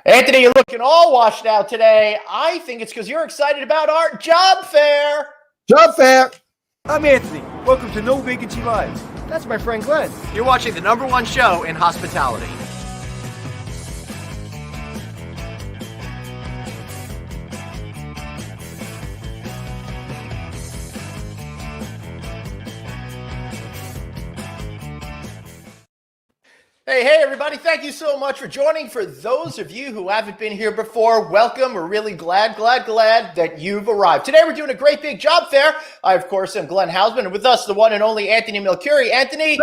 Anthony, you're looking all washed out today. I think it's because you're excited about our job fair. Job fair. I'm Anthony. Welcome to No Vacancy Live. That's my friend Glenn. You're watching the #1 show in hospitality. Hey, everybody. Thank you so much for joining. For those of you who haven't been here before, welcome. We're really glad that you've arrived. Today, we're doing a great big job fair. I, of course, am Glenn Hausman, and with us, the one and only Anthony Melchiorri. Anthony,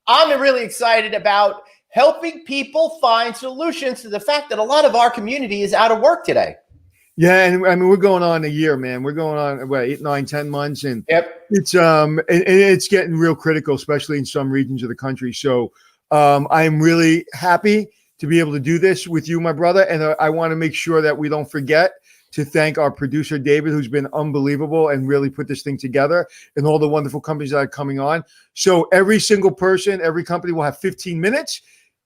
I'm really excited about helping people find solutions to the fact that a lot of our community is out of work today. Yeah, and I mean, we're going on a year, man. We're going on, 8, 9, 10 months, and it's it's getting real critical, especially in some regions of the country. So I'm really happy to be able to do this with you, my brother. And I want to make sure that we don't forget to thank our producer, David, who's been unbelievable and really put this thing together, and all the wonderful companies that are coming on. So every single person, every company will have 15 minutes.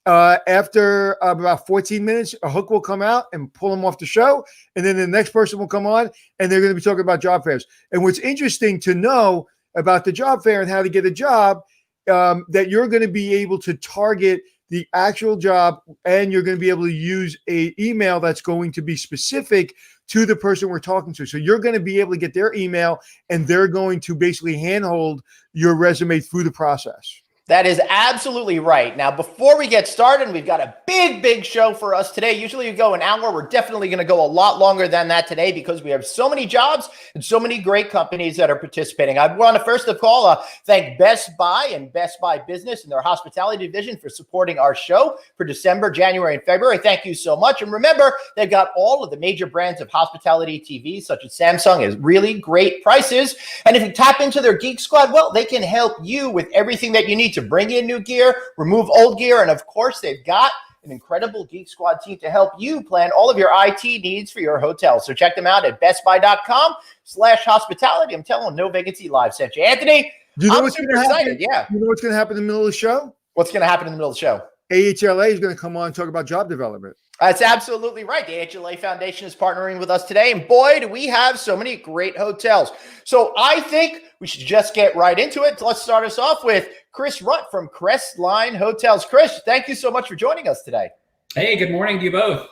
After about 14 minutes, a hook will come out and pull them off the show. And then the next person will come on and they're going to be talking about job fairs. And what's interesting to know about the job fair and how to get a job, that you're going to be able to target the actual job, and you're going to be able to use a email that's going to be specific to the person we're talking to. So you're going to be able to get their email, and they're going to basically handhold your resume through the process. That is absolutely right. Now, before we get started, we've got a big show for us today. Usually we go an hour. We're definitely going to go a lot longer than that today because we have so many jobs and so many great companies that are participating. I want to first of all thank Best Buy and Best Buy Business and their hospitality division for supporting our show for December, January, and February. Thank you so much. And remember, they've got all of the major brands of hospitality TVs, such as Samsung, at really great prices. And if you tap into their Geek Squad, well, they can help you with everything that you need to bring in new gear, remove old gear, and of course, they've got an incredible Geek Squad team to help you plan all of your IT needs for your hotel. So check them out at bestbuy.com/hospitality. I'm telling No Vacancy Live sent you. Anthony, Do you know I'm what's super excited. Yeah. You know what's going to happen in the middle of the show? What's going to happen in the middle of the show? AHLA is going to come on and talk about job development. That's absolutely right. The AHLA Foundation is partnering with us today, and boy, do we have so many great hotels. So I think we should just get right into it. Let's start us off with Chris Rutt from Crestline Hotels. Chris, thank you so much for joining us today. Hey, good morning to you both.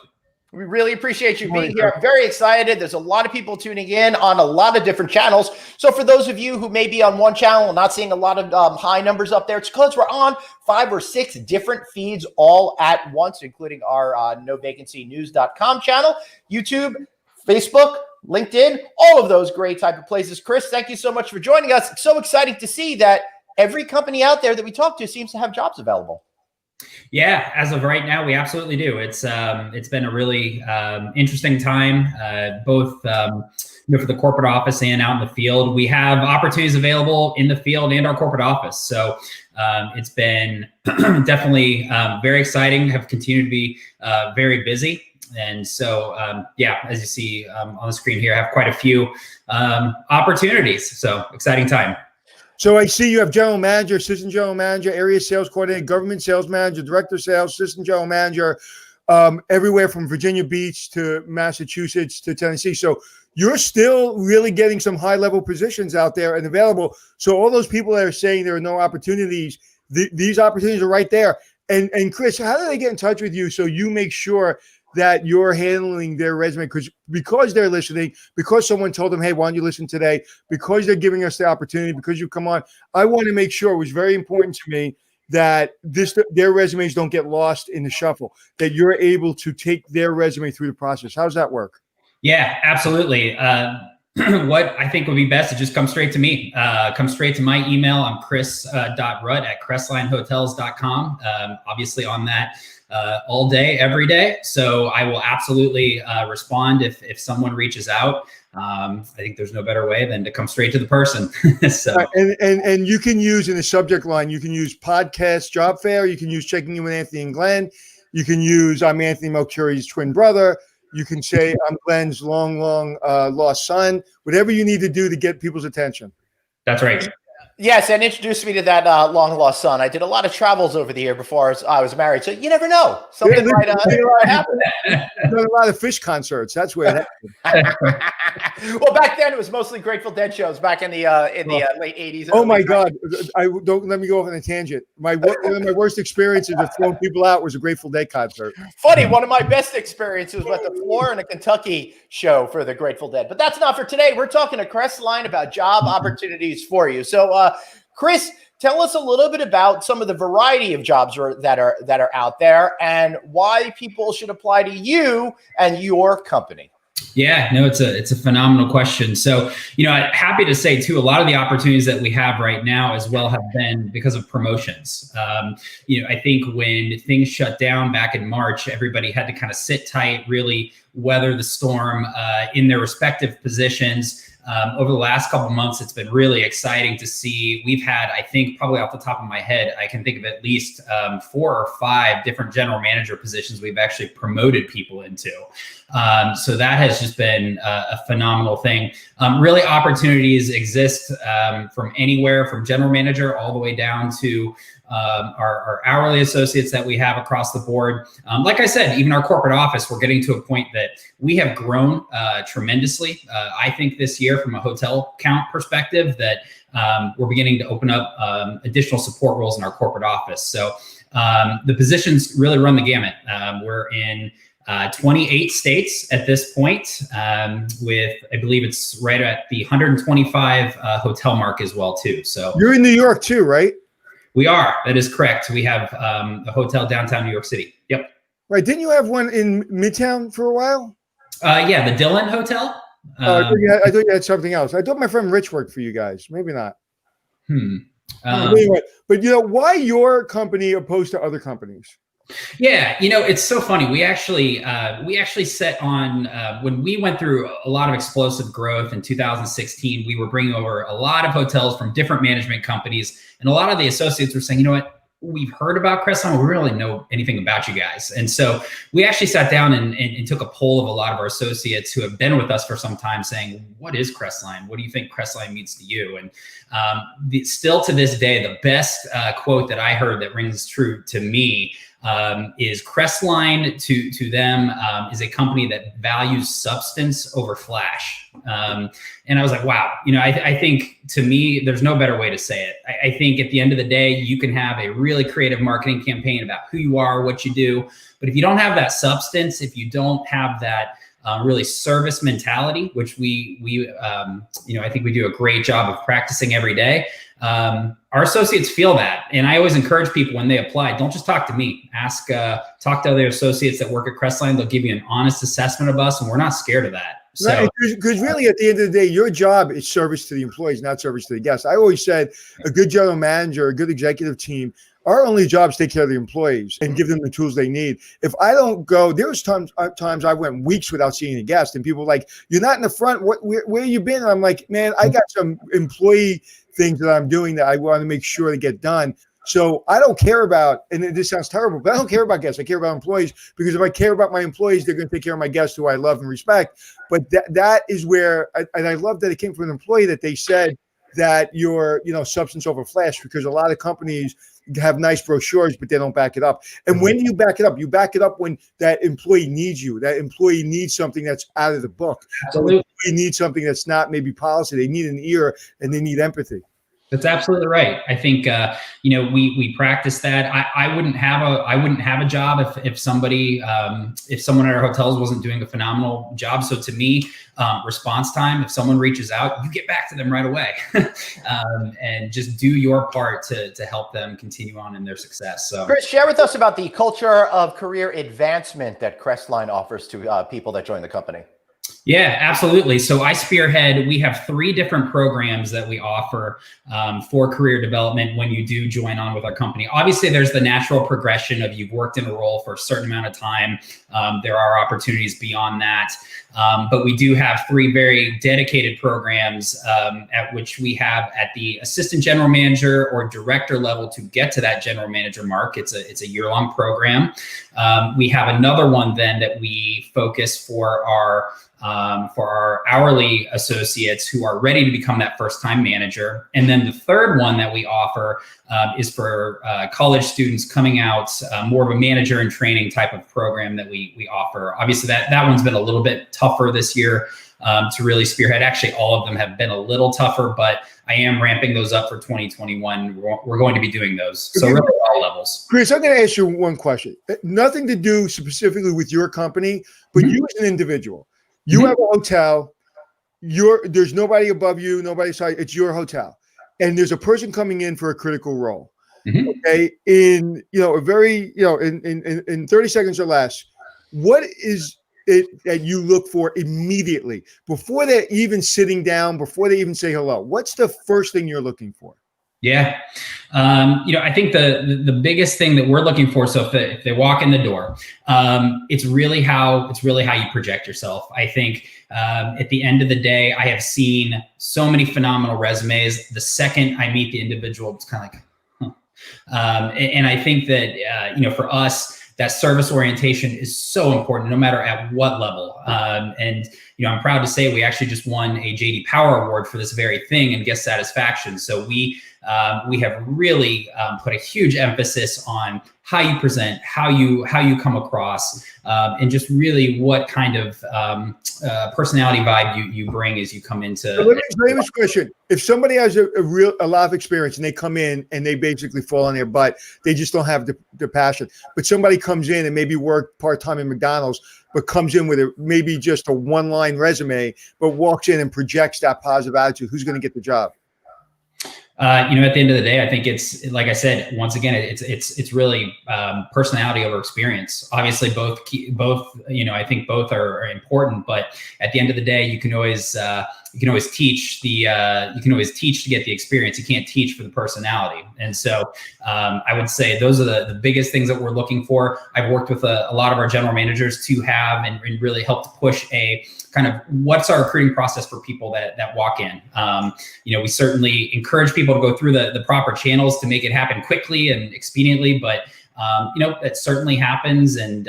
We really appreciate you being here. I'm very excited. There's a lot of people tuning in on a lot of different channels. So for those of you who may be on one channel and not seeing a lot of high numbers up there, it's because we're on 5 or 6 different feeds all at once, including our NoVacancyNews.com channel, YouTube, Facebook, LinkedIn, all of those great type of places. Chris, thank you so much for joining us. It's so exciting to see that every company out there that we talk to seems to have jobs available. Yeah, as of right now, we absolutely do. It's been a really interesting time, both for the corporate office and out in the field. We have opportunities available in the field and our corporate office. So it's been definitely very exciting. Have continued to be very busy. And so, as you see on the screen here, I have quite a few opportunities. So exciting time. So I see you have general manager, assistant general manager, area sales coordinator, government sales manager, director of sales, assistant general manager, everywhere from Virginia Beach to Massachusetts to Tennessee. So you're still really getting some high-level positions out there and available. So all those people that are saying there are no opportunities, these opportunities are right there. And Chris, how do they get in touch with you so you make sure that you're handling their resume? Because they're listening, because someone told them, hey, why don't you listen today? Because they're giving us the opportunity, because you come on. I want to make sure, it was very important to me that their resumes don't get lost in the shuffle, that you're able to take their resume through the process. How does that work? Yeah, absolutely. What I think would be best is just come straight to me. Come straight to my email. I'm chris.rutt@crestlinehotels.com. Obviously on that all day, every day. So I will absolutely respond if someone reaches out. I think there's no better way than to come straight to the person. So and you can use in the subject line, you can use podcast job fair. You can use checking in with Anthony and Glenn. You can use I'm Anthony Melchiorri's twin brother. You can say I'm Glenn's long lost son. Whatever you need to do to get people's attention. That's right. Yes, and introduced me to that long lost son. I did a lot of travels over the year before I was married, so you never know. Something might happen. Done a lot of Fish concerts. That's where. Well, back then it was mostly Grateful Dead shows back in the late '80s. Oh my God! I don't let me go off on a tangent. One of my worst experiences of throwing people out was a Grateful Dead concert. Funny, one of my best experiences was at the Florida, Kentucky show for the Grateful Dead. But that's not for today. We're talking to Crestline about job opportunities for you. So, Chris, tell us a little bit about some of the variety of jobs that are out there and why people should apply to you and your company. Yeah, no, it's a phenomenal question. So, I'm happy to say too, a lot of the opportunities that we have right now as well have been because of promotions. I think when things shut down back in March, everybody had to kind of sit tight, really weather the storm in their respective positions. Over the last couple of months, it's been really exciting to see. We've had, I think, probably off the top of my head, I can think of at least 4 or 5 different general manager positions we've actually promoted people into. So that has just been a phenomenal thing. Really, opportunities exist from anywhere, from general manager all the way down to our hourly associates that we have across the board. Like I said, even our corporate office, we're getting to a point that we have grown tremendously. I think this year from a hotel count perspective that we're beginning to open up additional support roles in our corporate office. So the positions really run the gamut. We're in 28 states at this point with, I believe it's right at the 125 hotel mark as well too. So you're in New York too, right? We are. That is correct. We have a hotel downtown New York City. Yep. Right. Didn't you have one in Midtown for a while? Yeah, the Dillon Hotel. I thought you had something else. I thought my friend Rich worked for you guys. Maybe not. Anyway, but why your company opposed to other companies? Yeah, it's so funny. We actually set on when we went through a lot of explosive growth in 2016. We were bringing over a lot of hotels from different management companies, and a lot of the associates were saying, "You know what? We've heard about Crestline. We really know anything about you guys." And so we actually sat down and took a poll of a lot of our associates who have been with us for some time, saying, "What is Crestline? What do you think Crestline means to you?" And still to this day, the best quote that I heard that rings true to me is Crestline to them is a company that values substance over flash. And I was like, wow, I think to me, there's no better way to say it. I think at the end of the day, you can have a really creative marketing campaign about who you are, what you do. But if you don't have that substance, if you don't have that really service mentality, which we I think we do a great job of practicing every day. Our associates feel that. And I always encourage people when they apply, don't just talk to me, talk to other associates that work at Crestline. They'll give you an honest assessment of us, and we're not scared of that. So, because really at the end of the day, your job is service to the employees, not service to the guests. I always said a good general manager, a good executive team, our only job is to take care of the employees and give them the tools they need. If I don't go, there's times I went weeks without seeing a guest, and people were like, "You're not in the front. Where you been?" And I'm like, "Man, I got some employee things that I'm doing that I want to make sure to get done." So I don't care about, and this sounds terrible, but I don't care about guests. I care about employees, because if I care about my employees, they're going to take care of my guests who I love and respect. But that is where, and I love that it came from an employee that they said that you're, substance over flash, because a lot of companies have nice brochures, but they don't back it up. And when do you back it up? You back it up when that employee needs you. That employee needs something that's out of the book. Absolutely. They need something that's not maybe policy. They need an ear, and they need empathy. That's absolutely right. I think we practice that. I wouldn't have a job if someone at our hotels wasn't doing a phenomenal job. So to me, response time, if someone reaches out, you get back to them right away, and just do your part to help them continue on in their success. So, Chris, share with us about the culture of career advancement that Crestline offers to people that join the company. Yeah, absolutely. So I spearhead, we have 3 different programs that we offer for career development when you do join on with our company. Obviously, there's the natural progression of you've worked in a role for a certain amount of time. There are opportunities beyond that. But we do have 3 very dedicated programs at which we have at the assistant general manager or director level to get to that general manager mark. It's a year-long program. We have another one then that we focus for our for our hourly associates who are ready to become that first-time manager. And then the third one that we offer is for college students coming out, more of a manager in training type of program that we offer. Obviously, that one's been a little bit tougher this year to really spearhead. Actually, all of them have been a little tougher, but I am ramping those up for 2021. We're going to be doing those. So really all levels. Chris, I'm going to ask you one question. Nothing to do specifically with your company, but you as an individual. You have a hotel. There's nobody above you, nobody beside. It's your hotel, and there's a person coming in for a critical role. Okay, in a very in 30 seconds or less, what is it that you look for immediately before they're even sitting down, before they even say hello? What's the first thing you're looking for? Yeah. I think the biggest thing that we're looking for, so if they walk in the door, it's really how you project yourself. I think at the end of the day, I have seen so many phenomenal resumes. The second I meet the individual, it's kind of like, and I think that, for us, that service orientation is so important no matter at what level. And I'm proud to say we actually just won a JD Power Award for this very thing and guest satisfaction. So we have really put a huge emphasis on how you present, how you come across, and just really what kind of personality vibe you bring as you come into. So let me ask a question. If somebody has a lot of experience and they come in and they basically fall on their butt, they just don't have the passion. But somebody comes in and maybe worked part-time in McDonald's, but comes in with maybe just a one-line resume, but walks in and projects that positive attitude, who's going to get the job? At the end of the day, I think it's, like I said, once again, it's really personality over experience. Obviously, both, I think both are important. But at the end of the day, you can always teach to get the experience. You can't teach for the personality. And so I would say those are the biggest things that we're looking for. I've worked with a lot of our general managers to have and really help to push a kind of what's our recruiting process for people that walk in. We certainly encourage people to go through the proper channels to make it happen quickly and expediently, but that certainly happens. And,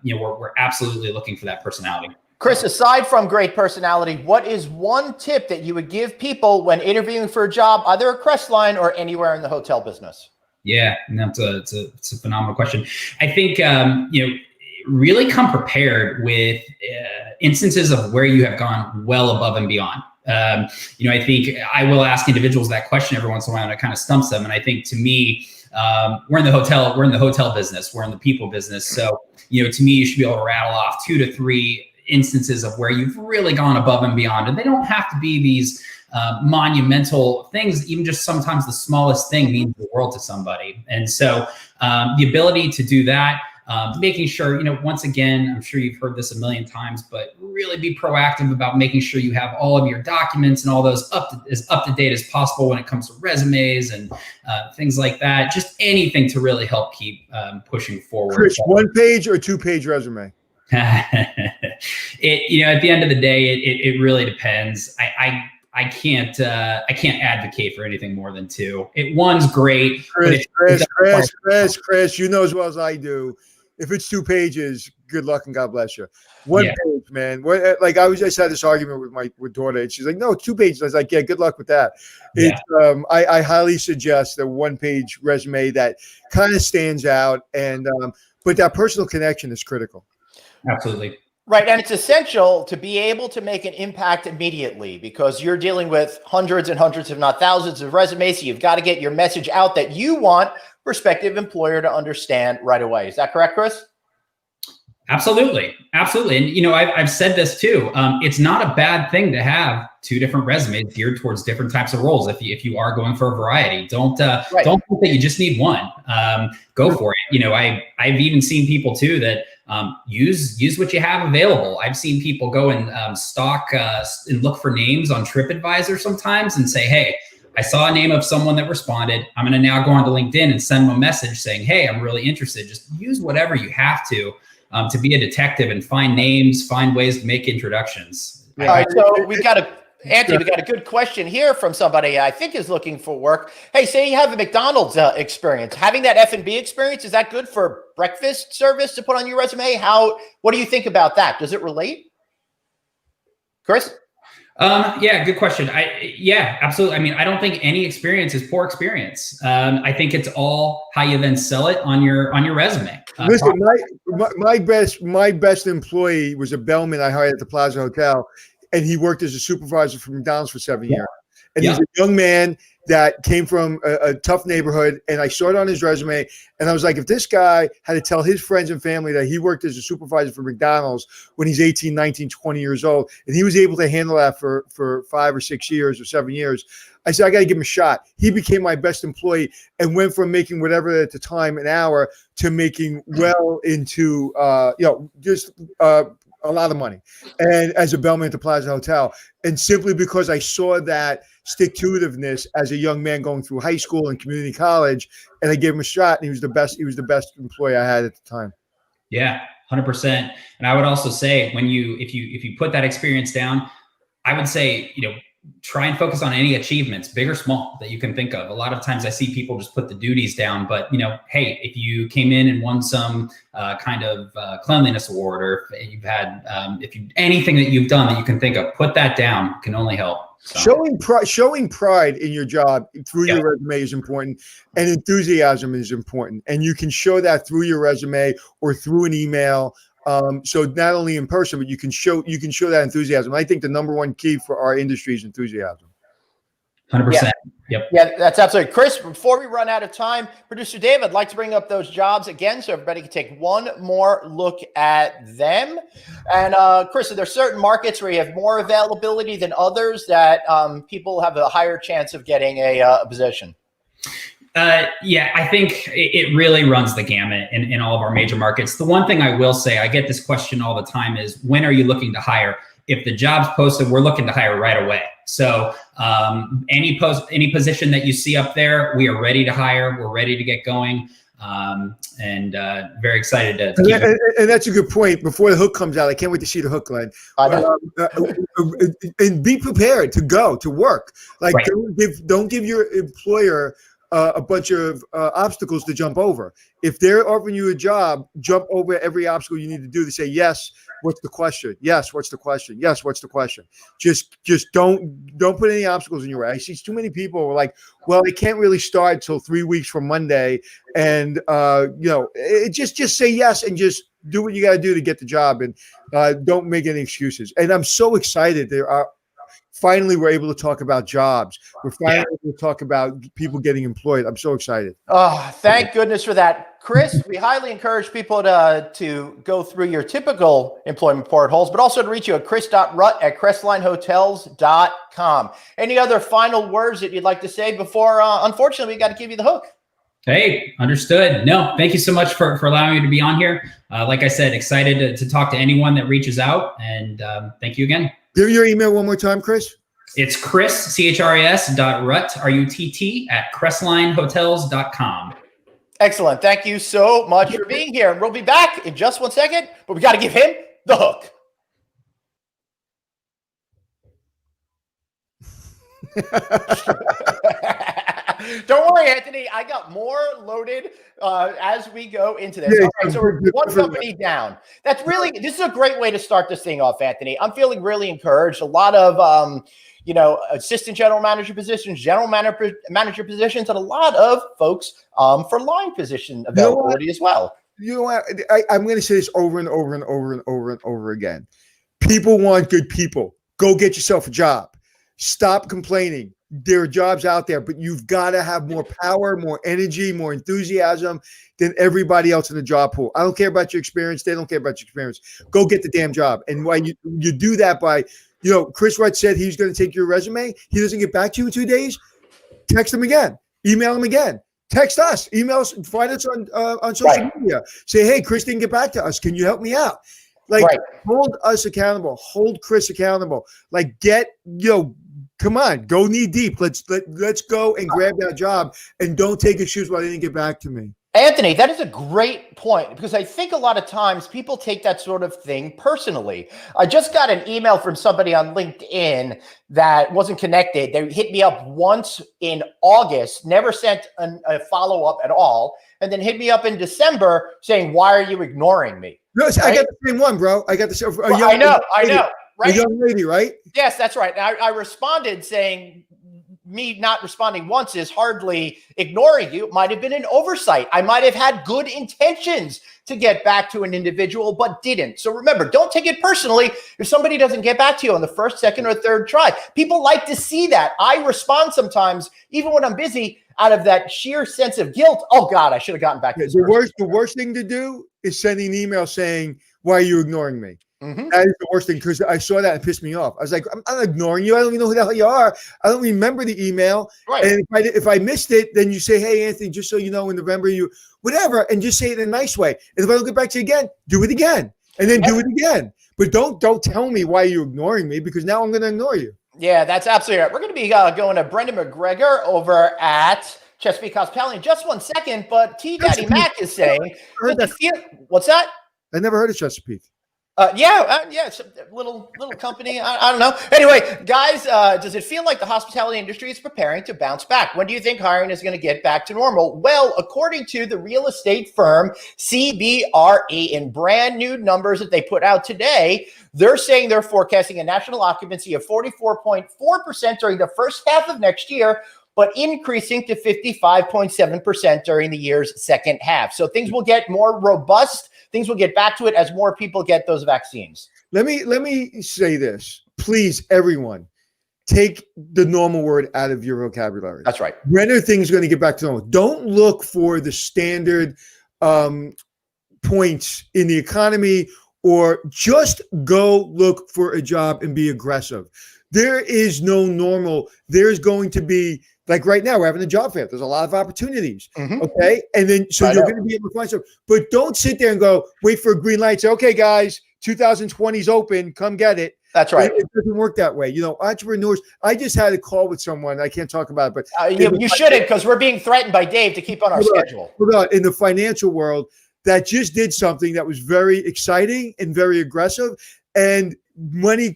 we're absolutely looking for that personality. Chris, aside from great personality, what is one tip that you would give people when interviewing for a job, either at Crestline or anywhere in the hotel business? Yeah, it's a phenomenal question. I think, really come prepared with instances of where you have gone well above and beyond. I think I will ask individuals that question every once in a while, and it kind of stumps them. And I think to me, we're in the hotel business, we're in the people business. So, to me, you should be able to rattle off 2 to 3 instances of where you've really gone above and beyond. And they don't have to be these monumental things. Even just sometimes the smallest thing means the world to somebody. And so the ability to do that, making sure, once again, I'm sure you've heard this a million times, but really be proactive about making sure you have all of your documents and all those as up to date as possible when it comes to resumes and things like that. Just anything to really help keep pushing forward. Chris, 1-page or 2-page resume? At the end of the day, it really depends. I can't advocate for anything more than 2. One's great. Chris, you know as well as I do. If it's 2 pages, good luck and God bless you. 1 page, man. Like I just had this argument with daughter, and she's like, "No, 2 pages." I was like, "Yeah, good luck with that." Yeah. I highly suggest a 1-page resume that kind of stands out, and but that personal connection is critical. Absolutely. Right. And it's essential to be able to make an impact immediately because you're dealing with hundreds and hundreds, if not thousands of resumes. So you've got to get your message out that you want prospective employer to understand right away. Is that correct, Chris? Absolutely. Absolutely. And, I've said this too. It's not a bad thing to have 2 different resumes geared towards different types of roles. If you are going for a variety, don't think that you just need one. Go for it. I've even seen people too that use what you have available. I've seen people go and stalk and look for names on TripAdvisor sometimes and say, "Hey, I saw a name of someone that responded. I'm going to now go onto LinkedIn and send them a message saying, 'Hey, I'm really interested.'" Just use whatever you have to be a detective and find names, find ways to make introductions. All right, so we've got a good question here from somebody I think is looking for work. Hey, say you have a McDonald's experience. Having that F&B experience, is that good for breakfast service to put on your resume? What do you think about that? Does it relate? Chris? Yeah, good question. Yeah, absolutely. I mean, I don't think any experience is poor experience. I think it's all how you then sell it on your resume. Listen, my best employee was a bellman I hired at the Plaza Hotel, and he worked as a supervisor for McDonald's for 7 years. And he's a young man that came from a tough neighborhood, and I saw it on his resume, and I was like, if this guy had to tell his friends and family that he worked as a supervisor for McDonald's when he's 18, 19, 20 years old, and he was able to handle that for 5 or 6 years or 7 years, I said, I got to give him a shot. He became my best employee and went from making whatever at the time an hour to making well into, just a lot of money, and as a bellman at the Plaza Hotel. And simply because I saw that stick-to-itiveness as a young man going through high school and community college, and I gave him a shot, and he was the best employee I had at the time. Yeah, 100%. And I would also say if you put that experience down, I would say, try and focus on any achievements, big or small, that you can think of. A lot of times I see people just put the duties down, but hey, if you came in and won some kind of cleanliness award, or if you've had, anything that you've done that you can think of, put that down. It can only help. So. Showing pride in your job through your resume is important, and enthusiasm is important. And you can show that through your resume or through an email. So not only in person, but you can show that enthusiasm. I think the number one key for our industry is enthusiasm. 100%. Yep. Yeah, that's absolutely. Chris, before we run out of time, producer Dave, I'd like to bring up those jobs again so everybody can take one more look at them. And Chris, are there certain markets where you have more availability than others that people have a higher chance of getting a position? Yeah, I think it really runs the gamut in all of our major markets. The one thing I will say, I get this question all the time, is when are you looking to hire? If the job's posted, we're looking to hire right away. So any position that you see up there, we are ready to hire. We're ready to get going. And very excited to keep it. And that's a good point. Before the hook comes out, I can't wait to see the hook, Glenn. And be prepared to go to work. Like, right. Don't give your employer a bunch of obstacles to jump over. If they're offering you a job, jump over every obstacle you need to do to say, yes, what's the question? Yes, what's the question? Yes, what's the question? Just don't put any obstacles in your way. I see too many people who are like, well, they can't really start till 3 weeks from Monday. And, just say yes and just do what you got to do to get the job, and don't make any excuses. And I'm so excited. Finally, we're able to talk about jobs. We're finally able to talk about people getting employed. I'm so excited. Oh, thank goodness for that. Chris, we highly encourage people to go through your typical employment portals, but also to reach you at chris.rutt@crestlinehotels.com. Any other final words that you'd like to say before, unfortunately, we got to give you the hook? Hey, understood. No, thank you so much for allowing me to be on here. Like I said, excited to talk to anyone that reaches out, and thank you again. Give your email one more time, Chris. It's Chris, CHRIS.Rutt, RUTT, @crestlinehotels.com. Excellent. Thank you so much for being here. And we'll be back in just 1 second, but we got to give him the hook. Don't worry, Anthony. I got more loaded as we go into this. All right, so we're one company down. This is a great way to start this thing off, Anthony. I'm feeling really encouraged. A lot of, assistant general manager positions, general manager positions, and a lot of folks for line position availability as well. You know what? I'm going to say this over and over and over and over and over again. People want good people. Go get yourself a job. Stop complaining. There are jobs out there, but you've got to have more power, more energy, more enthusiasm than everybody else in the job pool. I don't care about your experience. They don't care about your experience. Go get the damn job. And why you do that by, Chris Wright said he's going to take your resume. He doesn't get back to you in 2 days. Text him again. Email him again. Text us. Email us. Find us on social media. Say, hey, Chris didn't get back to us. Can you help me out? Hold us accountable. Hold Chris accountable. Come on, go knee deep. Let's go and grab that job, and don't take excuses why they didn't get back to me. Anthony, that is a great point, because I think a lot of times people take that sort of thing personally. I just got an email from somebody on LinkedIn that wasn't connected. They hit me up once in August, never sent a follow-up at all, and then hit me up in December saying, why are you ignoring me? No, I got the same one, bro. I got the same. I know. right? A young lady, right? Yes, that's right. I responded saying, me not responding once is hardly ignoring you. It might have been an oversight. I might have had good intentions to get back to an individual, but didn't. So remember, don't take it personally if somebody doesn't get back to you on the first, second, or third try. People like to see that. I respond sometimes, even when I'm busy, out of that sheer sense of guilt. Oh God, I should have gotten back to this person. The worst thing to do is send an email saying, "Why are you ignoring me?" Mm-hmm. That is the worst thing, because I saw that and it pissed me off. I was like, I'm not ignoring you. I don't even know who the hell you are. I don't remember the email. Right. And if I missed it, then you say, "Hey, Anthony, just so you know, in November, whatever," and just say it in a nice way. And if I don't get back to you again, do it again, and then do it again. But don't tell me why you're ignoring me, because now I'm going to ignore you. Yeah, that's absolutely right. We're going to be going to Brendan McGregor over at Chesapeake Hospitality in just 1 second. But T Daddy Mac is saying, what's that? I never heard of Chesapeake. Yeah, it's a little company. I don't know. Anyway, guys, does it feel like the hospitality industry is preparing to bounce back? When do you think hiring is going to get back to normal? Well, according to the real estate firm CBRE, in brand new numbers that they put out today, they're saying they're forecasting a national occupancy of 44.4% during the first half of next year, but increasing to 55.7% during the year's second half. So things will get more robust. Things will get back to it as more people get those vaccines. Let me say this. Please, everyone, take the normal word out of your vocabulary. That's right. When are things going to get back to normal? Don't look for the standard points in the economy, or just go look for a job and be aggressive. There is no normal. There's going to be, like right now, we're having a job fair. There's a lot of opportunities. Mm-hmm. Okay. And then, so you're going to be able to find something, but don't sit there and go, wait for a green light. Say, okay, guys, 2020 is open. Come get it. That's right. It doesn't work that way. Entrepreneurs, I just had a call with someone. I can't talk about it, but you shouldn't, because we're being threatened by Dave to keep on our schedule. In the financial world, that just did something that was very exciting and very aggressive. And money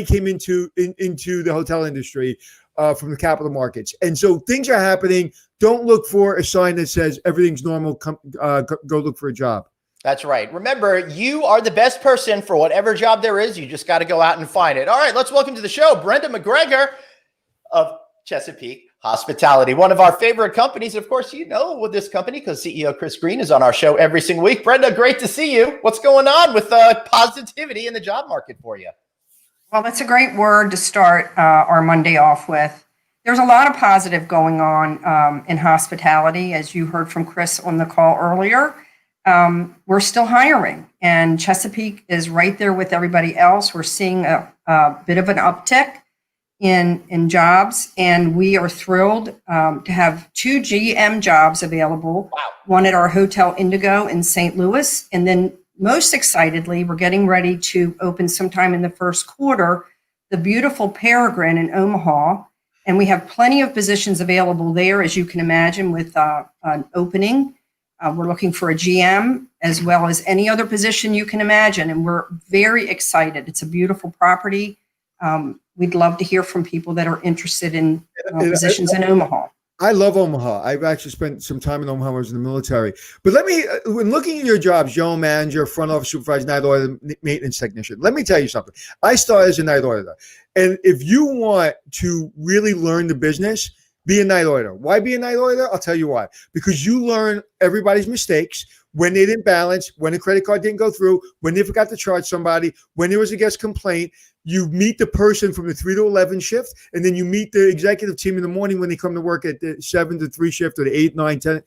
came into the hotel industry from the capital markets. And so things are happening. Don't look for a sign that says everything's normal. Go look for a job. That's right. Remember, you are the best person for whatever job there is. You just got to go out and find it. All right, let's welcome to the show, Brendan McGregor of Chesapeake Hospitality, one of our favorite companies. Of course, you know with this company because CEO Chris Green is on our show every single week. Brenda, great to see you. What's going on with positivity in the job market for you? Well, that's a great word to start our Monday off with. There's a lot of positive going on in hospitality, as you heard from Chris on the call earlier. We're still hiring, and Chesapeake is right there with everybody else. We're seeing a bit of an uptick in jobs, and we are thrilled to have 2 GM jobs available. Wow. One at our Hotel Indigo in St. Louis, and then most excitedly, we're getting ready to open sometime in the first quarter the beautiful Peregrine in Omaha, and we have plenty of positions available there, as you can imagine, with an opening. We're looking for a GM as well as any other position you can imagine, and we're very excited. It's a beautiful property. We'd love to hear from people that are interested in positions in Omaha. I love Omaha. I've actually spent some time in Omaha when I was in the military. But when looking at your jobs, general manager, front office supervisor, night auditor, maintenance technician, let me tell you something. I started as a night auditor. And if you want to really learn the business, be a night auditor. Why be a night auditor? I'll tell you why. Because you learn everybody's mistakes, when they didn't balance, when a credit card didn't go through, when they forgot to charge somebody, when there was a guest complaint. You meet the person from the 3 to 11 shift, and then you meet the executive team in the morning when they come to work at the 7 to 3 shift, or the 8, 9, 10.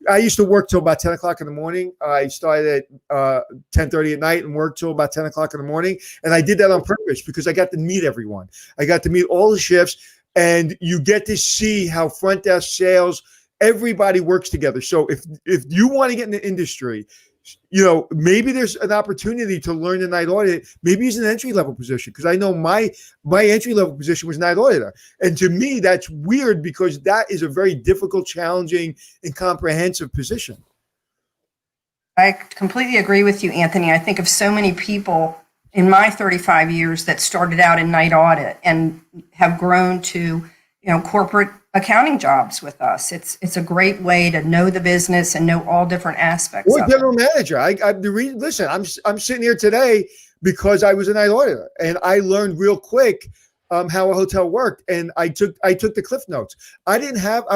I used to work till about 10 o'clock in the morning. I started at 10:30 at night and worked till about 10 o'clock in the morning. And I did that on purpose because I got to meet everyone. I got to meet all the shifts, and you get to see how front desk, sales, everybody works together. So if you want to get in the industry, maybe there's an opportunity to learn the night audit. Maybe it's an entry-level position, because I know my entry-level position was night auditor. And to me, that's weird, because that is a very difficult, challenging, and comprehensive position. I completely agree with you, Anthony. I think of so many people in my 35 years that started out in night audit and have grown to, corporate accounting jobs with us. It's a great way to know the business and know all different aspects. Or general manager. Listen, I'm sitting here today. because I was a night auditor, and I learned real quick how a hotel worked, and I took the cliff notes. I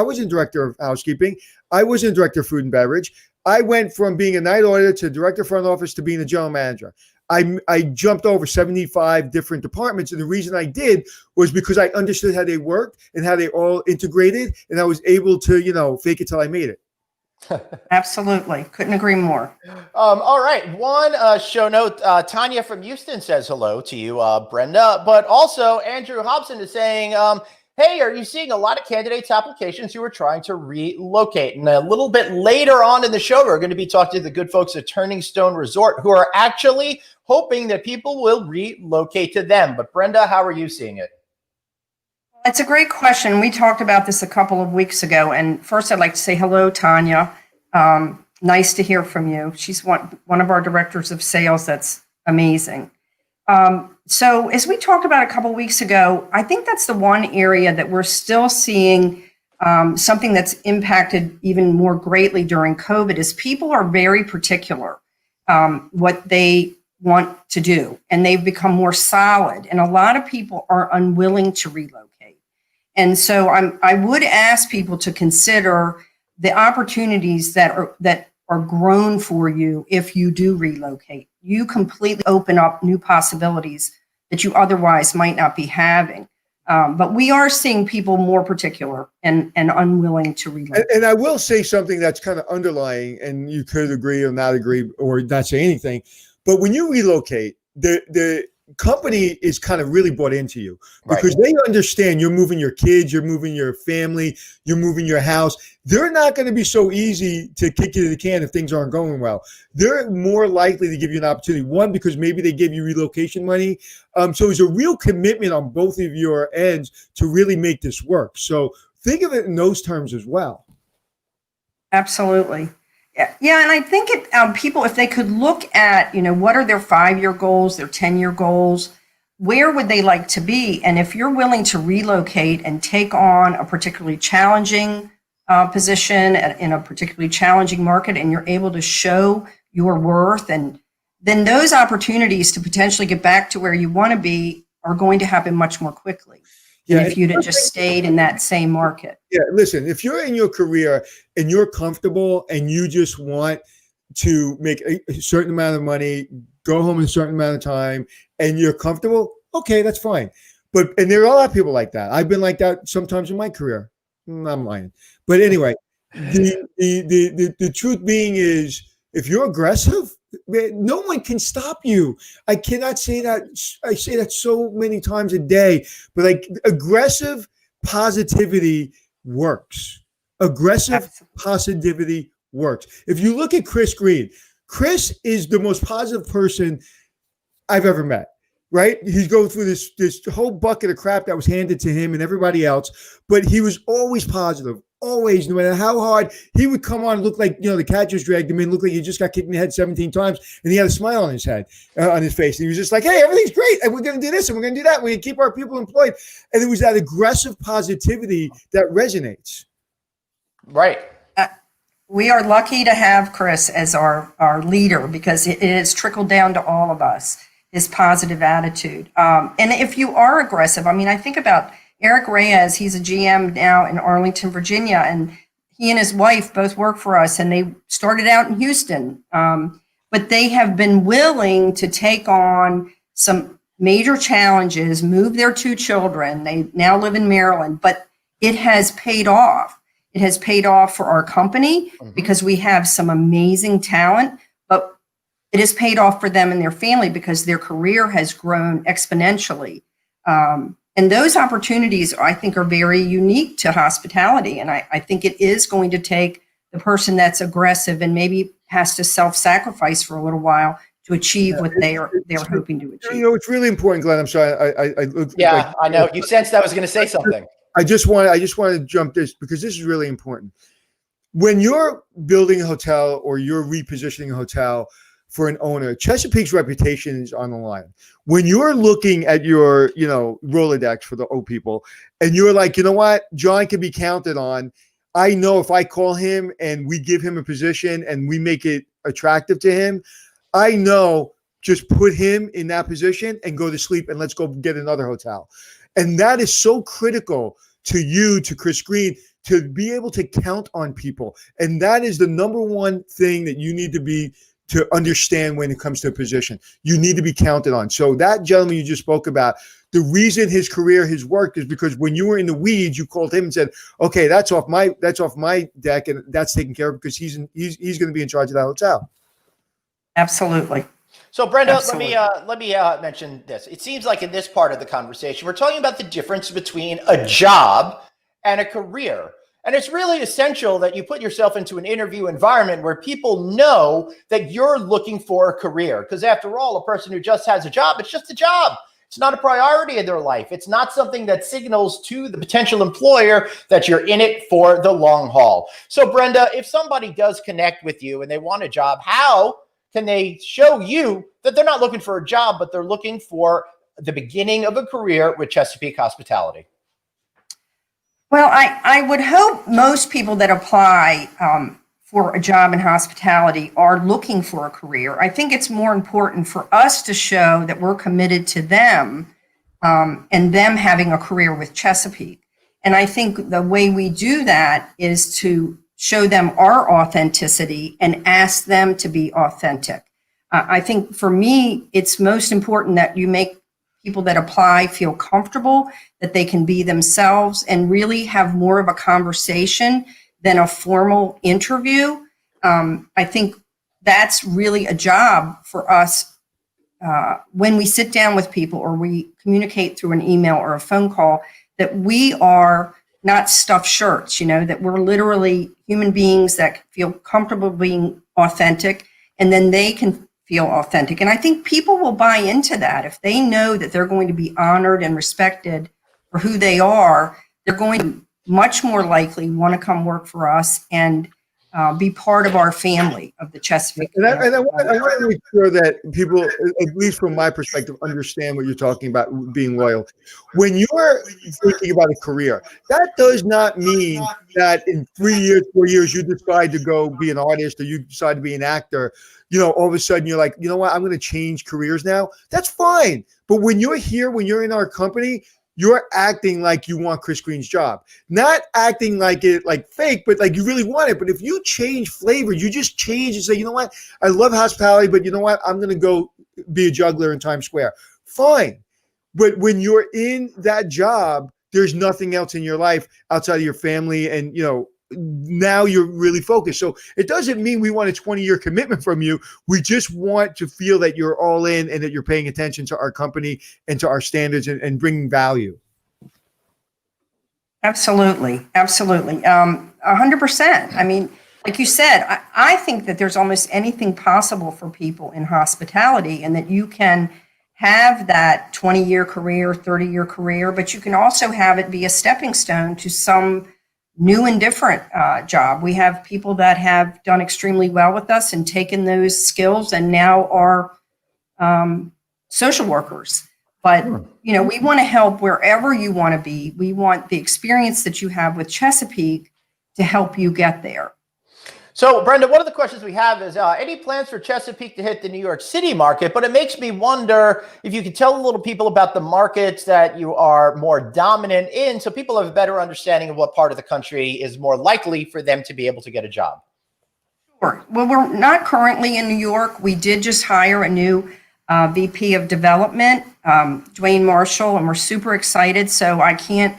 wasn't director of housekeeping. I wasn't director of food and beverage. I went from being a night auditor to director of front office to being a general manager. I jumped over 75 different departments, and the reason I did was because I understood how they worked and how they all integrated, and I was able to, fake it till I made it. Absolutely. Couldn't agree more. All right. One show note, Tanya from Houston says hello to you, Brenda, but also Andrew Hobson is saying, hey, are you seeing a lot of candidates' applications who are trying to relocate? And a little bit later on in the show, we're going to be talking to the good folks at Turning Stone Resort who are actually hoping that people will relocate to them. But Brenda, how are you seeing it? It's a great question. We talked about this a couple of weeks ago. And first, I'd like to say hello, Tanya. Nice to hear from you. She's one of our directors of sales. That's amazing. So as we talked about a couple of weeks ago, I think that's the one area that we're still seeing something that's impacted even more greatly during COVID is people are very particular what they want to do, and they've become more solid. And a lot of people are unwilling to relocate. And so I would ask people to consider the opportunities that are grown for you if you do relocate. You completely open up new possibilities that you otherwise might not be having. But we are seeing people more particular and unwilling to relocate. And I will say something that's kind of underlying, and you could agree or not agree or not say anything. But when you relocate, the company is kind of really bought into you because they understand you're moving your kids, you're moving your family, you're moving your house. They're not going to be so easy to kick you to the can if things aren't going well. They're more likely to give you an opportunity. One, because maybe they give you relocation money. So it's a real commitment on both of your ends to really make this work. So think of it in those terms as well. Absolutely. Yeah, and I think people, if they could look at, what are their 5-year goals, their 10-year goals, where would they like to be? And if you're willing to relocate and take on a particularly challenging position in a particularly challenging market, and you're able to show your worth, and then those opportunities to potentially get back to where you want to be are going to happen much more quickly. Yeah, if you'd have just stayed in that same market. Yeah, listen, if you're in your career and you're comfortable and you just want to make a certain amount of money, go home in a certain amount of time, and you're comfortable, okay, that's fine. And there are a lot of people like that. I've been like that sometimes in my career. I'm lying. But anyway, the truth being is, if you're aggressive, no one can stop you. I cannot say that. I say that so many times a day, but aggressive positivity works. Aggressive positivity works. If you look at Chris Green, Chris is the most positive person I've ever met, right? He's going through this whole bucket of crap that was handed to him and everybody else, but he was always positive. Always, no matter how hard, he would come on and look like, the catchers dragged him in, look like he just got kicked in the head 17 times, and he had a smile on his head, on his face. And he was just like, hey, everything's great, and we're going to do this, and we're going to do that. We're going to keep our people employed. And it was that aggressive positivity that resonates. Right. We are lucky to have Chris as our leader because it has trickled down to all of us, his positive attitude. And if you are aggressive, I think about Eric Reyes, he's a GM now in Arlington, Virginia, and he and his wife both work for us, and they started out in Houston. But they have been willing to take on some major challenges, move their 2 children. They now live in Maryland, but it has paid off. It has paid off for our company because we have some amazing talent, but it has paid off for them and their family because their career has grown exponentially. And those opportunities, I think, are very unique to hospitality. And I think it is going to take the person that's aggressive and maybe has to self-sacrifice for a little while to achieve what they're hoping to achieve. It's really important, Glenn. I'm sorry. I know. You sensed I was going to say something. I just want to jump this because this is really important. When you're building a hotel or you're repositioning a hotel for an owner, Chesapeake's reputation is on the line. When you're looking at your, Rolodex for the old people, and you're like, you know what, John can be counted on. I know if I call him and we give him a position and we make it attractive to him, I know just put him in that position and go to sleep and let's go get another hotel. And that is so critical to you, to Chris Green, to be able to count on people. And that is the number one thing that you need to understand when it comes to a position. You need to be counted on. So that gentleman you just spoke about, the reason his career has worked is because when you were in the weeds, you called him and said, okay, that's off my deck and that's taken care of because he's going to be in charge of that hotel. Absolutely. So Brenda, Absolutely. let me mention this. It seems like in this part of the conversation, we're talking about the difference between a job and a career. And it's really essential that you put yourself into an interview environment where people know that you're looking for a career. Because after all, a person who just has a job, it's just a job. It's not a priority in their life. It's not something that signals to the potential employer that you're in it for the long haul. So Brenda, if somebody does connect with you and they want a job, how can they show you that they're not looking for a job, but they're looking for the beginning of a career with Chesapeake Hospitality? Well, I would hope most people that apply for a job in hospitality are looking for a career. I think it's more important for us to show that we're committed to them and them having a career with Chesapeake. And I think the way we do that is to show them our authenticity and ask them to be authentic. I think for me, it's most important that you make people that apply feel comfortable, that they can be themselves and really have more of a conversation than a formal interview. I think that's really a job for us when we sit down with people or we communicate through an email or a phone call, that we are not stuffed shirts, that we're literally human beings that feel comfortable being authentic, and then they can feel authentic. And I think people will buy into that. If they know that they're going to be honored and respected for who they are, they're going to much more likely want to come work for us and be part of our family of the Chesapeake. And I want to make sure that people, at least from my perspective, understand what you're talking about being loyal. When you're thinking about a career, that does not mean that in 3 years, 4 years, you decide to go be an artist or you decide to be an actor. All of a sudden you're like, you know what, I'm going to change careers now. That's fine. But when you're here, when you're in our company, you're acting like you want Chris Green's job, not acting like it like fake, but like you really want it. But if you change flavor, you just change and say, you know what, I love hospitality, but you know what, I'm going to go be a juggler in Times Square. Fine. But when you're in that job, there's nothing else in your life outside of your family. And, now you're really focused. So it doesn't mean we want a 20-year commitment from you. We just want to feel that you're all in and that you're paying attention to our company and to our standards and bringing value. Absolutely. Absolutely. 100%. I mean, like you said, I think that there's almost anything possible for people in hospitality, and that you can have that 20-year career, 30-year career, but you can also have it be a stepping stone to some new and different job. We have people that have done extremely well with us and taken those skills and now are social workers. But, we want to help wherever you want to be. We want the experience that you have with Chesapeake to help you get there. So, Brenda, one of the questions we have is any plans for Chesapeake to hit the New York City market? But it makes me wonder if you could tell a little people about the markets that you are more dominant in, so people have a better understanding of what part of the country is more likely for them to be able to get a job. Sure. Well, we're not currently in New York. We did just hire a new VP of development, Dwayne Marshall, and we're super excited. So I can't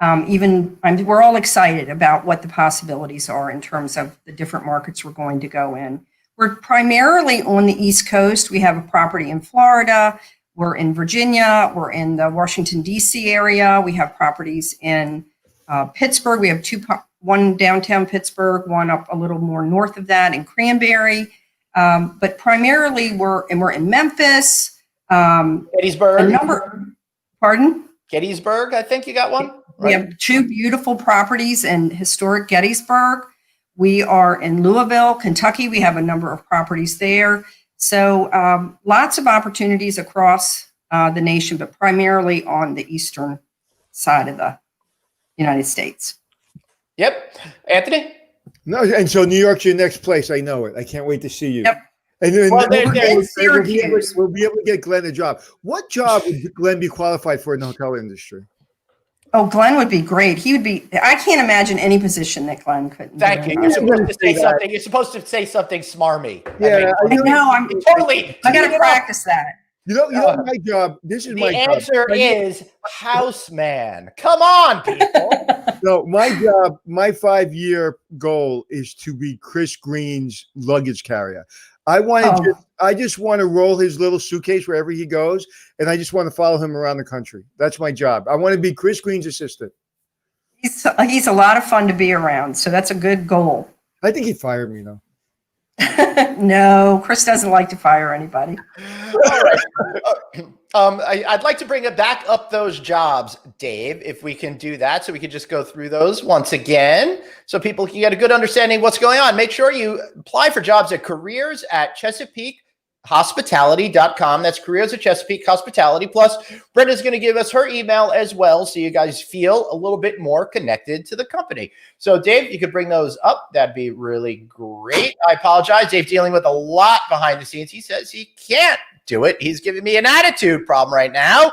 we're all excited about what the possibilities are in terms of the different markets we're going to go in. We're primarily on the East Coast. We have a property in Florida. We're in Virginia. We're in the Washington, D.C. area. We have properties in Pittsburgh. We have one downtown Pittsburgh, one up a little more north of that in Cranberry. But primarily we're in Memphis. Gettysburg. Pardon? Gettysburg, I think you got one. We have two beautiful properties in historic Gettysburg. We are in Louisville, Kentucky. We have a number of properties there. So lots of opportunities across the nation, but primarily on the eastern side of the United States. Yep. Anthony? No, and so New York's your next place. I know it. I can't wait to see you. Yep. And then Well, we'll be able Syracuse. we'll be able to get Glenn a job. What job would Glenn be qualified for in the hotel industry? Oh, Glenn would be great. He would be. I can't imagine any position that Glenn couldn't. Thank you. You're supposed to say something. You're supposed to say something smarmy. Yeah, I know. I'm totally. I got to practice that. You know my job. This is The my job. answer is houseman. Come on, people. No, my job, my 5-year goal is to be Chris Green's luggage carrier. I just want to roll his little suitcase wherever he goes, and I just want to follow him around the country. That's my job. I want to be Chris Green's assistant. He's a lot of fun to be around, so that's a good goal. I think he'd fire me, though. No, Chris doesn't like to fire anybody. All right. I'd like to bring it back up those jobs, Dave, if we can do that. So we can just go through those once again so people can get a good understanding of what's going on. Make sure you apply for jobs at careers@ChesapeakeHospitality.com. That's careers at Chesapeake Hospitality. Plus, Brenda's going to give us her email as well so you guys feel a little bit more connected to the company. So, Dave, you could bring those up. That'd be really great. I apologize. Dave's dealing with a lot behind the scenes. He says he can't do it. He's giving me an attitude problem right now.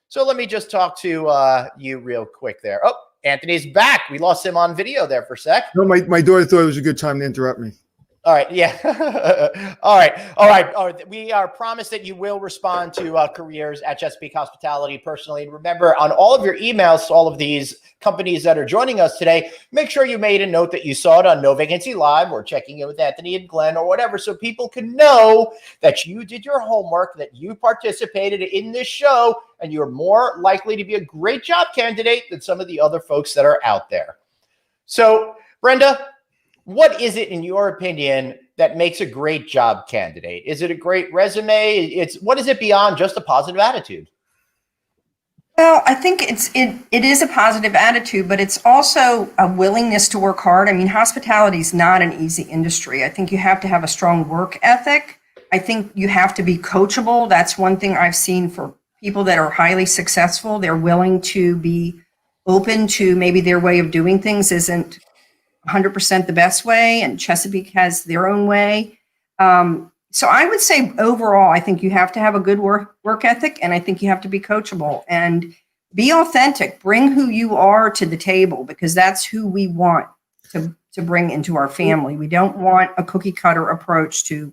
So let me just talk to you real quick there. Oh, Anthony's back. We lost him on video there for a sec. No, my daughter thought it was a good time to interrupt me. All right. Yeah. All right. We are promised that you will respond to careers at Chesapeake Hospitality personally. And remember, on all of your emails, all of these companies that are joining us today, make sure you made a note that you saw it on No Vacancy Live or checking in with Anthony and Glenn or whatever, so people can know that you did your homework, that you participated in this show, and you're more likely to be a great job candidate than some of the other folks that are out there. So, Brenda, what is it, in your opinion, that makes a great job candidate? Is it a great resume? What is it beyond just a positive attitude? Well, I think it is a positive attitude, but it's also a willingness to work hard. I mean, hospitality is not an easy industry. I think you have to have a strong work ethic. I think you have to be coachable. That's one thing I've seen for people that are highly successful. They're willing to be open to maybe their way of doing things isn't 100% the best way, and Chesapeake has their own way. So I would say overall, I think you have to have a good work ethic, and I think you have to be coachable and be authentic. Bring who you are to the table, because that's who we want to bring into our family. We don't want a cookie cutter approach to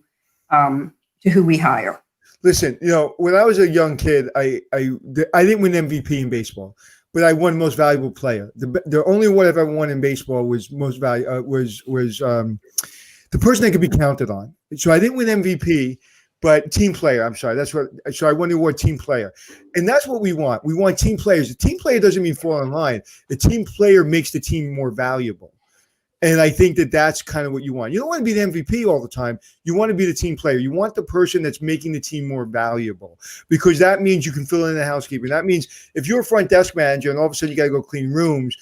who we hire. Listen, when I was a young kid, I didn't win MVP in baseball, but I won most valuable player. The only award I've ever won in baseball was most valuable was the person that could be counted on. So I didn't win MVP, but team player. I'm sorry. So I won the award team player. And that's what we want. We want team players. The team player doesn't mean fall in line. The team player makes the team more valuable. And I think that's kind of what you want. You don't want to be the MVP all the time. You want to be the team player. You want the person that's making the team more valuable, because that means you can fill in the housekeeping. That means if you're a front desk manager and all of a sudden you got to go clean rooms,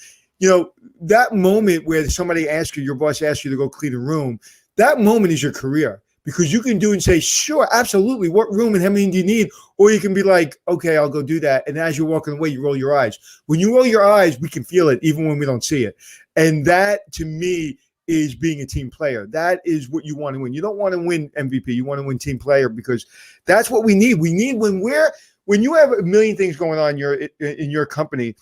that moment where somebody asks you, your boss asks you to go clean a room, that moment is your career, because you can do and say, sure, absolutely. What room and how many do you need? Or you can be like, okay, I'll go do that. And as you're walking away, you roll your eyes. When you roll your eyes, we can feel it even when we don't see it. And that, to me, is being a team player. That is what you want to win. You don't want to win MVP. You want to win team player, because that's what we need. We need when you have a million things going on in your company,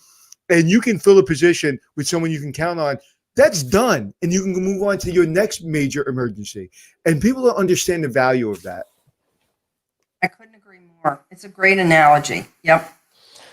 and you can fill a position with someone you can count on, that's done. And you can move on to your next major emergency. And people don't understand the value of that. I couldn't agree more. It's a great analogy. Yep.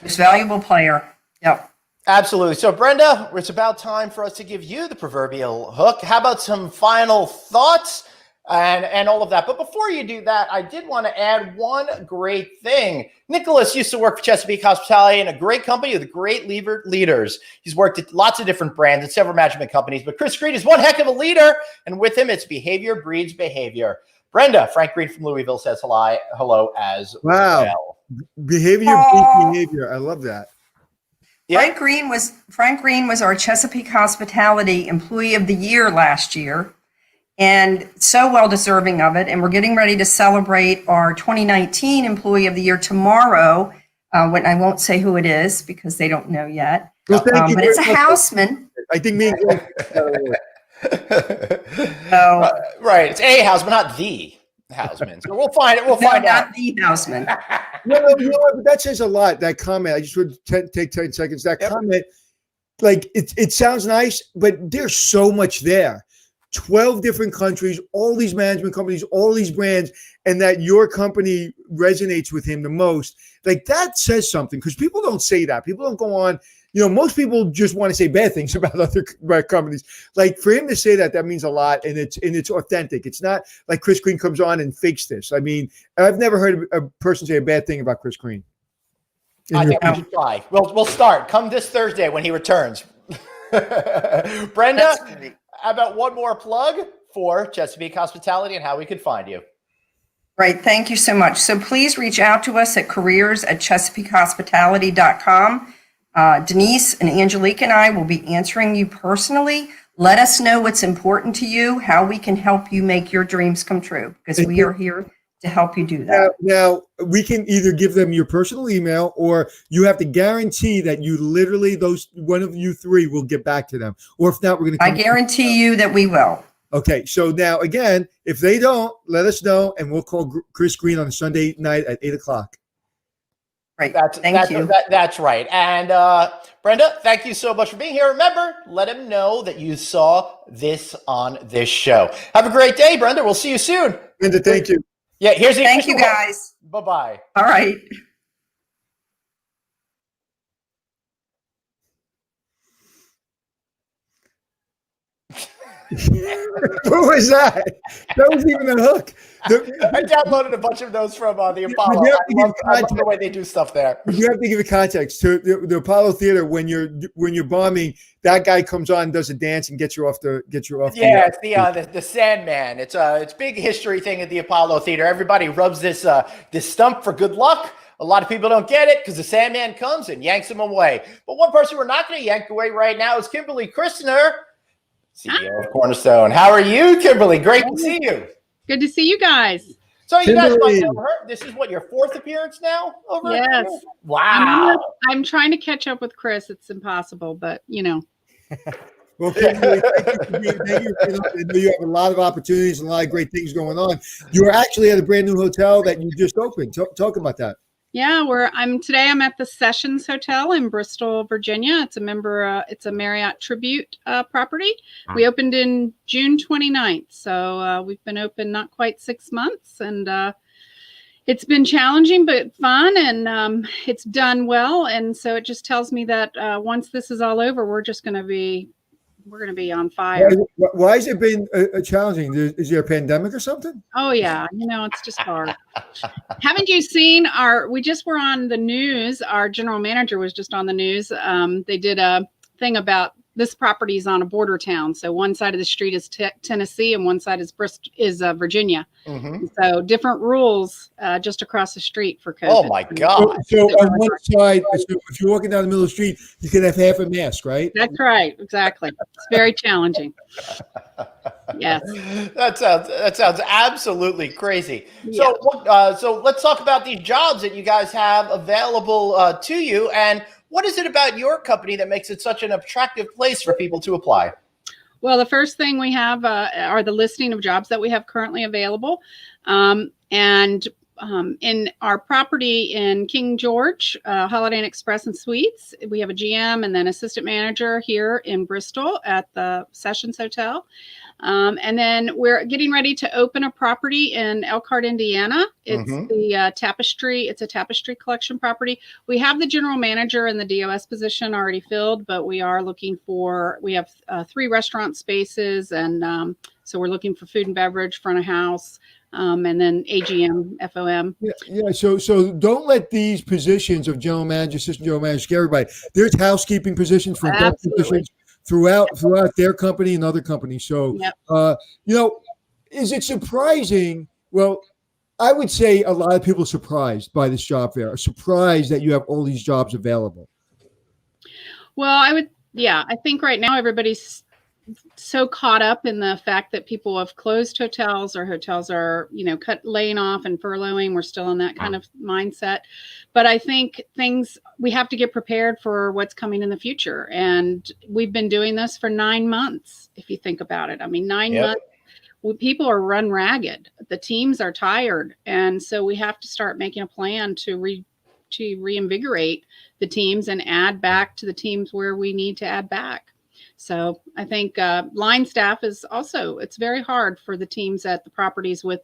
Most valuable player. Yep. Absolutely. So, Brenda, it's about time for us to give you the proverbial hook. How about some final thoughts and all of that? But before you do that, I did want to add one great thing. Nicholas used to work for Chesapeake Hospitality in a great company with great leaders. He's worked at lots of different brands and several management companies, but Chris Green is one heck of a leader, and with him, it's behavior breeds behavior. Brenda, Frank Green from Louisville says hello as well. Behavior breeds behavior. I love that. Yeah. Frank Green was our Chesapeake Hospitality Employee of the Year last year, and so well deserving of it. And we're getting ready to celebrate our 2019 Employee of the Year tomorrow. When I won't say who it is because they don't know yet. Well, thank you but it's a houseman. I think me. Right, it's a houseman, not the. Houseman. So we'll find it. We'll find out. Not the Houseman. No, you know what? But that says a lot. That comment. I just would take 10 seconds. That comment, like it sounds nice, but there's so much there. 12 different countries, all these management companies, all these brands, and that your company resonates with him the most. Like that says something, because people don't say that. People don't go on. Most people just want to say bad things about other companies. Like for him to say that means a lot, and it's authentic. It's not like Chris Green comes on and fakes this. I mean, I've never heard a person say a bad thing about Chris Green. I think we should try. We'll start. Come this Thursday when he returns. Brenda, how about one more plug for Chesapeake Hospitality and how we could find you? Right. Thank you so much. So please reach out to us at careers@chesapeakehospitality.com. Denise and Angelique and I will be answering you personally. Let us know what's important to you, how we can help you make your dreams come true, because we are here to help you do that. Now, we can either give them your personal email, or you have to guarantee that you literally, one of you three will get back to them. Or if not, we're going to. I guarantee you that we will. Okay. So now again, if they don't, let us know, and we'll call Chris Green on a Sunday night at 8:00. Right. Thank you. That's right. And Brenda, thank you so much for being here. Remember, let him know that you saw this on this show. Have a great day, Brenda. We'll see you soon. Brenda, thank you. Yeah, here's the Thank you, guys. Bye-bye. All right. Who was that? That was even a hook. I downloaded a bunch of those from the Apollo. I love the way they do stuff there. You have to give it context to the Apollo Theater. When you're bombing, that guy comes on, does a dance, and gets you off. Yeah, it's the Sandman. It's a big history thing at the Apollo Theater. Everybody rubs this stump for good luck. A lot of people don't get it because the Sandman comes and yanks them away. But one person we're not going to yank away right now is Kimberly Christner, CEO of Cornerstone. How are you, Kimberly? Great to see you. Good to see you guys. So you guys might know her. This is your fourth appearance now over? Yes. Wow. I'm trying to catch up with Chris. It's impossible, but Well, Kimberly, thank you. I know you have a lot of opportunities and a lot of great things going on. You are actually at a brand new hotel that you just opened. Talk about that. Yeah, I'm at the Sessions Hotel in Bristol, Virginia. It's a Marriott Tribute property. We opened in June 29th. So we've been open not quite 6 months, and it's been challenging, but fun, and it's done well. And so it just tells me that once this is all over, we're going to be on fire. Why has it been challenging? Is there a pandemic or something? Oh yeah, it's just hard. Haven't you seen we just were on the news. Our general manager was just on the news. They did a thing about this property is on a border town. So one side of the street is Tennessee and one side is Virginia. Mm-hmm. So different rules just across the street for COVID. Oh my God. So on one side, if you're walking down the middle of the street, you can have half a mask, right? That's right. Exactly. It's very challenging. Yes. That sounds absolutely crazy. Yeah. So let's talk about these jobs that you guys have available to you, and what is it about your company that makes it such an attractive place for people to apply? Well, the first thing we have are the listing of jobs that we have currently available. And in our property in King George, Holiday Inn Express and Suites, we have a GM and then assistant manager here in Bristol at the Sessions Hotel. And then we're getting ready to open a property in Elkhart, Indiana. It's the Tapestry. It's a Tapestry collection property. We have the general manager and the DOS position already filled, but we are looking we have 3 restaurant spaces. And so we're looking for food and beverage, front of house, and then AGM, FOM. Yeah. So don't let these positions of general manager, assistant general manager scare everybody. There's housekeeping positions for positions throughout their company and other companies. So, is it surprising? Well, I would say a lot of people are surprised by this job fair, are surprised that you have all these jobs available. Well, I think right now everybody's so caught up in the fact that people have closed hotels, or hotels are, laying off and furloughing. We're still in that kind of mindset. But I think we have to get prepared for what's coming in the future. And we've been doing this for 9 months, if you think about it. I mean, 9 months. people are run ragged. The teams are tired. And so we have to start making a plan to reinvigorate the teams and add back to the teams where we need to add back. So I think line staff is also, it's very hard for the teams at the properties with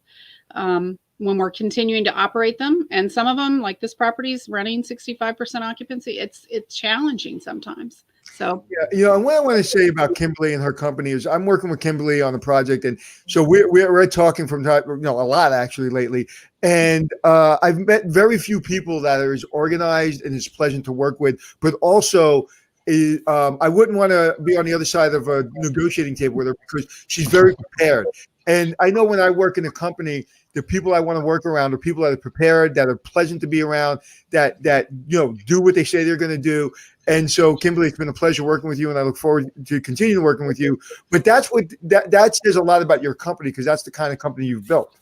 when we're continuing to operate them. And some of them, like this property is running 65% occupancy. It's challenging sometimes. So, yeah, and what I want to say about Kimberly and her company is I'm working with Kimberly on the project. And so we're talking from time, a lot actually lately. And I've met very few people that are as organized and as pleasant to work with, but also I wouldn't want to be on the other side of a negotiating table with her because she's very prepared. And I know when I work in a company, the people I want to work around are people that are prepared, that are pleasant to be around, that do what they say they're going to do. And so, Kimberly, it's been a pleasure working with you, and I look forward to continuing working with you. But that says a lot about your company because that's the kind of company you've built.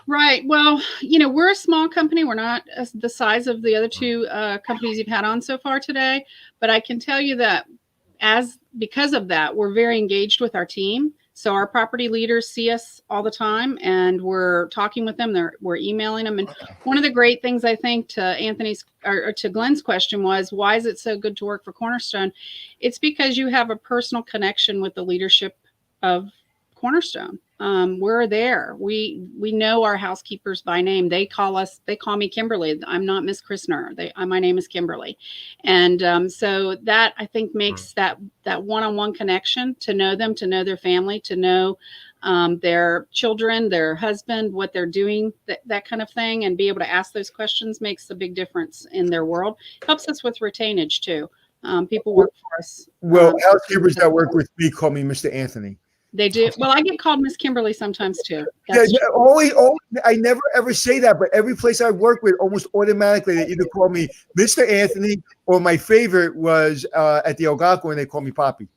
Right. Well, we're a small company. We're not the size of the other two companies you've had on so far today. But I can tell you that because of that, we're very engaged with our team. So our property leaders see us all the time, and we're talking with them. We're emailing them. And one of the great things I think to Glenn's question was, why is it so good to work for Cornerstone? It's because you have a personal connection with the leadership of Cornerstone. We're there. We know our housekeepers by name. They call me Kimberly. I'm not Miss Christner. My name is Kimberly. And so that I think makes that one-on-one connection, to know them, to know their family, to know their children, their husband, what they're doing, that kind of thing, and be able to ask those questions makes a big difference in their world. Helps us with retainage too. People work for us. Well, housekeepers that work with me call me Mr. Anthony. They do. Well, I get called Miss Kimberly sometimes too. Always. I never ever say that, but every place I work with, almost automatically, they either call me Mr. Anthony, or my favorite was at the Algonquin, they call me Poppy.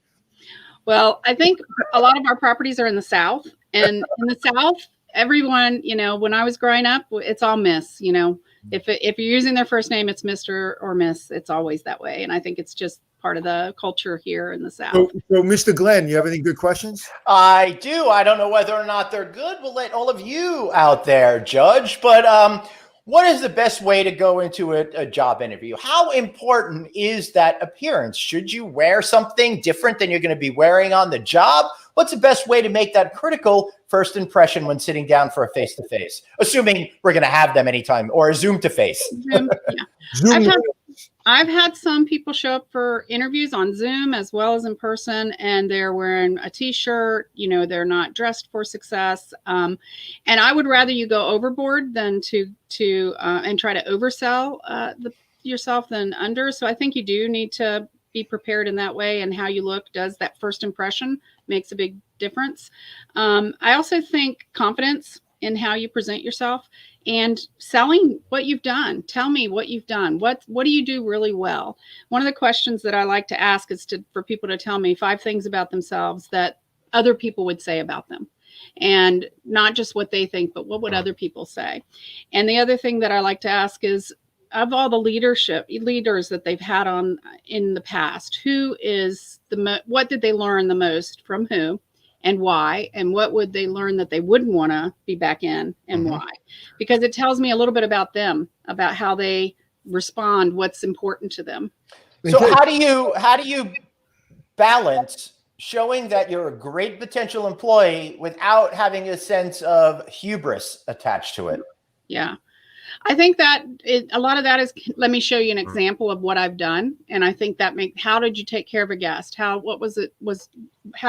Well, I think a lot of our properties are in the South, and in the South, everyone, when I was growing up, it's all Miss. If you're using their first name, it's Mr. or Miss. It's always that way, and I think it's just part of the culture here in the South. So Mr. Glenn, you have any good questions? I do. I don't know whether or not they're good. We'll let all of you out there judge. But what is the best way to go into a job interview? How important is that appearance? Should you wear something different than you're going to be wearing on the job? What's the best way to make that critical first impression when sitting down for a face-to-face? Assuming we're going to have them anytime, or a Zoom-to-face. Zoom, yeah. Zoom. I've had some people show up for interviews on Zoom as well as in person, and they're wearing a t-shirt, they're not dressed for success. And I would rather you go overboard than to and try to oversell yourself than under. So I think you do need to be prepared in that way, and how you look does that first impression makes a big difference. I also think confidence in how you present yourself and selling what you've done. Tell me what you've done. What do you do really well? One of the questions that I like to ask is for people to tell me 5 things about themselves that other people would say about them. And not just what they think, but what would other people say? And the other thing that I like to ask is, of all the leaders that they've had on in the past, what did they learn the most from who? And why, and what would they learn that they wouldn't want to be back in, and why? Because it tells me a little bit about them, about how they respond, what's important to them. So how do you balance showing that you're a great potential employee without having a sense of hubris attached to it? Yeah. I think that a lot of that is, let me show you an example of what I've done. And I think that how did you take care of a guest? How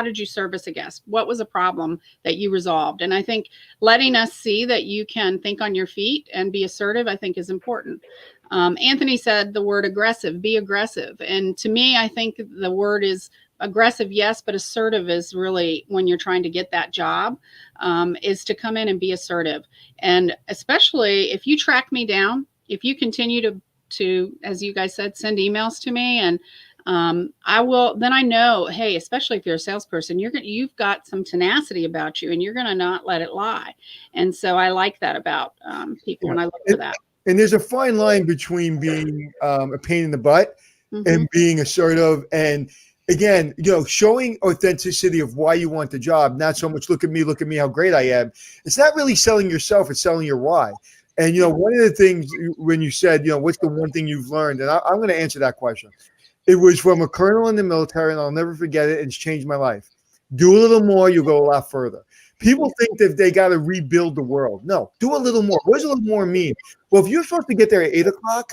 did you service a guest? What was a problem that you resolved? And I think letting us see that you can think on your feet and be assertive, I think is important. Anthony said the word aggressive, be aggressive. And to me, I think the word is aggressive, yes, but assertive is really, when you're trying to get that job, is to come in and be assertive. And especially if you track me down, if you continue to, as you guys said, send emails to me, and then I know, hey, especially if you're a salesperson, you've got some tenacity about you, and you're going to not let it lie. And so I like that about people when I look for that. And there's a fine line between being a pain in the butt and being assertive. And again, showing authenticity of why you want the job, not so much look at me, how great I am. It's not really selling yourself, it's selling your why. And, one of the things when you said, what's the one thing you've learned? And I'm going to answer that question. It was from a colonel in the military, and I'll never forget it. And it's changed my life. Do a little more, you'll go a lot further. People think that they got to rebuild the world. No, do a little more. What does a little more mean? Well, if you're supposed to get there at 8 o'clock,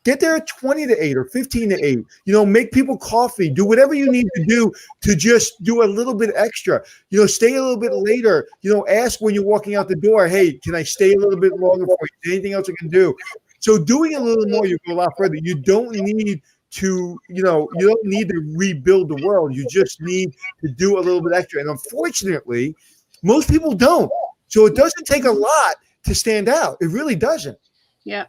get there at 20 to 8 or 15 to 8. Make people coffee. Do whatever you need to do to just do a little bit extra. Stay a little bit later. Ask when you're walking out the door, hey, can I stay a little bit longer for you? Is there anything else I can do? So doing a little more, you go a lot further. You don't need to, you don't need to rebuild the world. You just need to do a little bit extra. And unfortunately, most people don't. So it doesn't take a lot to stand out. It really doesn't. Yeah.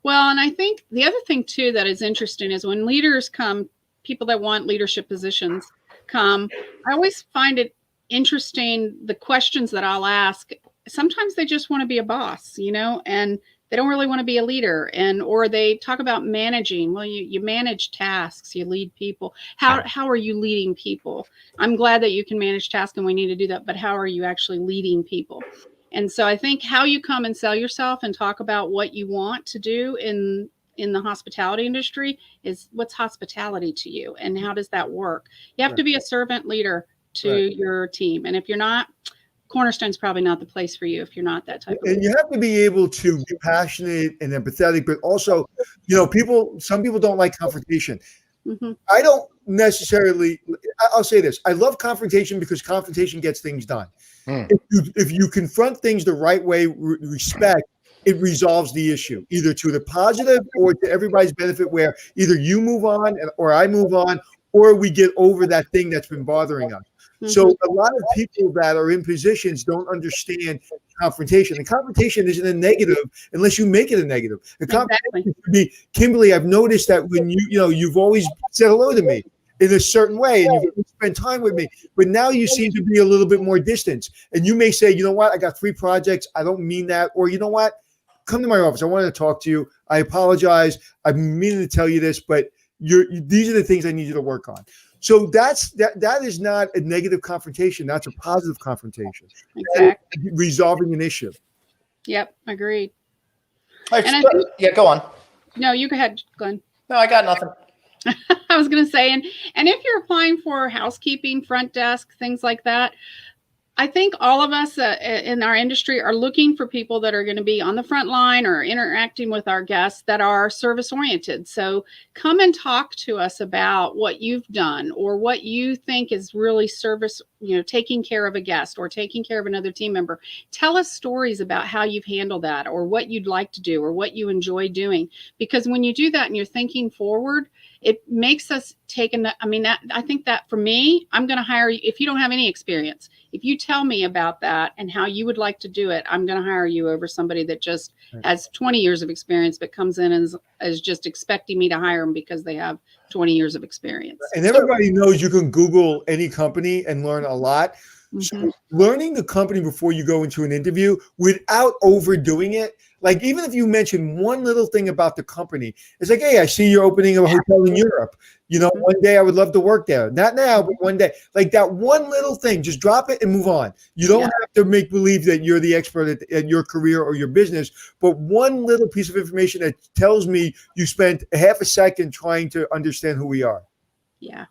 Well, and I think the other thing too that is interesting is when leaders come, people that want leadership positions come, I always find it interesting the questions that I'll ask. Sometimes they just want to be a boss, and they don't really want to be a leader, or they talk about managing. Well, you manage tasks, you lead people. How are you leading people? I'm glad that you can manage tasks and we need to do that, but how are you actually leading people? And so I think how you come and sell yourself and talk about what you want to do in the hospitality industry is what's hospitality to you and how does that work? You have to be a servant leader to your team. And if you're not, Cornerstone's probably not the place for you if you're not that type of And you have to be able to be passionate and empathetic, but also, some people don't like confrontation. Mm-hmm. I don't necessarily, I'll say this. I love confrontation because confrontation gets things done. If you confront things the right way, respect, it resolves the issue, either to the positive or to everybody's benefit, where either you move on or I move on, or we get over that thing that's been bothering us. Mm-hmm. So a lot of people that are in positions don't understand confrontation. And confrontation isn't a negative unless you make it a negative. The confrontation should be, Kimberly, I've noticed that when you've always said hello to me in a certain way and you've spent time with me, but now you seem to be a little bit more distant. And you may say, you know what, I got 3 projects. I don't mean that. Or you know what, come to my office. I want to talk to you. I apologize. I've been meaning to tell you this, but these are the things I need you to work on. So that is not a negative confrontation. That's a positive confrontation. Exactly. Resolving an issue. Yep, agreed. Go on. No, you go ahead, Glenn. No, I got nothing. I was going to say, and if you're applying for housekeeping, front desk, things like that, I think all of us in our industry are looking for people that are going to be on the front line or interacting with our guests that are service oriented. So come and talk to us about what you've done or what you think is really service, taking care of a guest or taking care of another team member. Tell us stories about how you've handled that or what you'd like to do or what you enjoy doing. Because when you do that and you're thinking forward, it makes us I think that for me, I'm going to hire you if you don't have any experience. If you tell me about that and how you would like to do it, I'm going to hire you over somebody that just has 20 years of experience, but comes in and is just expecting me to hire them because they have 20 years of experience. And everybody knows you can Google any company and learn a lot. Mm-hmm. So learning the company before you go into an interview without overdoing it, like even if you mention one little thing about the company, it's like, hey, I see you're opening a hotel in Europe. One day I would love to work there. Not now, but one day. Like that one little thing, just drop it and move on. You don't have to make believe that you're the expert at your career or your business, but one little piece of information that tells me you spent a half a second trying to understand who we are. Yeah.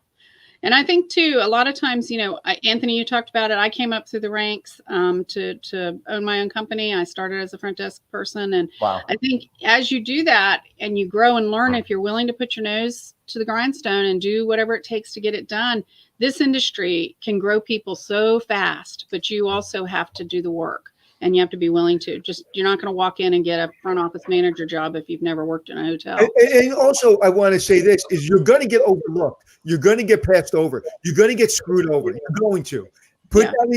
And I think too, a lot of times, Anthony, you talked about it. I came up through the ranks to own my own company. I started as a front desk person. And wow. I think as you do that and you grow and learn, if you're willing to put your nose to the grindstone and do whatever it takes to get it done, this industry can grow people so fast, but you also have to do the work. And you have to be willing to. You're not going to walk in and get a front office manager job if you've never worked in a hotel. And also, I want to say this, is you're going to get overlooked. You're going to get passed over. You're going to get screwed over. You're going to. Put that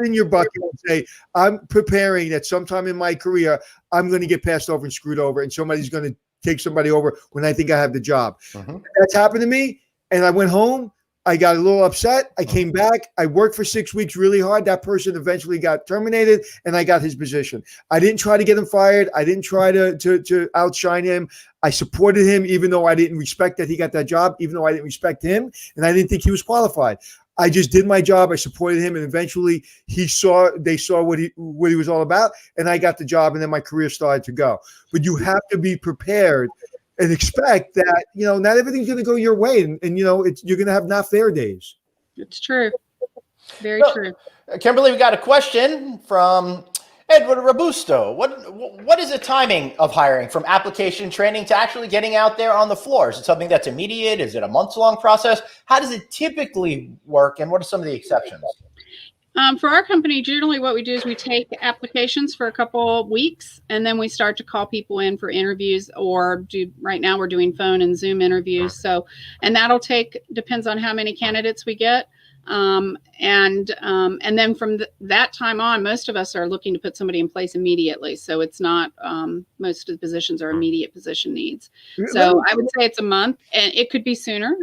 in your bucket and say, I'm preparing that sometime in my career, I'm going to get passed over and screwed over, and somebody's going to take somebody over when I think I have the job. Uh-huh. That's happened to me, and I went home. I got a little upset. I came back. I worked for 6 weeks really hard. That person eventually got terminated, and I got his position. I didn't try to get him fired. I didn't try to outshine him. I supported him, even though I didn't respect that he got that job, even though I didn't respect him, and I didn't think he was qualified. I just did my job. I supported him, and eventually they saw what he was all about, and I got the job, and then my career started to go. But you have to be prepared and expect that, not everything's going to go your way. And you're going to have not fair days. It's true. Very true. Kimberly, we got a question from Edward Robusto. What is the timing of hiring from application training to actually getting out there on the floor? Is it something that's immediate? Is it a months-long process? How does it typically work, and what are some of the exceptions? For our company, generally what we do is we take applications for a couple weeks, and then we start to call people in for interviews, or right now we're doing phone and Zoom interviews. So, and that'll depends on how many candidates we get. And then from that time on, most of us are looking to put somebody in place immediately. So it's not, most of the positions are immediate position needs. So I would say it's a month, and it could be sooner.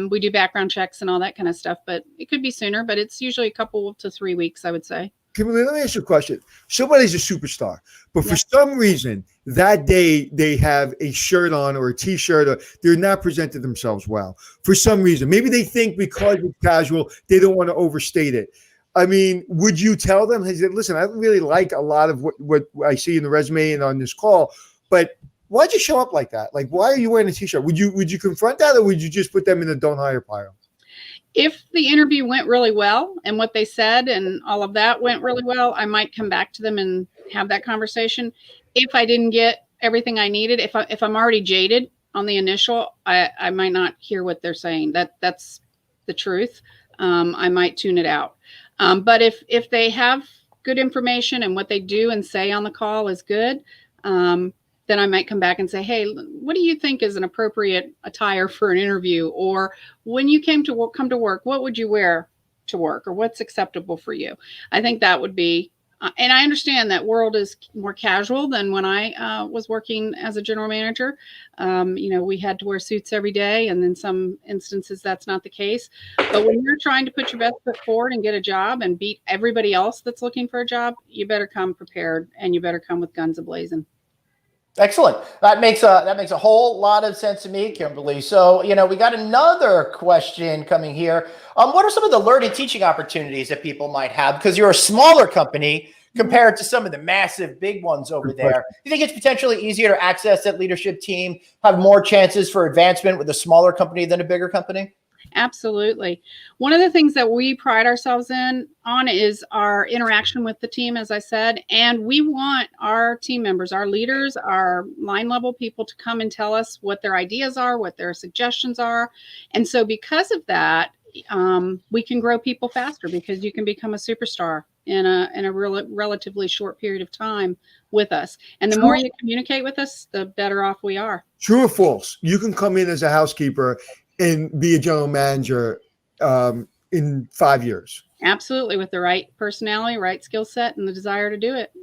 We do background checks and all that kind of stuff, but it could be sooner, but it's usually a couple to 3 weeks, I would say. Kimberly, let me ask you a question. Somebody's a superstar, but for some reason that day they have a shirt on or a t-shirt, or they're not presented themselves well. For some reason, maybe they think because it's casual, they don't want to overstate it. I mean, would you tell them, hey, listen, I don't really like a lot of what I see in the resume and on this call, but why'd you show up like that? Like, why are you wearing a t-shirt? Would you confront that, or would you just put them in the don't hire pile? If the interview went really well and what they said and all of that went really well, I might come back to them and have that conversation. If I didn't get everything I needed, if I'm already jaded on the initial, I might not hear what they're saying. That's the truth. I might tune it out. But if they have good information and what they do and say on the call is good, then I might come back and say, hey, what do you think is an appropriate attire for an interview? Or when you come to work, what would you wear to work? Or what's acceptable for you? I think that would be, and I understand that world is more casual than when I was working as a general manager. We had to wear suits every day, and in some instances that's not the case. But when you're trying to put your best foot forward and get a job and beat everybody else that's looking for a job, you better come prepared, and you better come with guns a-blazing. Excellent. That makes a whole lot of sense to me, Kimberly. So, we got another question coming here. What are some of the learning teaching opportunities that people might have? Because you're a smaller company compared to some of the massive big ones over there. Do you think it's potentially easier to access that leadership team, have more chances for advancement with a smaller company than a bigger company? Absolutely. One of the things that we pride ourselves on is our interaction with the team, as I said, and we want our team members, our leaders, our line level people to come and tell us what their ideas are, what their suggestions are. And so because of that, we can grow people faster, because you can become a superstar in a relatively short period of time with us. And the more you communicate with us, the better off we are. True or false? You can come in as a housekeeper and be a general manager in 5 years. Absolutely. With the right personality, right skill set, and the desire to do it,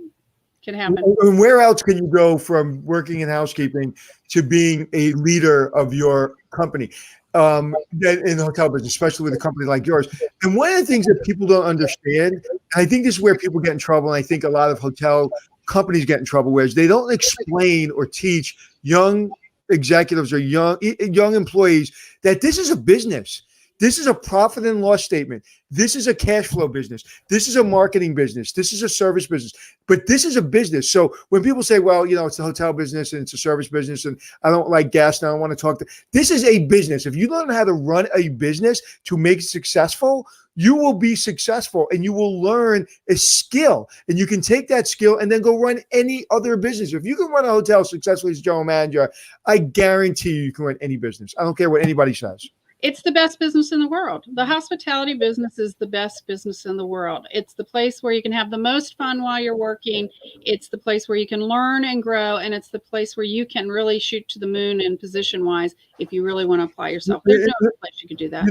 can happen. And where else can you go from working in housekeeping to being a leader of your company in the hotel business, especially with a company like yours? And one of the things that people don't understand, and I think this is where people get in trouble, and I think a lot of hotel companies get in trouble, where is they don't explain or teach young executives or young employees that this is a business. This is a profit and loss statement. This is a cash flow business. This is a marketing business. This is a service business. But this is a business. So when people say, well, it's a hotel business and it's a service business and I don't like gas and I don't want to talk to, this is a business. If you learn how to run a business to make it successful, you will be successful, and you will learn a skill, and you can take that skill and then go run any other business. If you can run a hotel successfully as a general manager, I guarantee you can run any business. I don't care what anybody says. It's the best business in the world. The hospitality business is the best business in the world. It's the place where you can have the most fun while you're working. It's the place where you can learn and grow. And it's the place where you can really shoot to the moon and position wise if you really want to apply yourself. There's no other place you can do that.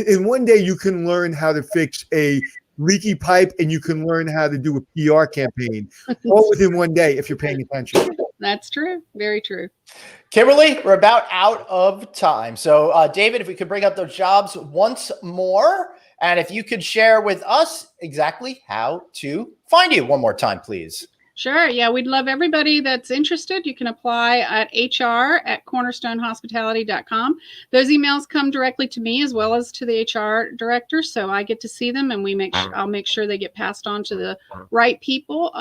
In one day you can learn how to fix a leaky pipe, and you can learn how to do a PR campaign all within one day if you're paying attention. That's true. Very true. Kimberly, we're about out of time. So, David, if we could bring up those jobs once more, and if you could share with us exactly how to find you one more time, please. Sure. Yeah, we'd love everybody that's interested. You can apply at hr@cornerstonehospitality.com. Those emails come directly to me as well as to the HR director, so I get to see them, and I'll make sure they get passed on to the right people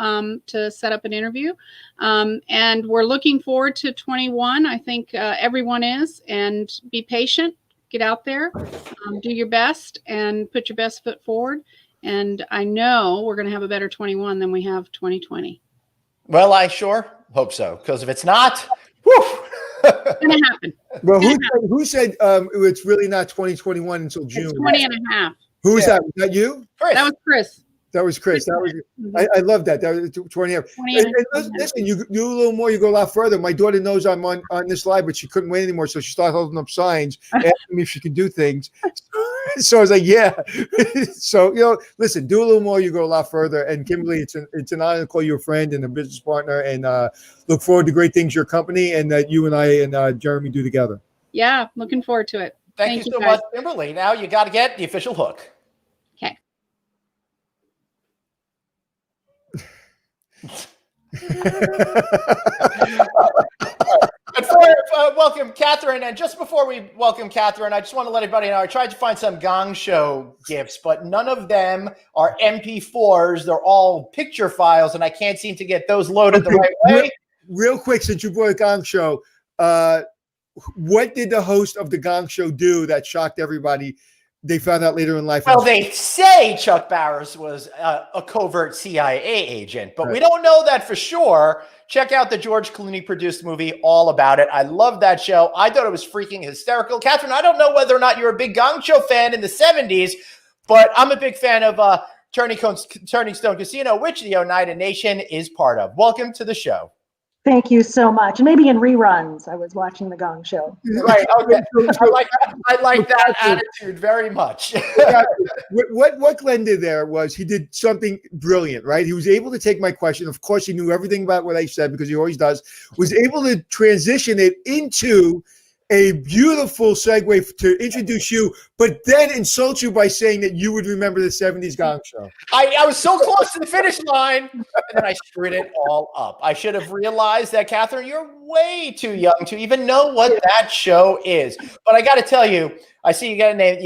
to set up an interview. And we're looking forward to 21. I think everyone is, and be patient. Get out there, do your best, and put your best foot forward. And I know we're going to have a better 21 than we have 2020. Well, I sure hope so, because if it's not, whew. It's going to happen. Well, who said it's really not 2021 until June? It's 20 and a half. Who was that? Was that you? Chris. That was Chris. That was Chris. That was. I love that. That was 20. And listen, you do a little more, you go a lot further. My daughter knows I'm on this live, but she couldn't wait anymore, so she started holding up signs, asking me if she can do things. So I was like, yeah. So listen, do a little more, you go a lot further. And Kimberly, it's an honor to call you a friend and a business partner, and look forward to great things your company and that you and I and Jeremy do together. Yeah, looking forward to it. Thank you so much, Kimberly. Now you got to get the official hook. Okay. Welcome, Catherine. And just before we welcome Catherine, I just want to let everybody know I tried to find some Gong Show gifts, but none of them are MP4s. They're all picture files, and I can't seem to get those loaded the right way. Real quick, since you brought a Gong Show, what did the host of the Gong Show do that shocked everybody? They found out later in life. Well, they say Chuck Barris was a covert CIA agent, but we don't know that for sure. Check out the George Clooney produced movie, All About It. I love that show. I thought it was freaking hysterical. Catherine, I don't know whether or not you're a big Gong Show fan in the 70s, but I'm a big fan of Turning Stone Casino, which the Oneida Nation is part of. Welcome to the show. Thank you so much. Maybe in reruns, I was watching the Gong Show. Right. Okay. I like that attitude very much. What Glenn did there was he did something brilliant, right? He was able to take my question. Of course, he knew everything about what I said because he always does. Was able to transition it into a beautiful segue to introduce you, but then insult you by saying that you would remember the 70s Gong Show. I was so close to the finish line, and then I screwed it all up. I should have realized that, Catherine, you're way too young to even know what that show is. But I got to tell you, I see you got a name.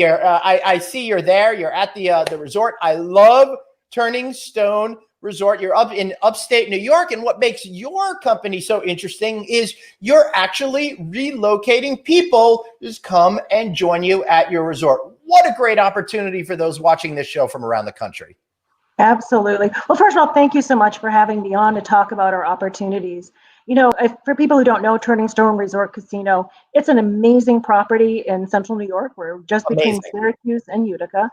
I see you're there. You're at the resort. I love Turning Stone Resort. You're up in upstate New York, and what makes your company so interesting is you're actually relocating people who's come and join you at your resort. What a great opportunity for those watching this show from around the country. Absolutely. Well, first of all, thank you so much for having me on to talk about our opportunities. For people who don't know Turning Stone Resort Casino, it's an amazing property in central New York. We're just between Syracuse and Utica.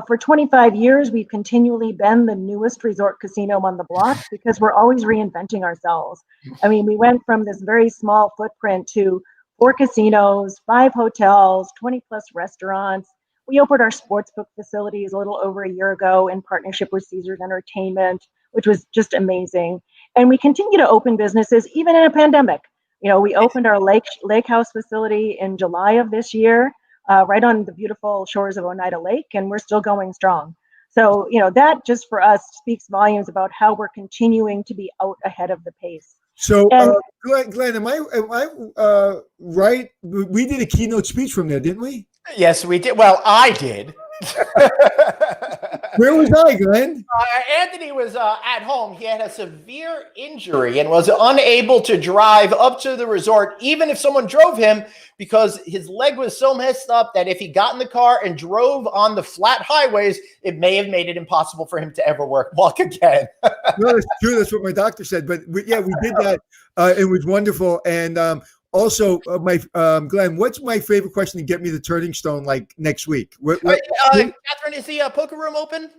For 25 years, we've continually been the newest resort casino on the block because we're always reinventing ourselves. We went from this very small footprint to 4 casinos, 5 hotels, 20 plus restaurants. We opened our sportsbook facilities a little over a year ago in partnership with Caesars Entertainment, which was just amazing. And we continue to open businesses even in a pandemic. We opened our lake house facility in July of this year. Right on the beautiful shores of Oneida Lake, and we're still going strong. So, that just for us speaks volumes about how we're continuing to be out ahead of the pace. So, Glenn, am I right? We did a keynote speech from there, didn't we? Yes, we did. Well, I did. Where was I, Glenn? Anthony was at home. He had a severe injury and was unable to drive up to the resort, even if someone drove him, because his leg was so messed up that if he got in the car and drove on the flat highways, it may have made it impossible for him to ever walk again. No, that's true. That's what my doctor said. But we did that. It was wonderful. And also, Glenn, what's my favorite question to get me the Turning Stone like next week? Catherine, is the poker room open?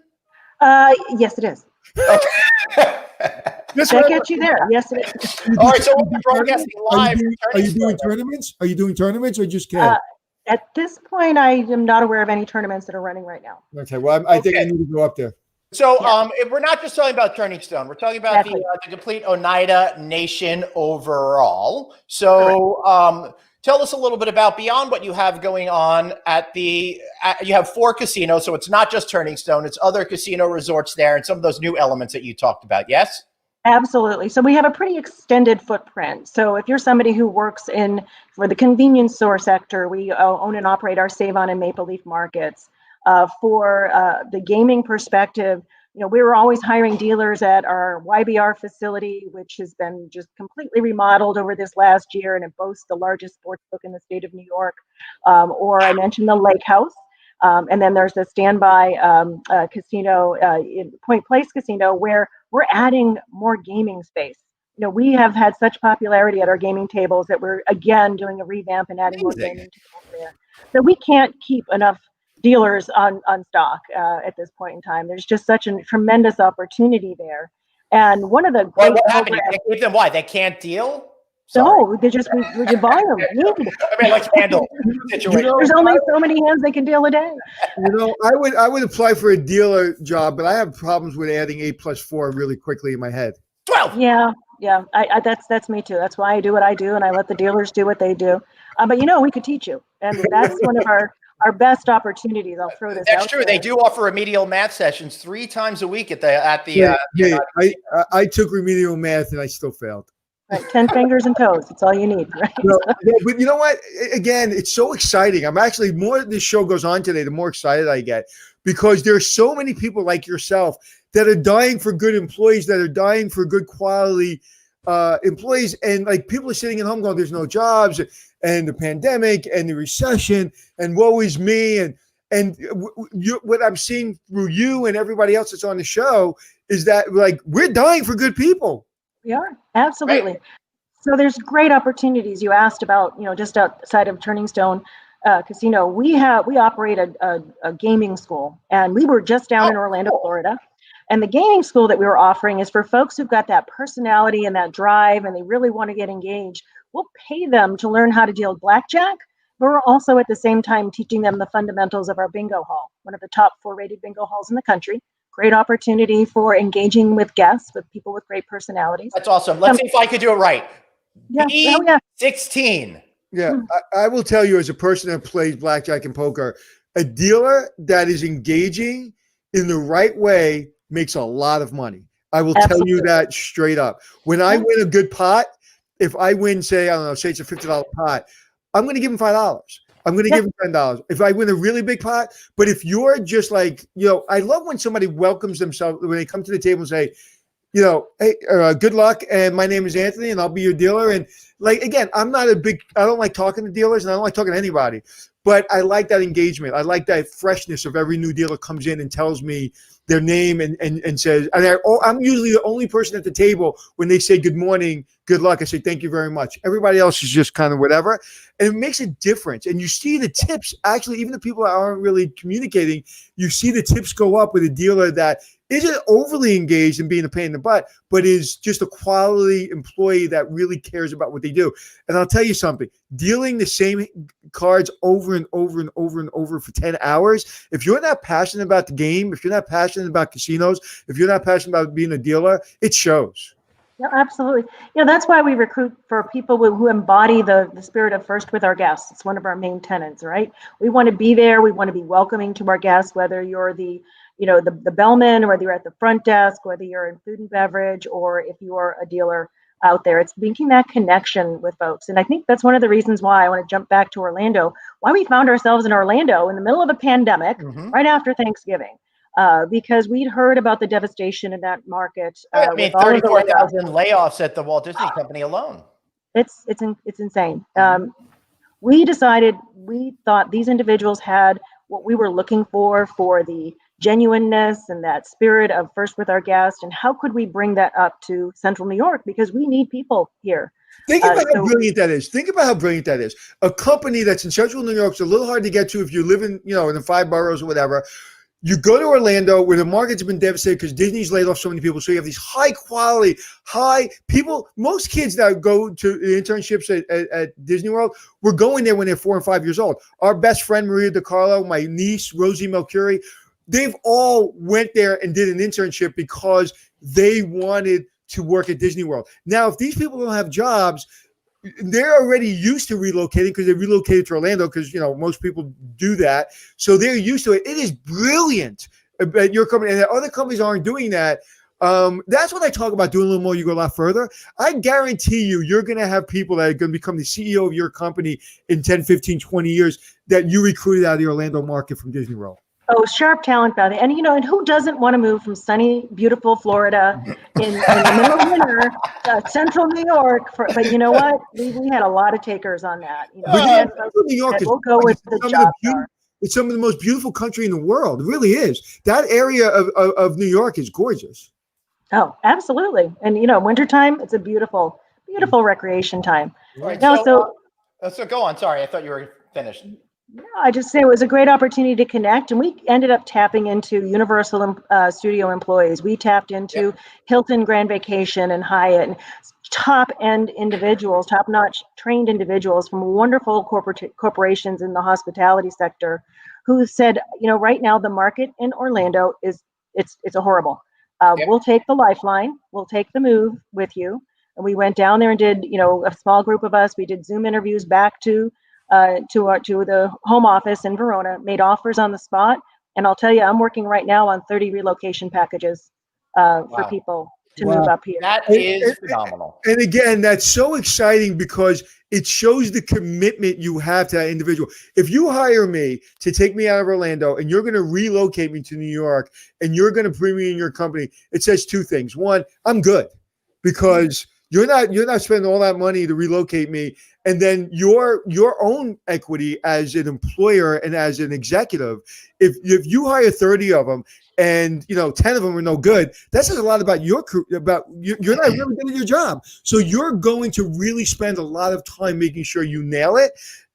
Yes, it is. Does that get you there? Yes, it is. All right, so we'll be broadcasting live. Are you doing tournaments? Are you doing tournaments or just kidding? At this point, I am not aware of any tournaments that are running right now. Okay, well, I think I need to go up there. So Yeah. we're not just talking about Turning Stone. We're talking about Exactly. the complete Oneida Nation overall. So tell us a little bit about beyond what you have going on at you have 4 casinos. So it's not just Turning Stone. It's other casino resorts there and some of those new elements that you talked about. Yes? Absolutely. So we have a pretty extended footprint. So if you're somebody who works for the convenience store sector, we own and operate our Save On and Maple Leaf markets. For the gaming perspective, we were always hiring dealers at our YBR facility, which has been just completely remodeled over this last year, and it boasts the largest sports book in the state of New York. Or I mentioned the Lake House. And then there's the standby casino, in Point Place Casino, where we're adding more gaming space. We have had such popularity at our gaming tables that we're again doing a revamp and adding more gaming tables there. So we can't keep enough dealers on stock at this point in time. There's just such a tremendous opportunity there. And one of the great what happened? You can't keep them? Why? They can't deal? No, they just we buy them. I mean, like handle situation. There's only so many hands they can deal a day. I would apply for a dealer job, but I have problems with adding 8+4 really quickly in my head. 12. Yeah. That's me too. That's why I do what I do, and I let the dealers do what they do. But we could teach you, and that's one of our best opportunities. I'll throw this out. That's true. There. They do offer remedial math sessions 3 times a week at the. I took remedial math and I still failed. Right, 10 fingers and toes. That's all you need, right? But you know what? Again, it's so exciting. I'm actually, more this show goes on today, the more excited I get, because there's so many people like yourself that are dying for good employees, that are dying for good quality employees. And like, people are sitting at home going, there's no jobs, and the pandemic and the recession and woe is me. And what I'm seeing through you and everybody else that's on the show is that, like, we're dying for good people. We are, absolutely. Right. So there's great opportunities. You asked about, just outside of Turning Stone Casino, we operate a gaming school, and we were just down in Orlando, Florida. And the gaming school that we were offering is for folks who've got that personality and that drive, and they really want to get engaged. We'll pay them to learn how to deal blackjack, but we're also at the same time teaching them the fundamentals of our bingo hall, one of the top 4 rated bingo halls in the country. Great opportunity for engaging with guests, with people with great personalities. That's awesome. Let's see if I could do it right. Yeah. B16. Yeah, I will tell you, as a person that plays blackjack and poker, a dealer that is engaging in the right way makes a lot of money. I will tell you that straight up. When I win a good pot, if I win, say it's a $50 pot, I'm going to give him $5. I'm going to give him $10 if I win a really big pot. But if you're just like, I love when somebody welcomes themselves, when they come to the table and say, hey, good luck. And my name is Anthony, and I'll be your dealer. And like, again, I don't like talking to dealers, and I don't like talking to anybody, but I like that engagement. I like that freshness of every new dealer comes in and tells me their name and says, and I'm usually the only person at the table when they say good morning, good luck. I say, thank you very much. Everybody else is just kind of whatever. And it makes a difference. And you see the tips, actually, even the people that aren't really communicating, you see the tips go up with a dealer that isn't overly engaged in being a pain in the butt, but is just a quality employee that really cares about what they do. And I'll tell you something, dealing the same cards over and over and over and over for 10 hours, if you're not passionate about the game, if you're not passionate about casinos, if you're not passionate about being a dealer, it shows. Yeah, absolutely. That's why we recruit for people who embody the spirit of first with our guests. It's one of our main tenets, right? We want to be there. We want to be welcoming to our guests, whether you're the bellman, or whether you're at the front desk, whether you're in food and beverage, or if you're a dealer out there. It's making that connection with folks. And I think that's one of the reasons why I want to jump back to Orlando, why we found ourselves in Orlando in the middle of a pandemic, right after Thanksgiving. Because we'd heard about the devastation in that market. 34,000 layoffs at the Walt Disney Company alone. It's insane. We thought these individuals had what we were looking for the genuineness and that spirit of first with our guests. And how could we bring that up to Central New York? Because we need people here. Think about how brilliant that is. Think about how brilliant that is. A company that's in Central New York, it's a little hard to get to if you live in the 5 boroughs or whatever. You go to Orlando where the markets have been devastated because Disney's laid off so many people. So you have these high quality, people. Most kids that go to internships at Disney World were going there when they're 4 and 5 years old. Our best friend, Maria DiCarlo, my niece, Rosie Melchiorri, they've all went there and did an internship because they wanted to work at Disney World. Now, if these people don't have jobs, they're already used to relocating because they relocated to Orlando because, most people do that. So they're used to it. It is brilliant at your company, and other companies aren't doing that. That's what I talk about, doing a little more. You go a lot further. I guarantee you're going to have people that are going to become the CEO of your company in 10, 15, 20 years that you recruited out of the Orlando market from Disney World. Oh, sharp talent, Beth. And, and who doesn't want to move from sunny, beautiful Florida in the middle of winter to central New York? But you know what? We had a lot of takers on that. New York we'll go with the job. It's some of the most beautiful country in the world. It really is. That area of New York is gorgeous. Oh, absolutely. And, wintertime, it's a beautiful, beautiful recreation time. Right. Now, so go on. Sorry, I thought you were finished. Yeah, I just say it was a great opportunity to connect, and we ended up tapping into Universal Studio employees. We tapped into Hilton Grand Vacation and Hyatt, and top-end individuals, top-notch trained individuals from wonderful corporations in the hospitality sector, who said, right now the market in Orlando it's a horrible. We'll take the lifeline, we'll take the move with you. And we went down there and did, a small group of us. We did Zoom interviews back to the home office in Verona, made offers on the spot. And I'll tell you, I'm working right now on 30 relocation packages for people to move up here. That is phenomenal. And again, that's so exciting because it shows the commitment you have to that individual. If you hire me to take me out of Orlando and you're going to relocate me to New York and you're going to bring me in your company, it says two things. One, I'm good because you're not spending all that money to relocate me. And then your own equity as an employer and as an executive, if you hire 30 of them and 10 of them are no good, that says a lot about you're not really good at your job. So you're going to really spend a lot of time making sure you nail it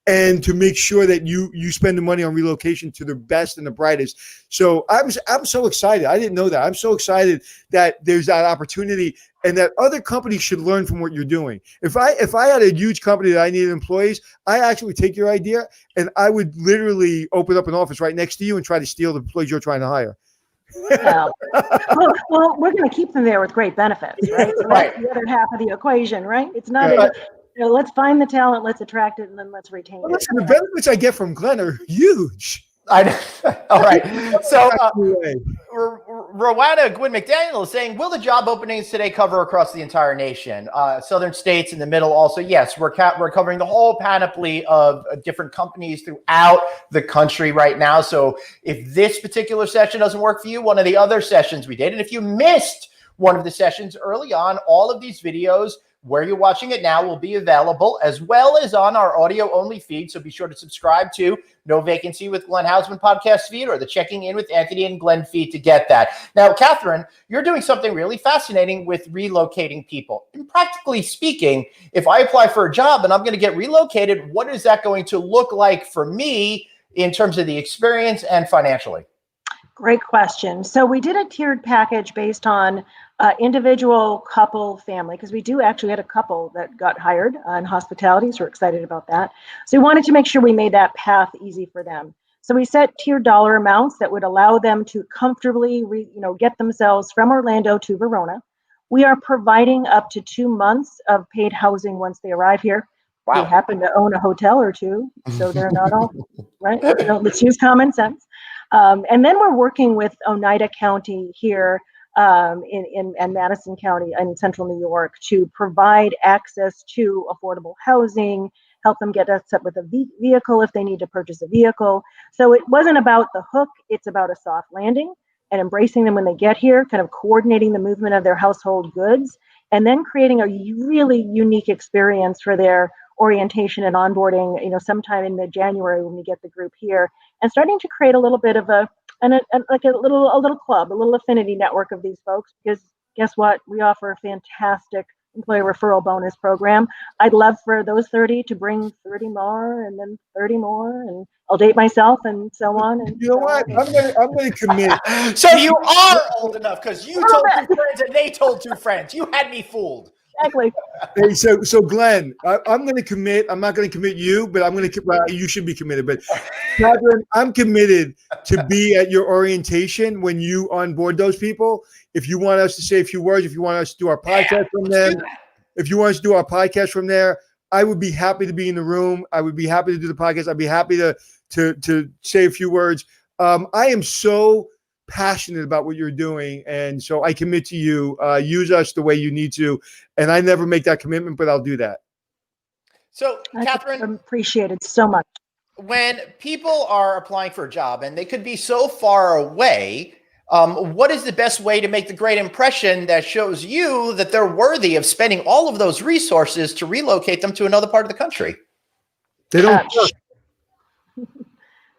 and to make sure that you spend the money on relocation to the best and the brightest. So I'm so excited. I didn't know that. I'm so excited that there's that opportunity and that other companies should learn from what you're doing. If I had a huge company that I needed employees, I actually take your idea and I would literally open up an office right next to you and try to steal the employees you're trying to hire. Well, we're going to keep them there with great benefits, right? So that's the other half of the equation, right? It's not let's find the talent, let's attract it, and then let's retain it. Listen, the benefits I get from Glenn are huge. All right. So Rowena Gwynn McDaniel is saying, will the job openings today cover across the entire nation? Southern states in the middle also. Yes, we're covering the whole panoply of different companies throughout the country right now. So if this particular session doesn't work for you, one of the other sessions we did, and if you missed one of the sessions early on, all of these videos where you're watching it now will be available as well as on our audio only feed. So be sure to subscribe to No Vacancy with Glenn Hausman podcast feed or the Checking In with Anthony and Glenn feed to get that. Now, Catherine, you're doing something really fascinating with relocating people. And practically speaking, if I apply for a job and I'm going to get relocated, what is that going to look like for me in terms of the experience and financially? Great question. So we did a tiered package based on individual, couple, family, because we do actually had a couple that got hired in hospitality, so we're excited about that. So we wanted to make sure we made that path easy for them. So we set tiered dollar amounts that would allow them to comfortably get themselves from Orlando to Verona. We are providing up to 2 months of paid housing once they arrive here. Wow. They happen to own a hotel or two, so they're not all right. Let's use common sense. And then we're working with Oneida County here in Madison County in central New York to provide access to affordable housing, help them get set up with a vehicle if they need to purchase a vehicle. So it wasn't about the hook, it's about a soft landing and embracing them when they get here, kind of coordinating the movement of their household goods, and then creating a really unique experience for their orientation and onboarding, sometime in mid-January when we get the group here, and starting to create a little bit of a little club, a little affinity network of these folks, because guess what? We offer a fantastic employee referral bonus program. I'd love for those 30 to bring 30 more and then 30 more, and I'll date myself and so on. And you know what? I'm going to commit. So you are old enough because you told 2 friends and they told 2 friends. You had me fooled. Exactly. Hey, so Glenn, I'm going to commit. I'm not going to commit you, but I'm going to. Well, you should be committed. But Catherine, I'm committed to be at your orientation when you onboard those people. If you want us to say a few words, if you want us to do our podcast from there, if you want us to do our podcast from there, I would be happy to be in the room. I would be happy to do the podcast. I'd be happy to say a few words. I am so passionate about what you're doing, and so I commit to you. Use us the way you need to, and I never make that commitment, but I'll do that. So, Catherine, appreciate it so much. When people are applying for a job and they could be so far away, what is the best way to make the great impression that shows you that they're worthy of spending all of those resources to relocate them to another part of the country? They don't.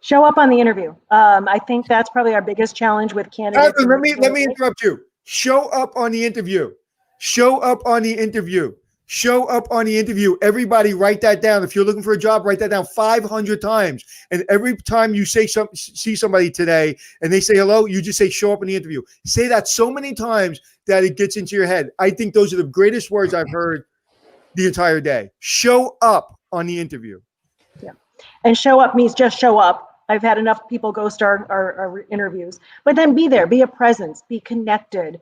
Show up on the interview. I think that's probably our biggest challenge with candidates. Catherine, let me interrupt you. Show up on the interview. Show up on the interview. Show up on the interview. Everybody write that down. If you're looking for a job, write that down 500 times. And every time you see somebody today and they say hello, you just say show up in the interview. Say that so many times that it gets into your head. I think those are the greatest words I've heard the entire day. Show up on the interview. Yeah. And show up means just show up. I've had enough people ghost our interviews, but then be there, be a presence, be connected,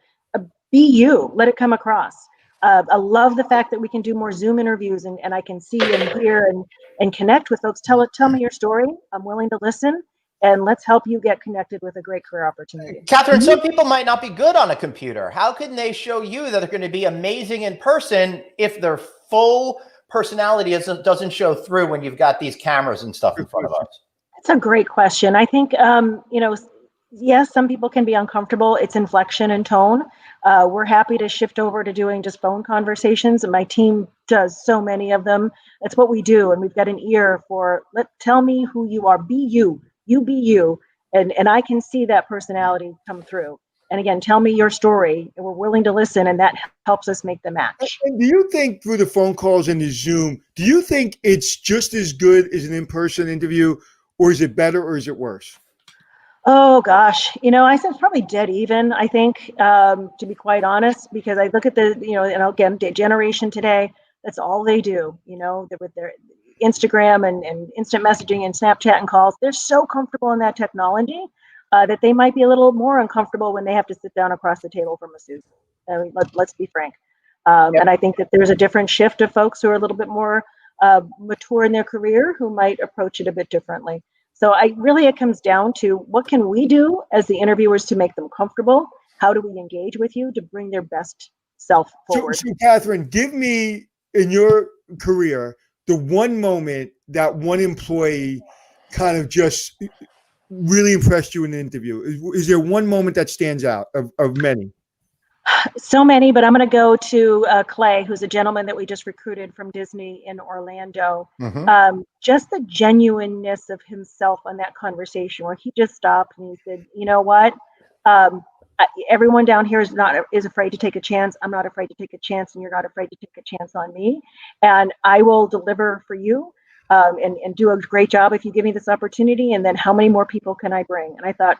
be you, let it come across. I love the fact that we can do more Zoom interviews and I can see and hear and connect with folks. Tell me your story. I'm willing to listen, and let's help you get connected with a great career opportunity. Catherine, some people might not be good on a computer. How can they show you that they're going to be amazing in person if their full personality doesn't show through when you've got these cameras and stuff in front of us? That's a great question. I think, yes, some people can be uncomfortable. It's inflection and tone. We're happy to shift over to doing just phone conversations, and my team does so many of them. That's what we do, and we've got an ear for, tell me who you are. Be you. You be you. And I can see that personality come through. And again, tell me your story, and we're willing to listen, and that helps us make the match. And do you think through the phone calls and the Zoom, do you think it's just as good as an in-person interview, or is it better, or is it worse? Oh gosh, I said it's probably dead even, I think, to be quite honest, because I look at the, and again, generation today, that's all they do, with their Instagram and instant messaging and Snapchat and calls. They're so comfortable in that technology that they might be a little more uncomfortable when they have to sit down across the table from a Zoom. I mean, let's be frank. And I think that there's a different shift of folks who are a little bit more mature in their career who might approach it a bit differently. So it comes down to what can we do as the interviewers to make them comfortable? How do we engage with you to bring their best self forward? So Catherine, give me in your career the one moment that one employee kind of just really impressed you in an interview. Is there one moment that stands out of many? So many, but I'm going to go to Clay, who's a gentleman that we just recruited from Disney in Orlando. Mm-hmm. Just the genuineness of himself on that conversation where he just stopped and he said, you know what? Everyone down here is afraid to take a chance. I'm not afraid to take a chance, and you're not afraid to take a chance on me. And I will deliver for you and do a great job if you give me this opportunity. And then how many more people can I bring? And I thought,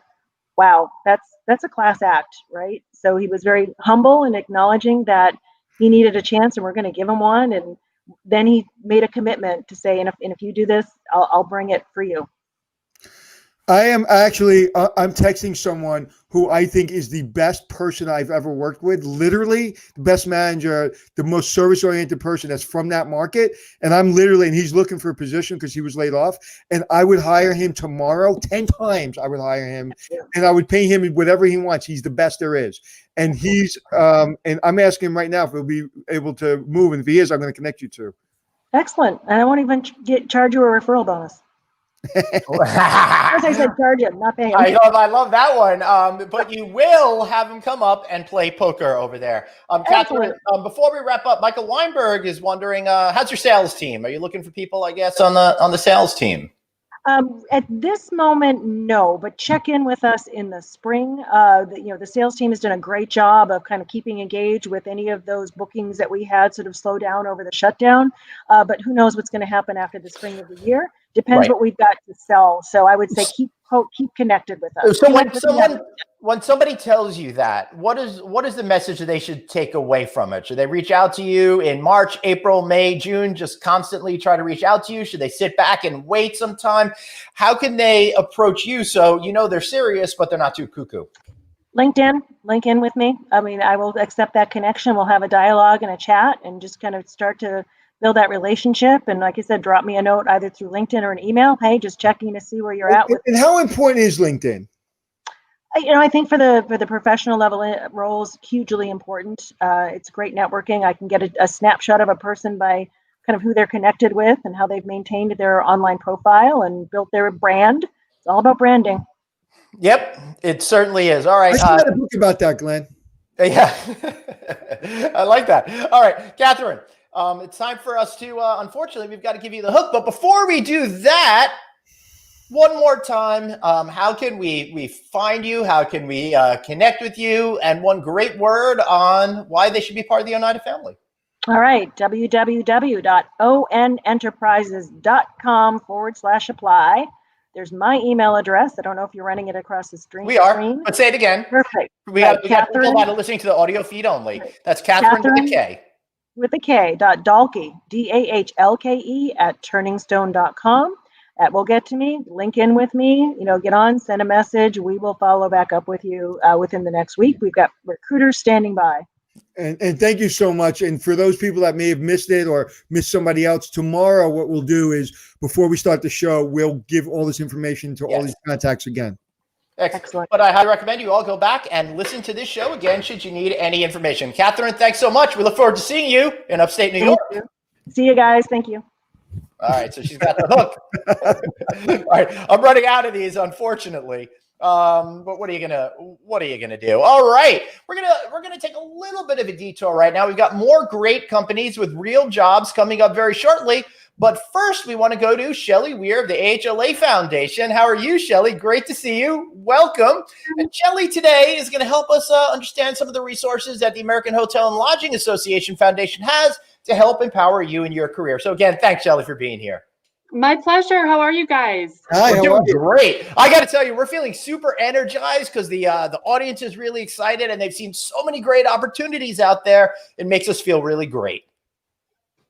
wow, that's a class act, right? So he was very humble in acknowledging that he needed a chance and we're going to give him one. And then he made a commitment to say, and if you do this, I'll bring it for you. I'm texting someone who I think is the best person I've ever worked with, literally the best manager, the most service-oriented person that's from that market. And and he's looking for a position because he was laid off. And I would hire him tomorrow, 10 times I would hire him. And I would pay him whatever he wants. He's the best there is. And he's, and I'm asking him right now if he'll be able to move. And if he is, I'm going to connect you to. Excellent. And I won't even charge you a referral bonus. As I said, charge him, not pay him. I love that one. But you will have him come up and play poker over there. Catherine, before we wrap up, Michael Weinberg is wondering, how's your sales team? Are you looking for people, I guess, on the sales team? At this moment, no, but check in with us in the spring. The sales team has done a great job of kind of keeping engaged with any of those bookings that we had sort of slow down over the shutdown. But who knows what's going to happen after the spring of the year? Depends what we've got to sell. So I would say keep keep connected with us. So when somebody tells you that, what is the message that they should take away from it? Should they reach out to you in March, April, May, June, just constantly try to reach out to you? Should they sit back and wait some time? How can they approach you so they're serious, but they're not too cuckoo? LinkedIn, link in with me. I mean, I will accept that connection. We'll have a dialogue and a chat and just kind of start to build that relationship. And like I said, drop me a note either through LinkedIn or an email. Hey, just checking to see where you're at. And how important is LinkedIn? I think for the professional level roles, hugely important. It's great networking. I can get a snapshot of a person by kind of who they're connected with and how they've maintained their online profile and built their brand. It's all about branding. Yep, it certainly is. All right. I should have a book about that, Glenn. Yeah, I like that. All right, Catherine, it's time for us to, unfortunately, we've got to give you the hook. But before we do that, one more time, how can we find you? How can we connect with you? And one great word on why they should be part of the Oneida family. All right, www.onenterprises.com/apply. There's my email address. I don't know if you're running it across the screen. We are, but say it again. Perfect. We have people that are listening to the audio feed only. That's Catherine with a K. With a K, Dahlke, DAHLKE @turningstone.com. That will get to me. Link in with me. Get on, send a message. We will follow back up with you within the next week. We've got recruiters standing by. And thank you so much. And for those people that may have missed it or missed somebody else, tomorrow what we'll do is before we start the show, we'll give all this information to all these contacts again. Excellent. But I highly recommend you all go back and listen to this show again should you need any information. Catherine, thanks so much. We look forward to seeing you in upstate New York. See you guys. Thank you. All right, so she's got the hook. All right, I'm running out of these, unfortunately. But what are you gonna do? All right, we're gonna take a little bit of a detour right now. We've got more great companies with real jobs coming up very shortly. But first, we want to go to Shelley Weir of the AHLA Foundation. How are you, Shelley? Great to see you. Welcome. And Shelley today is going to help us understand some of the resources that the American Hotel and Lodging Association Foundation has to help empower you in your career. So again, thanks, Shelley, for being here. My pleasure. How are you guys? Hi, we're doing great. I got to tell you, we're feeling super energized because the audience is really excited and they've seen so many great opportunities out there. It makes us feel really great.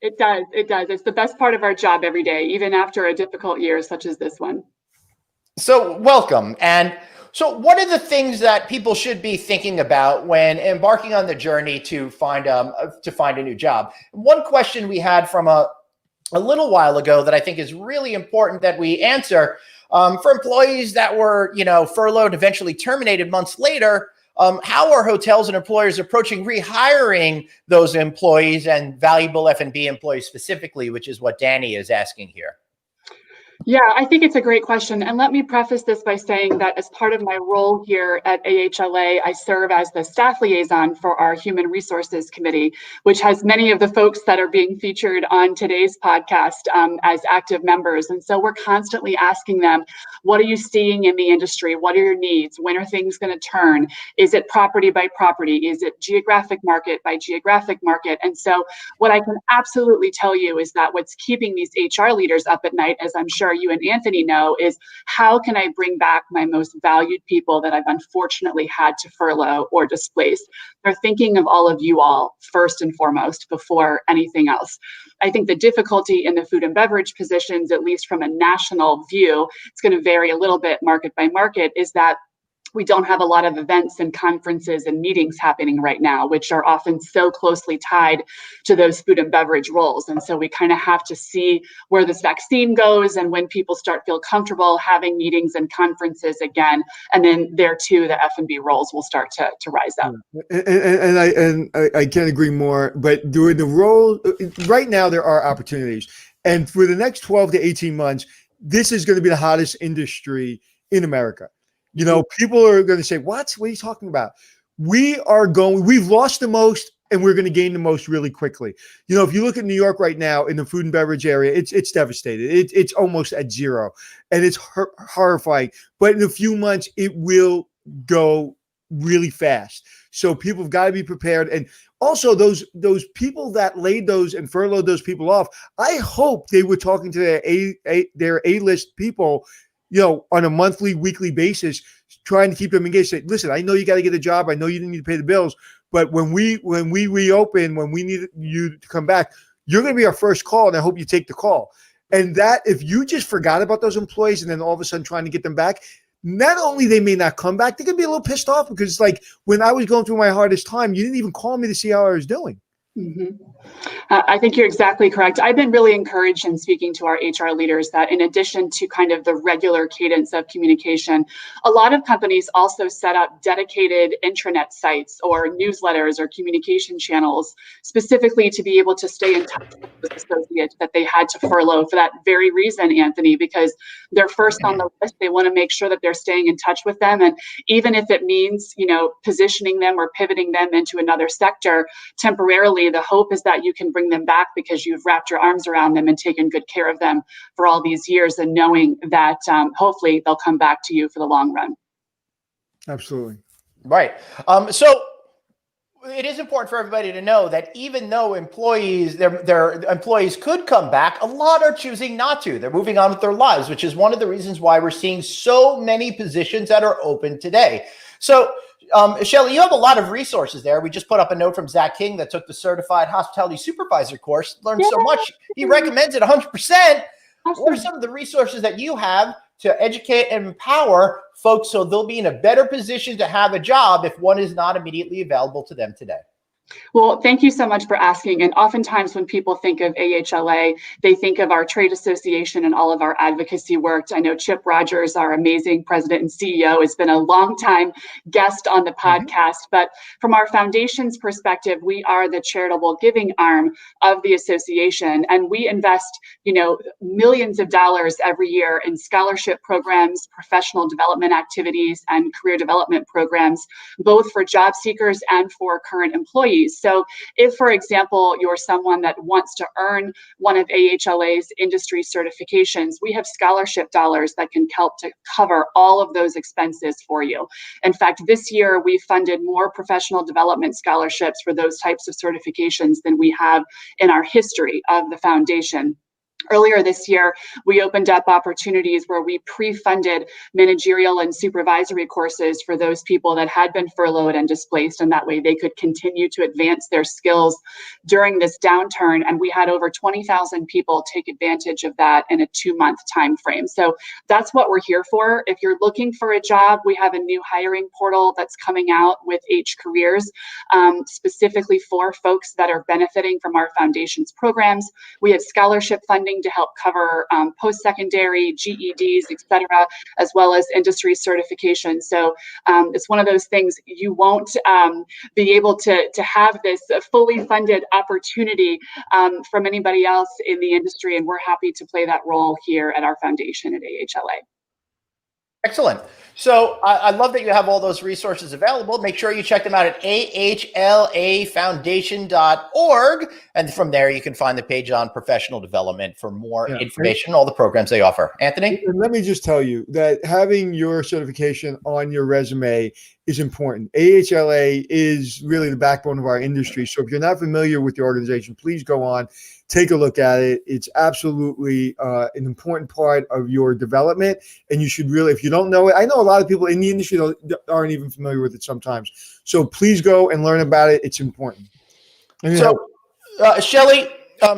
It does. It does. It's the best part of our job every day, even after a difficult year such as this one. So welcome. And so what are the things that people should be thinking about when embarking on the journey to find a new job? One question we had from a little while ago that I think is really important that we answer for employees that were, furloughed, eventually terminated months later. How are hotels and employers approaching rehiring those employees and valuable F&B employees specifically, which is what Danny is asking here? Yeah, I think it's a great question. And let me preface this by saying that as part of my role here at AHLA, I serve as the staff liaison for our Human Resources Committee, which has many of the folks that are being featured on today's podcast as active members. And so we're constantly asking them, what are you seeing in the industry? What are your needs? When are things going to turn? Is it property by property? Is it geographic market by geographic market? And so what I can absolutely tell you is that what's keeping these HR leaders up at night, as I'm sure you and Anthony know, is how can I bring back my most valued people that I've unfortunately had to furlough or displace? They're thinking of all of you all first and foremost before anything else. I think the difficulty in the food and beverage positions, at least from a national view, it's going to vary a little bit market by market, is that we don't have a lot of events and conferences and meetings happening right now, which are often so closely tied to those food and beverage roles. And so we kind of have to see where this vaccine goes and when people feel comfortable having meetings and conferences again. And then there too, the F&B roles will start to rise up. And I can't agree more, but doing the role right now, there are opportunities. And for the next 12 to 18 months, this is going to be the hottest industry in America. People are going to say, what are you talking about? We've lost the most and we're going to gain the most really quickly. If you look at New York right now in the food and beverage area, it's devastated. It's almost at zero and it's horrifying. But in a few months, it will go really fast. So people have got to be prepared. And also those people that laid those and furloughed those people off, I hope they were talking to their A-list people, on a monthly, weekly basis, trying to keep them engaged. Say, listen, I know you got to get a job. I know you didn't need to pay the bills, but when we reopen, when we need you to come back, you're going to be our first call, and I hope you take the call. And that, if you just forgot about those employees and then all of a sudden trying to get them back, not only they may not come back, they're going to be a little pissed off, because it's like, when I was going through my hardest time, you didn't even call me to see how I was doing. Mm-hmm. I think you're exactly correct. I've been really encouraged in speaking to our HR leaders that in addition to kind of the regular cadence of communication, a lot of companies also set up dedicated intranet sites or newsletters or communication channels specifically to be able to stay in touch with those associates that they had to furlough for that very reason, Anthony, because they're first on the list. They want to make sure that they're staying in touch with them. And even if it means, positioning them or pivoting them into another sector temporarily, the hope is that you can bring them back because you've wrapped your arms around them and taken good care of them for all these years, and knowing that hopefully they'll come back to you for the long run. Absolutely. Right. So it is important for everybody to know that even though their employees could come back, a lot are choosing not to. They're moving on with their lives, which is one of the reasons why we're seeing so many positions that are open today. So Shelley, you have a lot of resources there. We just put up a note from Zach King that took the Certified Hospitality Supervisor course, learned so much. He recommends it 100%. Awesome. What are some of the resources that you have to educate and empower folks so they'll be in a better position to have a job if one is not immediately available to them today? Well, thank you so much for asking. And oftentimes when people think of AHLA, they think of our trade association and all of our advocacy work. I know Chip Rogers, our amazing president and CEO, has been a longtime guest on the podcast. But from our foundation's perspective, we are the charitable giving arm of the association. And we invest, millions of dollars every year in scholarship programs, professional development activities, and career development programs, both for job seekers and for current employees. So if, for example, you're someone that wants to earn one of AHLA's industry certifications, we have scholarship dollars that can help to cover all of those expenses for you. In fact, this year, we funded more professional development scholarships for those types of certifications than we have in our history of the foundation. Earlier this year, we opened up opportunities where we pre-funded managerial and supervisory courses for those people that had been furloughed and displaced, and that way they could continue to advance their skills during this downturn. And we had over 20,000 people take advantage of that in a 2-month time frame. So that's what we're here for. If you're looking for a job, we have a new hiring portal that's coming out with H Careers, specifically for folks that are benefiting from our foundation's programs. We have scholarship funding to help cover post-secondary, GEDs, et cetera, as well as industry certification. So it's one of those things you won't be able to have this fully funded opportunity from anybody else in the industry, and we're happy to play that role here at our foundation at AHLA. Excellent. So I love that you have all those resources available. Make sure you check them out at ahlafoundation.org. And from there, you can find the page on professional development for more information, all the programs they offer. Anthony? And let me just tell you that having your certification on your resume is important. AHLA is really the backbone of our industry. So if you're not familiar with the organization, please go on, take a look at it. It's absolutely an important part of your development. And you should really, if you don't know it, I know a lot of people in the industry aren't even familiar with it sometimes. So please go and learn about it. It's important. So, Shelley,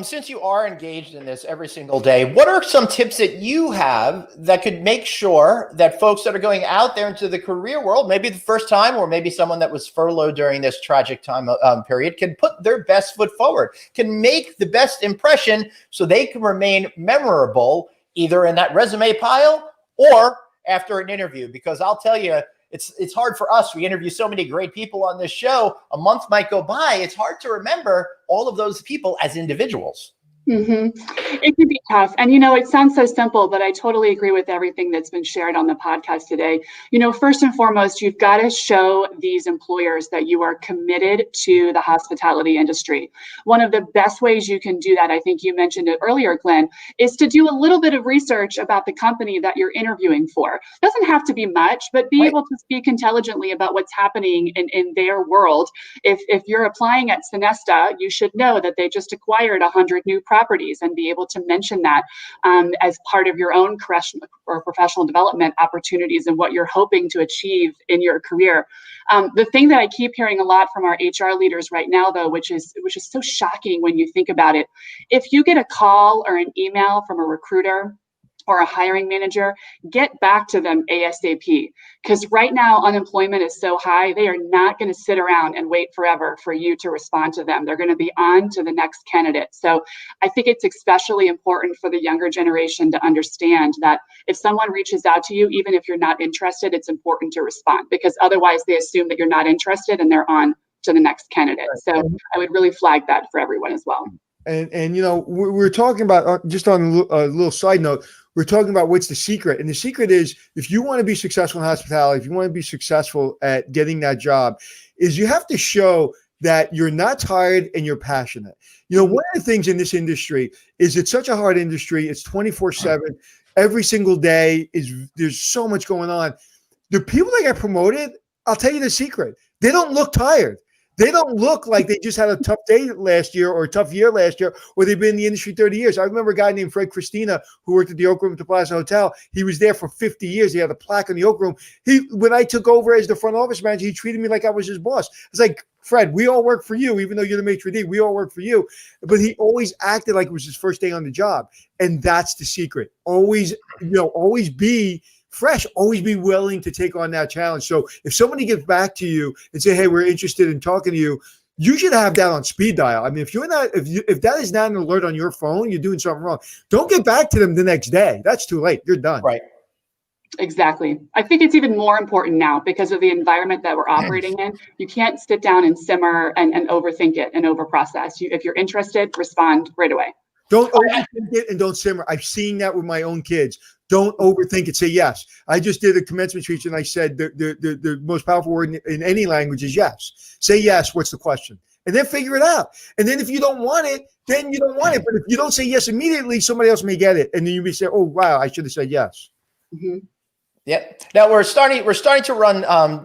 since you are engaged in this every single day, what are some tips that you have that could make sure that folks that are going out there into the career world, maybe the first time, or maybe someone that was furloughed during this tragic time period, can put their best foot forward, can make the best impression so they can remain memorable either in that resume pile or after an interview? Because I'll tell you, it's hard for us. We interview so many great people on this show. A month might go by. It's hard to remember all of those people as individuals. Mm-hmm. It can be tough. And, it sounds so simple, but I totally agree with everything that's been shared on the podcast today. First and foremost, you've got to show these employers that you are committed to the hospitality industry. One of the best ways you can do that, I think you mentioned it earlier, Glenn, is to do a little bit of research about the company that you're interviewing for. It doesn't have to be much, but be able to speak intelligently about what's happening in their world. If you're applying at Sonesta, you should know that they just acquired 100 new properties properties and be able to mention that as part of your own professional development opportunities and what you're hoping to achieve in your career. The thing that I keep hearing a lot from our HR leaders right now, though, which is so shocking when you think about it, if you get a call or an email from a recruiter or a hiring manager, get back to them ASAP. Because right now, unemployment is so high, they are not going to sit around and wait forever for you to respond to them. They're going to be on to the next candidate. So I think it's especially important for the younger generation to understand that if someone reaches out to you, even if you're not interested, it's important to respond, because otherwise they assume that you're not interested and they're on to the next candidate. So I would really flag that for everyone as well. And you know, we're talking about, just on a little side note, we're talking about what's the secret. And the secret is, if you want to be successful in hospitality, if you want to be successful at getting that job, is you have to show that you're not tired and you're passionate. You know, one of the things in this industry is it's such a hard industry. It's 24/7. Every single day there's so much going on. The people that get promoted, I'll tell you the secret. They don't look tired. They don't look like they just had a tough day last year or a tough year last year, or they've been in the industry 30 years. I remember a guy named Fred Christina who worked at the Oak Room at the Plaza Hotel. He was there for 50 years. He had a plaque in the Oak Room. When I took over as the front office manager, he treated me like I was his boss. I was like, Fred, we all work for you, even though you're the maitre d', we all work for you. But he always acted like it was his first day on the job. And that's the secret. Always be fresh, always be willing to take on that challenge. So if somebody gets back to you and say, hey, we're interested in talking to you, you should have that on speed dial. I mean, if that is not an alert on your phone, you're doing something wrong. Don't get back to them the next day. That's too late. You're done. Right. Exactly. I think it's even more important now because of the environment that we're operating in. You can't sit down and simmer and overthink it and overprocess. If you're interested, respond right away. Don't overthink it and don't simmer. I've seen that with my own kids. Don't overthink it. Say yes. I just did a commencement speech and I said the most powerful word in any language is yes. Say yes. What's the question? And then figure it out. And then if you don't want it, then you don't want it. But if you don't say yes immediately, somebody else may get it. And then you may say, oh, wow, I should have said yes. Mm-hmm. Yep. Now we're starting to run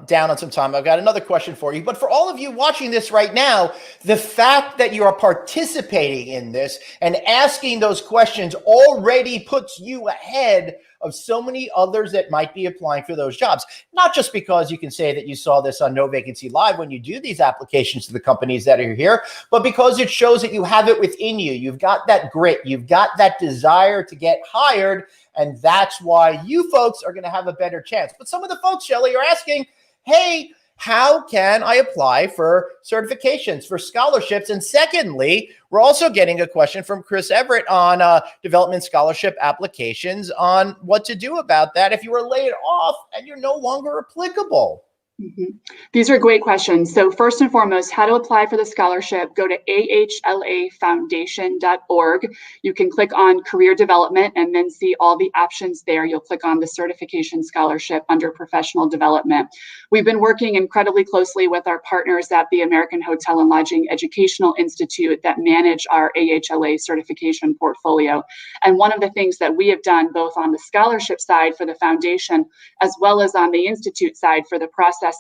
down on some time. I've got another question for you, but for all of you watching this right now, the fact that you are participating in this and asking those questions already puts you ahead of so many others that might be applying for those jobs. Not just because you can say that you saw this on No Vacancy Live when you do these applications to the companies that are here, but because it shows that you have it within you. You've got that grit. You've got that desire to get hired. And that's why you folks are going to have a better chance. But some of the folks, Shelley, are asking, hey, how can I apply for certifications, for scholarships? And secondly, we're also getting a question from Chris Everett on development scholarship applications, on what to do about that if you were laid off and you're no longer applicable. Mm-hmm. These are great questions. So first and foremost, how to apply for the scholarship, go to ahlafoundation.org. You can click on career development and then see all the options there. You'll click on the certification scholarship under professional development. We've been working incredibly closely with our partners at the American Hotel and Lodging Educational Institute that manage our AHLA certification portfolio. And one of the things that we have done both on the scholarship side for the foundation, as well as on the institute side for the processing,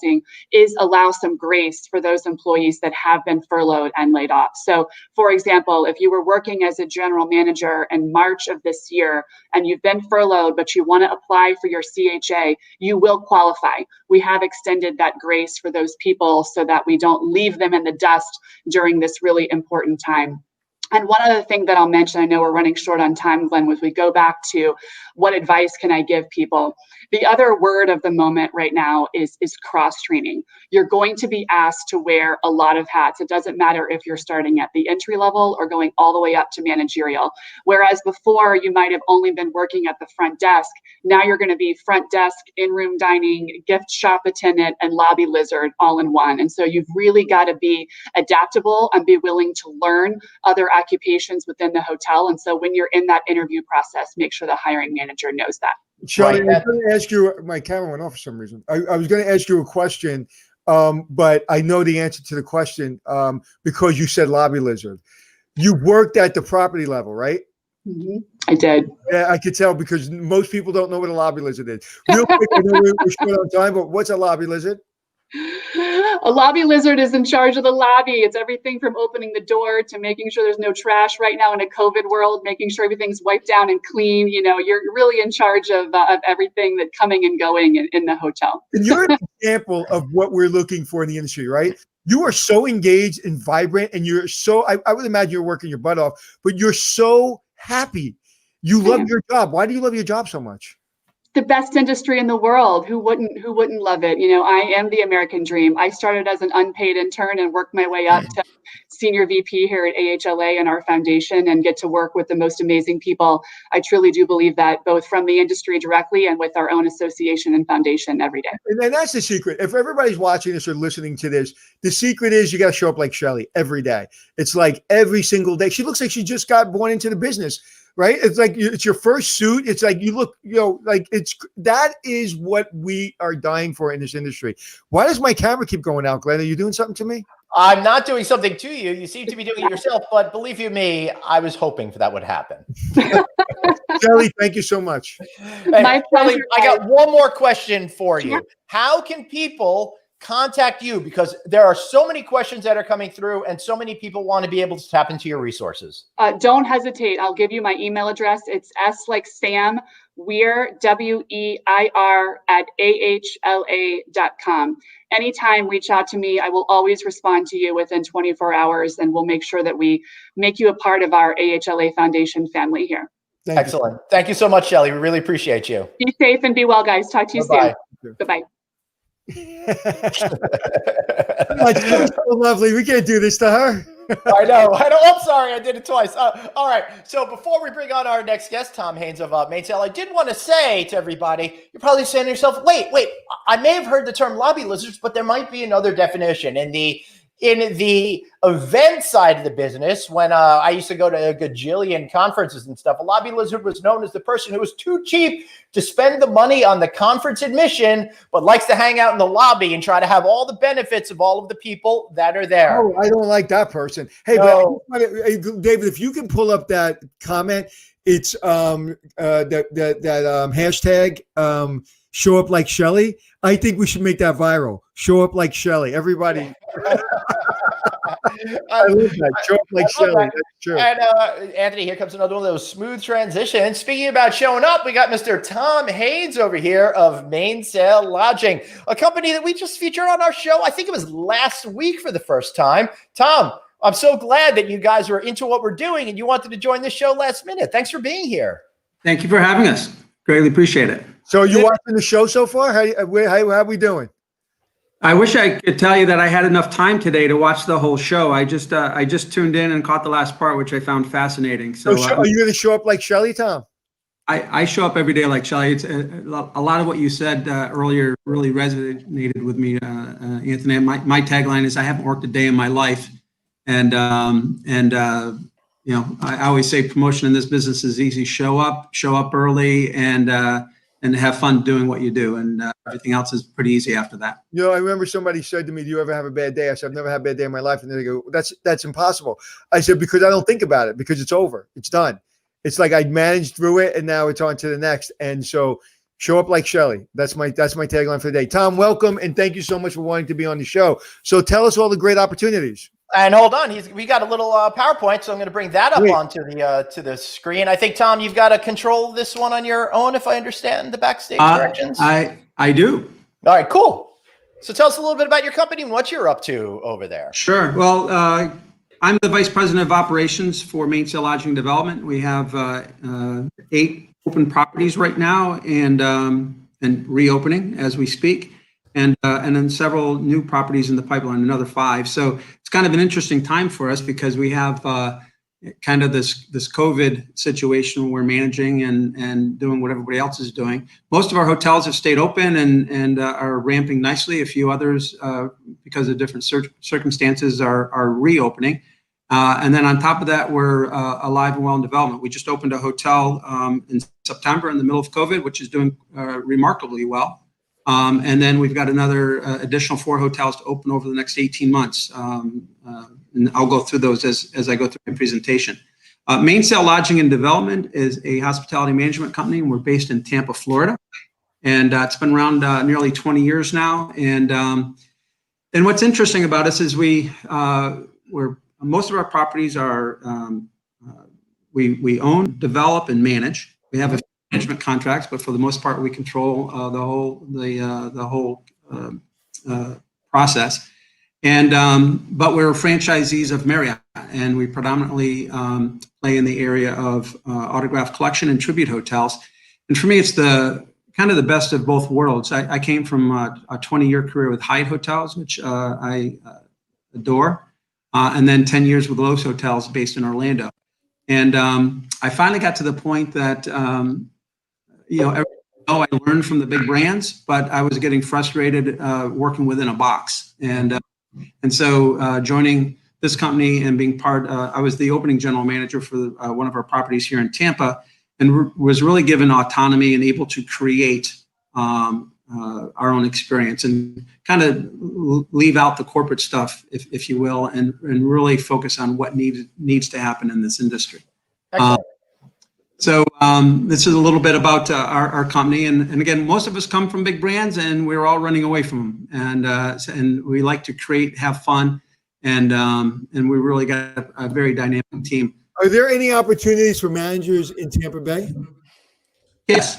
is allow some grace for those employees that have been furloughed and laid off. So for example, if you were working as a general manager in March of this year and you've been furloughed, but you want to apply for your CHA, you will qualify. We have extended that grace for those people so that we don't leave them in the dust during this really important time. And one other thing that I'll mention, I know we're running short on time, Glenn, as we go back to what advice can I give people? The other word of the moment right now is cross-training. You're going to be asked to wear a lot of hats. It doesn't matter if you're starting at the entry level or going all the way up to managerial. Whereas before you might have only been working at the front desk, now you're going to be front desk, in-room dining, gift shop attendant, and lobby lizard all in one. And so you've really got to be adaptable and be willing to learn other occupations within the hotel. And so when you're in that interview process, make sure the hiring manager knows that. Shelley, I was going to ask you, my camera went off for some reason. I was going to ask you a question, but I know the answer to the question because you said lobby lizard. You worked at the property level, right? Mm-hmm. I did. Yeah, I could tell because most people don't know what a lobby lizard is. Real quick, I know we're short on time, but what's a lobby lizard? A lobby lizard is in charge of the lobby. It's everything from opening the door to making sure there's no trash right now in a COVID world, making sure everything's wiped down and clean. You know, you're really in charge of everything that coming and going in the hotel. And you're an example of what we're looking for in the industry, right? You are so engaged and vibrant, and you're so, I would imagine you're working your butt off, but you're so happy. You love your job. Why do you love your job so much? The best industry in the world. Who wouldn't love it? You know, I am the American dream. I started as an unpaid intern and worked my way up to senior VP here at AHLA and our foundation, and get to work with the most amazing people. I truly do believe that, both from the industry directly and with our own association and foundation every day. And that's the secret. If everybody's watching this or listening to this, the secret is you got to show up like Shelly every day. It's like every single day. She looks like she just got born into the business. Right? It's like it's your first suit. It's like you look, like that is what we are dying for in this industry. Why does my camera keep going out, Glenn? Are you doing something to me? I'm not doing something to you. You seem to be doing it yourself, but believe you me, I was hoping for that would happen. Shelly, thank you so much. My pleasure. I got one more question for you. How can people contact you? Because there are so many questions that are coming through, and so many people want to be able to tap into your resources. Don't hesitate. I'll give you my email address. It's S like Sam, Weir, WEIR @AHLA.com. Anytime, reach out to me. I will always respond to you within 24 hours, and we'll make sure that we make you a part of our AHLA Foundation family here. Excellent. Thank you so much, Shelly. We really appreciate you. Be safe and be well, guys. Talk to you soon. Bye-bye. That's so lovely. We can't do this to her. I know. I'm sorry. I did it twice. All right. So before we bring on our next guest, Tom Haynes of Mainsail, I did want to say to everybody, you're probably saying to yourself, wait, I may have heard the term lobby lizards, but there might be another definition. In the event side of the business, when I used to go to a gajillion conferences and stuff, a lobby lizard was known as the person who was too cheap to spend the money on the conference admission, but likes to hang out in the lobby and try to have all the benefits of all of the people that are there. Oh, I don't like that person. Hey, No. but David, if you can pull up that comment, it's that hashtag show up like Shelly. I think we should make that viral. Show up like Shelly. Everybody. I love that. Show up like Shelly. That's true. And Anthony, here comes another one of those smooth transitions. Speaking about showing up, we got Mr. Tom Haynes over here of Mainsail Lodging, a company that we just featured on our show. I think it was last week for the first time. Tom, I'm so glad that you guys were into what we're doing and you wanted to join the show last minute. Thanks for being here. Thank you for having us. Greatly appreciate it. So you watching the show so far? How are we doing? I wish I could tell you that I had enough time today to watch the whole show. I just tuned in and caught the last part, which I found fascinating. So are you going to show up like Shelly, Tom? I show up every day like Shelly. It's a lot of what you said earlier really resonated with me, Anthony. My tagline is I haven't worked a day in my life, and you know, I always say promotion in this business is easy. Show up early, and have fun doing what you do, and everything else is pretty easy after that. You know, I remember somebody said to me, "Do you ever have a bad day?" I said, "I've never had a bad day in my life." And they go, "That's impossible." I said, "Because I don't think about it, because it's over. It's done. It's like I managed through it, and now it's on to the next." And so, show up like Shelly. That's my tagline for the day. Tom, welcome, and thank you so much for wanting to be on the show. So tell us all the great opportunities. And hold on, we got a little PowerPoint, so I'm going to bring that up onto the to the screen. I think, Tom, you've got to control this one on your own, if I understand the backstage directions. I do. All right, cool. So tell us a little bit about your company and what you're up to over there. Sure. Well, I'm the Vice President of Operations for Mainsail Lodging Development. We have 8 open properties right now, and reopening as we speak. And then several new properties in the pipeline, another 5. So it's kind of an interesting time for us because we have kind of this COVID situation we're managing and doing what everybody else is doing. Most of our hotels have stayed open and are ramping nicely. A few others, because of different circumstances, are reopening. And then on top of that, we're alive and well in development. We just opened a hotel in September in the middle of COVID, which is doing remarkably well. And then we've got another additional 4 hotels to open over the next 18 months. And I'll go through those as I go through my presentation. Mainsail Lodging and Development is a hospitality management company, and we're based in Tampa, Florida. And it's been around nearly 20 years now. And And what's interesting about us is most of our properties are, we own, develop, and manage. We have a few management contracts, but for the most part, we control the whole process. And but we're franchisees of Marriott, and we predominantly play in the area of autograph collection and tribute hotels. And for me, it's the kind of the best of both worlds. I came from a 20-year career with Hyatt Hotels, which I adore, and then 10 years with Loews Hotels based in Orlando. And I finally got to the point that, I learned from the big brands, but I was getting frustrated working within a box. And so joining this company and being I was the opening general manager for one of our properties here in Tampa, and was really given autonomy and able to create our own experience and kind of leave out the corporate stuff, if you will, and really focus on what needs to happen in this industry. So this is a little bit about our company, and again, most of us come from big brands, and we're all running away from them, and we like to create, have fun, and we really got a very dynamic team. Are there any opportunities for managers in Tampa Bay? Yes.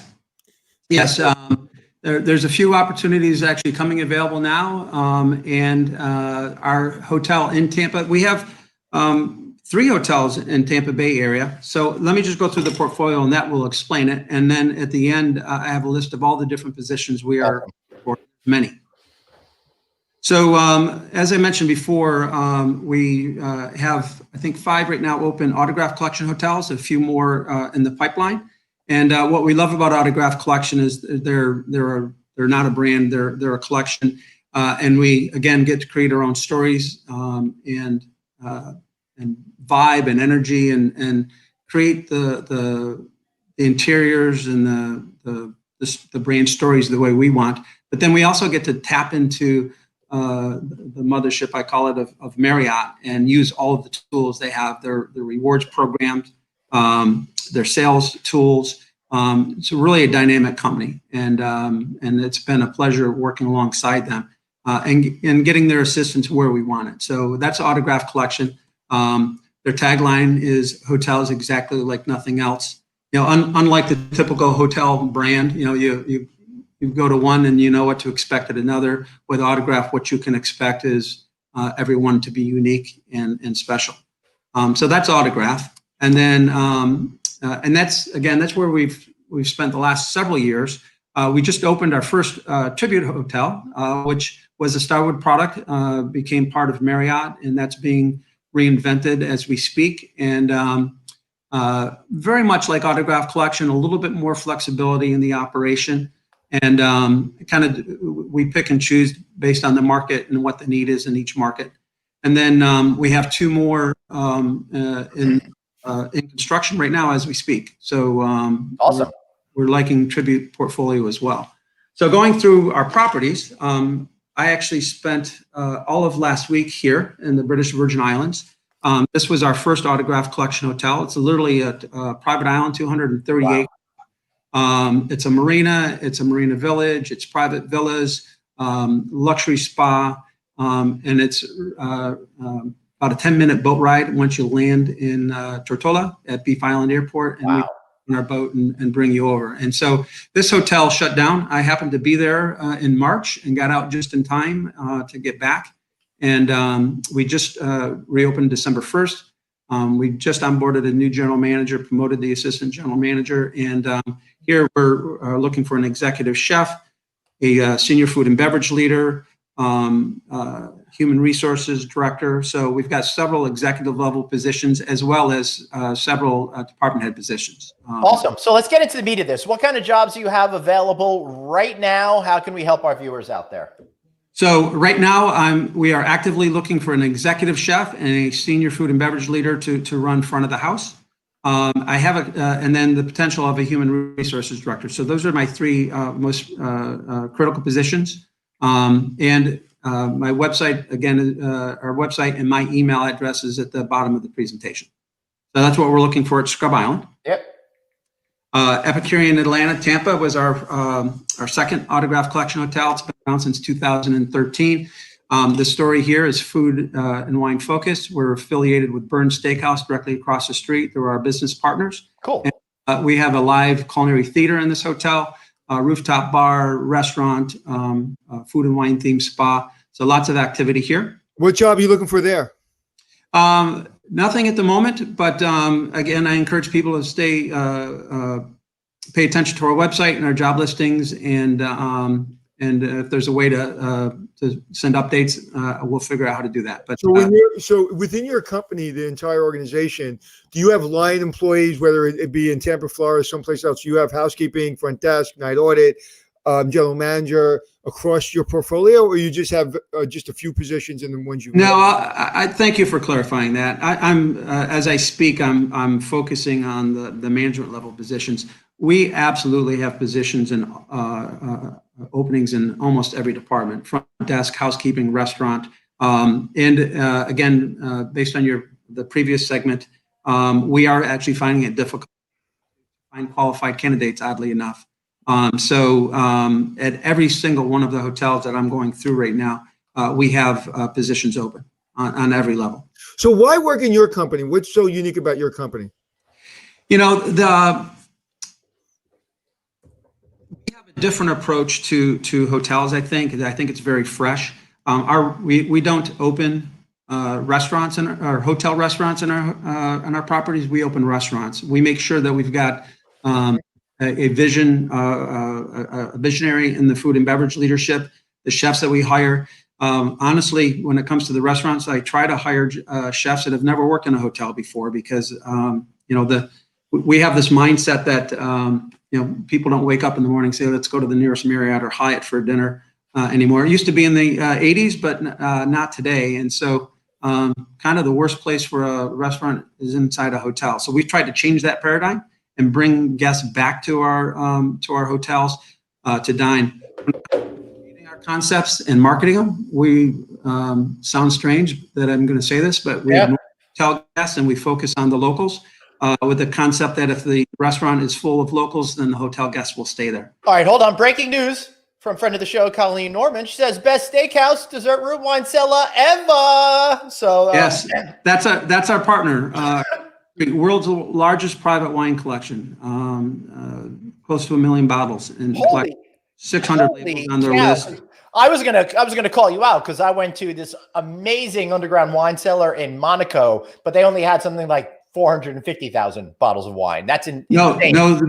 There's a few opportunities actually coming available now, and our hotel in Tampa, we have 3 hotels in Tampa Bay area. So let me just go through the portfolio, and that will explain it. And then at the end, I have a list of all the different positions we are for, many. So as I mentioned before, we have, I think, 5 right now open autograph collection hotels, a few more in the pipeline. And what we love about autograph collection is they're not a brand, they're a collection. And we, again, get to create our own stories and vibe and energy and create the interiors and the brand stories the way we want. But then we also get to tap into the mothership, I call it, of Marriott, and use all of the tools they have, their rewards programs, their sales tools. It's really a dynamic company, and it's been a pleasure working alongside them and getting their assistance where we want it. So that's autograph collection. Their tagline is "Hotels exactly like nothing else." Unlike the typical hotel brand, you go to one and you know what to expect at another. With autograph, what you can expect is everyone to be unique and special. So that's autograph, and then and that's where we've spent the last several years. We just opened our first tribute hotel, which was a Starwood product, became part of Marriott, and that's being reinvented as we speak. And very much like autograph collection, a little bit more flexibility in the operation. And we pick and choose based on the market and what the need is in each market. And then we have 2 more in construction right now as we speak. So awesome. We're liking tribute portfolio as well. So going through our properties, I actually spent all of last week here in the British Virgin Islands. This was our first autograph collection hotel. It's literally a private island, 230 acres. It's a marina village, it's private villas, luxury spa, and it's about a 10-minute boat ride once you land in Tortola at Beef Island Airport, and we on our boat and bring you over. And so this hotel shut down. I happened to be there in March and got out just in time to get back. And we just reopened December 1st. We just onboarded a new general manager, promoted the assistant general manager, and here we're looking for an executive chef, a senior food and beverage leader, human resources director. So we've got several executive level positions as well as several department head positions. Awesome. So let's get into the meat of this. What kind of jobs do you have available right now? How can we help our viewers out there? So right now, we are actively looking for an executive chef and a senior food and beverage leader to run front of the house. I have and then the potential of a human resources director. So those are my 3 most critical positions. And my website, again, our website and my email address is at the bottom of the presentation. So that's what we're looking for at Scrub Island. Yep. Epicurean Atlanta, Tampa was our second autograph collection hotel. It's been around since 2013. The story here is food and wine focused. We're affiliated with Burns Steakhouse directly across the street. They're our business partners. Cool. And, we have a live culinary theater in this hotel, rooftop bar, restaurant, food and wine themed spa. So lots of activity here. What job are you looking for there? Nothing at the moment, but again, I encourage people to stay, pay attention to our website and our job listings, and if there's a way to send updates, we'll figure out how to do that. But so within your company, the entire organization, do you have line employees, whether it be in Tampa, Florida, someplace else? You have housekeeping, front desk, night audit, general manager across your portfolio, or you just have just a few positions in the ones you? No, I thank you for clarifying that. I'm as I speak, I'm focusing on the management level positions. We absolutely have positions and openings in almost every department: front desk, housekeeping, restaurant, and again, based on the previous segment, we are actually finding it difficult to find qualified candidates. Oddly enough. So at every single one of the hotels that I'm going through right now, we have positions open on every level. So why work in your company? What's so unique about your company? You know, we have a different approach to hotels. I think it's very fresh. We don't open restaurants or hotel restaurants in our properties. We open restaurants. We make sure that we've got a visionary in the food and beverage leadership, the chefs that we hire. Honestly, when it comes to the restaurants, I try to hire chefs that have never worked in a hotel before, because we have this mindset that people don't wake up in the morning and say, let's go to the nearest Marriott or Hyatt for dinner anymore. It used to be in the 80s, but not today. And so kind of the worst place for a restaurant is inside a hotel. So we've tried to change that paradigm and bring guests back to our hotels to dine. Creating our concepts and marketing them, we sound strange that I'm going to say this, but we have hotel guests and we focus on the locals with the concept that if the restaurant is full of locals, then the hotel guests will stay there. All right, hold on. Breaking news from friend of the show, Colleen Norman. She says, best steakhouse, dessert room, wine cellar ever. So yes, that's our partner. World's largest private wine collection, close to 1 million bottles, and 600 labels on their list. I was gonna call you out because I went to this amazing underground wine cellar in Monaco, but they only had something like 450,000 bottles of wine. That's insane. No.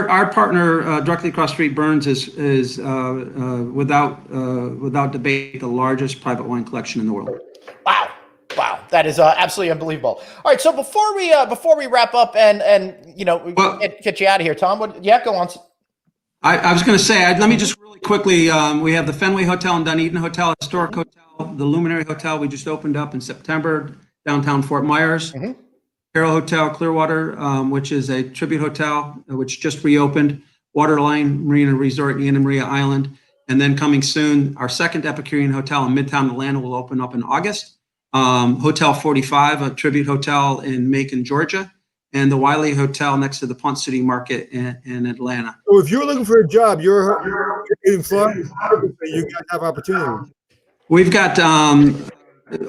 Our partner directly across the street, Burns, is without debate the largest private wine collection in the world. Wow, that is absolutely unbelievable. All right, so before we wrap up and get you out of here, Tom. Go on. I was going to say, let me just really quickly. We have the Fenway Hotel and Dunedin Hotel, historic hotel, the Luminary Hotel. We just opened up in September, downtown Fort Myers. Mm-hmm. Carroll Hotel Clearwater, which is a tribute hotel, which just reopened. Waterline Marina Resort in Anna Maria Island, and then coming soon, our second Epicurean Hotel in Midtown Atlanta will open up in August. Hotel 45, a tribute hotel in Macon, Georgia, and the Wiley Hotel next to the Punt City Market in Atlanta. So if you're looking for a job, you're in Florida, you guys have opportunities. We've got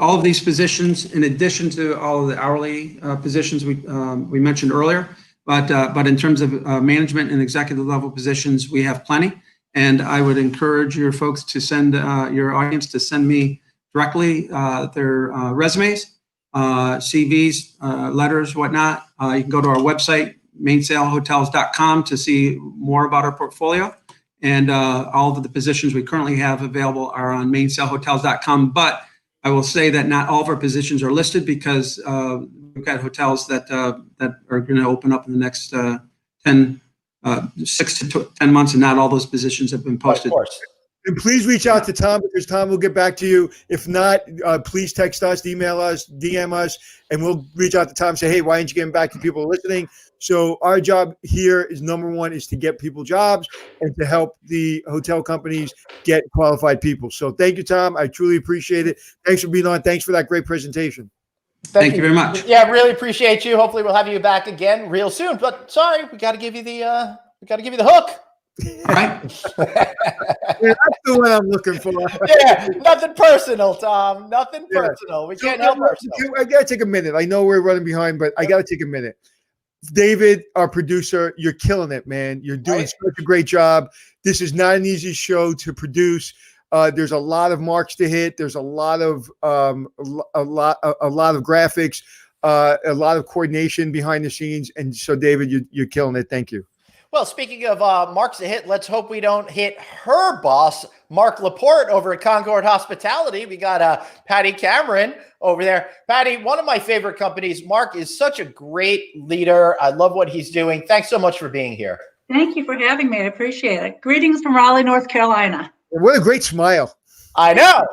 all of these positions in addition to all of the hourly positions we mentioned earlier. But in terms of management and executive level positions, we have plenty. And I would encourage your folks to send your audience to send me directly their resumes, CVs, letters, whatnot. You can go to our website, mainsailhotels.com, to see more about our portfolio. And all of the positions we currently have available are on mainsailhotels.com. But I will say that not all of our positions are listed because we've got hotels that are going to open up in the next 6 to 10 months, and not all those positions have been posted. Of course. And please reach out to Tom, because Tom will get back to you. If not, please text us, email us, DM us, and we'll reach out to Tom and say, hey, why aren't you getting back to people listening? So our job here is number one is to get people jobs and to help the hotel companies get qualified people. So thank you, Tom. I truly appreciate it. Thanks for being on. Thanks for that great presentation. Thank you very much. Yeah, really appreciate you. Hopefully we'll have you back again real soon. But sorry, we got to give you the hook. All right. that's the one I'm looking for. Yeah, nothing personal, Tom. Nothing Yeah. personal. We So, can't help ourselves. I got to take a minute. I know we're running behind, but I got to take a minute. David, our producer, you're killing it, man. You're doing Right. such a great job. This is not an easy show to produce. There's a lot of marks to hit. There's a lot of graphics, a lot of coordination behind the scenes. And so, David, you're killing it. Thank you. Well, speaking of marks to hit, let's hope we don't hit her boss, Mark Laporte, over at Concord Hospitality. We got Patty Cameron over there. Patty, one of my favorite companies. Mark is such a great leader. I love what he's doing. Thanks so much for being here. Thank you for having me. I appreciate it. Greetings from Raleigh, North Carolina. What a great smile. I know,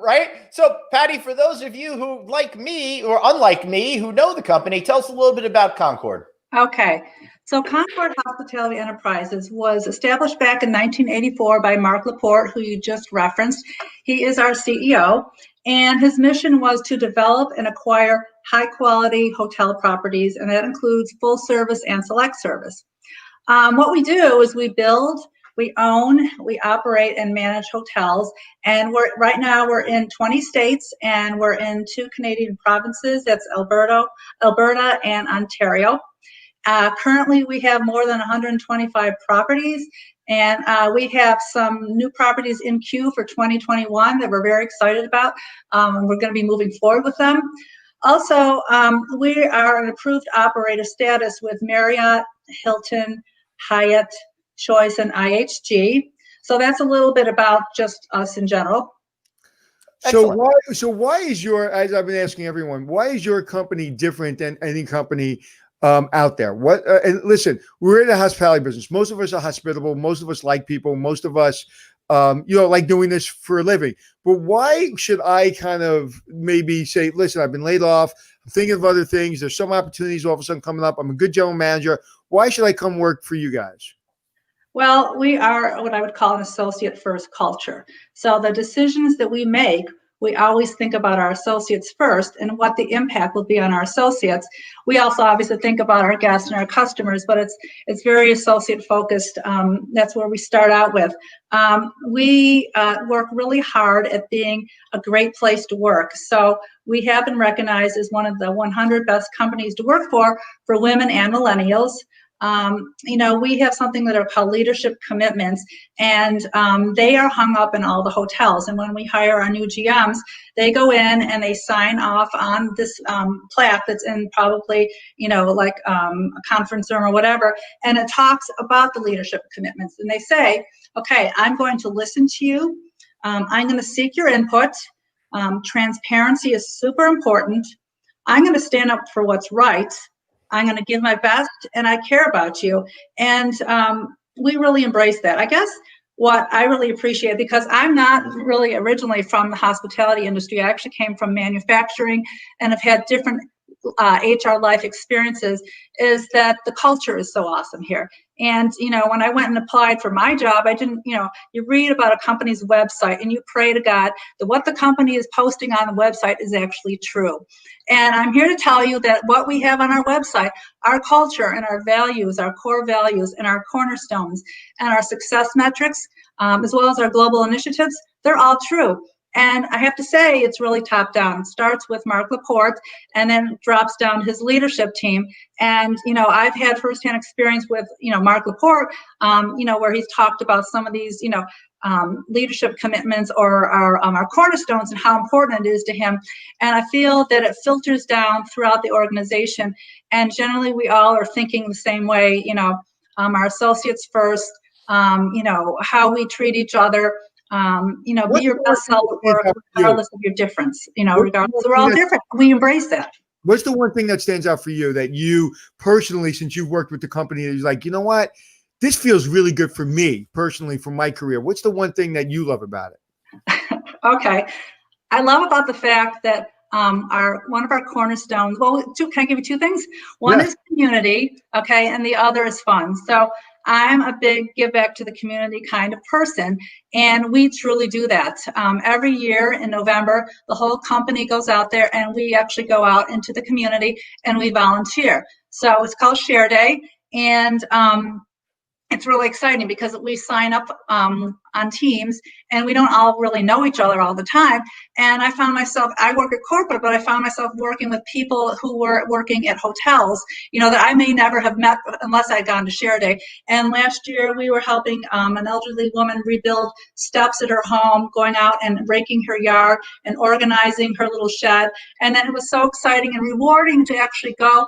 right? So, Patty, for those of you who, like me or unlike me, who know the company, tell us a little bit about Concord. Okay. So Concord Hospitality Enterprises was established back in 1984 by Mark Laporte, who you just referenced. He is our CEO, and his mission was to develop and acquire high-quality hotel properties, and that includes full service and select service. What we do is we build, we own, we operate and manage hotels, and right now we're in 20 states, and we're in 2 Canadian provinces. That's Alberta and Ontario. Currently, we have more than 125 properties, and we have some new properties in queue for 2021 that we're very excited about. And we're going to be moving forward with them. Also, we are an approved operator status with Marriott, Hilton, Hyatt, Choice, and IHG. So that's a little bit about just us in general. So why is your, as I've been asking everyone, why is your company different than any company out there? What? And listen, we're in the hospitality business. Most of us are hospitable. Most of us like people. Most of us, like doing this for a living. But why should I kind of maybe say, listen, I've been laid off. I'm thinking of other things. There's some opportunities all of a sudden coming up. I'm a good general manager. Why should I come work for you guys? Well, we are what I would call an associate first culture. So the decisions that we make, we always think about our associates first and what the impact will be on our associates. We also obviously think about our guests and our customers, but it's very associate focused. That's where we start out with. We work really hard at being a great place to work. So we have been recognized as one of the 100 best companies to work for women and millennials. We have something that are called leadership commitments, and they are hung up in all the hotels. And when we hire our new GMs, they go in and they sign off on this plaque that's in probably, a conference room or whatever, and it talks about the leadership commitments. And they say, okay, I'm going to listen to you. I'm going to seek your input. Transparency is super important. I'm going to stand up for what's right. I'm going to give my best, and I care about you. And we really embrace that. I guess what I really appreciate, because I'm not really originally from the hospitality industry. I actually came from manufacturing and have had different HR life experiences, is that the culture is so awesome here. And, when I went and applied for my job, I didn't, you read about a company's website and you pray to God that what the company is posting on the website is actually true. And I'm here to tell you that what we have on our website, our culture and our values, our core values and our cornerstones and our success metrics, as well as our global initiatives, they're all true. And I have to say, it's really top down. It starts with Mark Laporte and then drops down his leadership team. And, I've had firsthand experience with, Mark Laporte, where he's talked about some of these, leadership commitments or our cornerstones and how important it is to him. And I feel that it filters down throughout the organization. And generally, we all are thinking the same way, our associates first, how we treat each other. Be your best self at work, regardless of your difference. Regardless, we're all different. We embrace that. What's the one thing that stands out for you that you personally, since you've worked with the company, is like, you know what, this feels really good for me personally, for my career? What's the one thing that you love about it? Okay, I love about the fact that one of our cornerstones. Well, can I give you two things? One is community, okay, and the other is fun. So I'm a big give back to the community kind of person, and we truly do that. Every year in November, the whole company goes out there and we actually go out into the community and we volunteer. So it's called Share Day, and it's really exciting because we sign up on Teams and we don't all really know each other all the time. And I found myself, I work at corporate, but I found myself working with people who were working at hotels, that I may never have met unless I'd gone to Share Day. And last year we were helping an elderly woman rebuild steps at her home, going out and raking her yard and organizing her little shed. And then it was so exciting and rewarding to actually go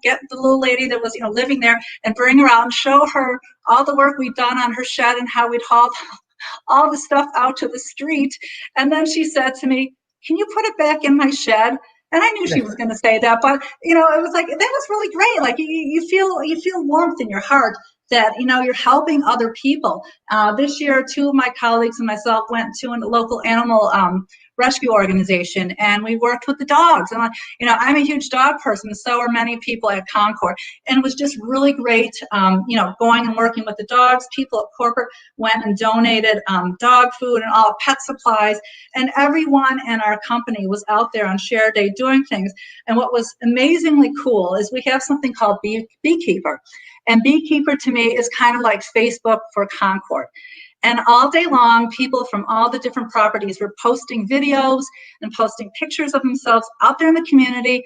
get the little lady that was, living there and bring her out and show her all the work we'd done on her shed and how we'd hauled all the stuff out to the street. And then she said to me, "Can you put it back in my shed?" And I knew she was going to say that, but it was like, that was really great. Like you feel warmth in your heart that, you're helping other people. This year, 2 of my colleagues and myself went to a local animal rescue organization, and we worked with the dogs. And I'm a huge dog person, so are many people at Concord. And it was just really great, going and working with the dogs. People at corporate went and donated dog food and all pet supplies, and everyone in our company was out there on Share Day doing things. And what was amazingly cool is we have something called Beekeeper. And Beekeeper to me is kind of like Facebook for Concord. And all day long, people from all the different properties were posting videos and posting pictures of themselves out there in the community,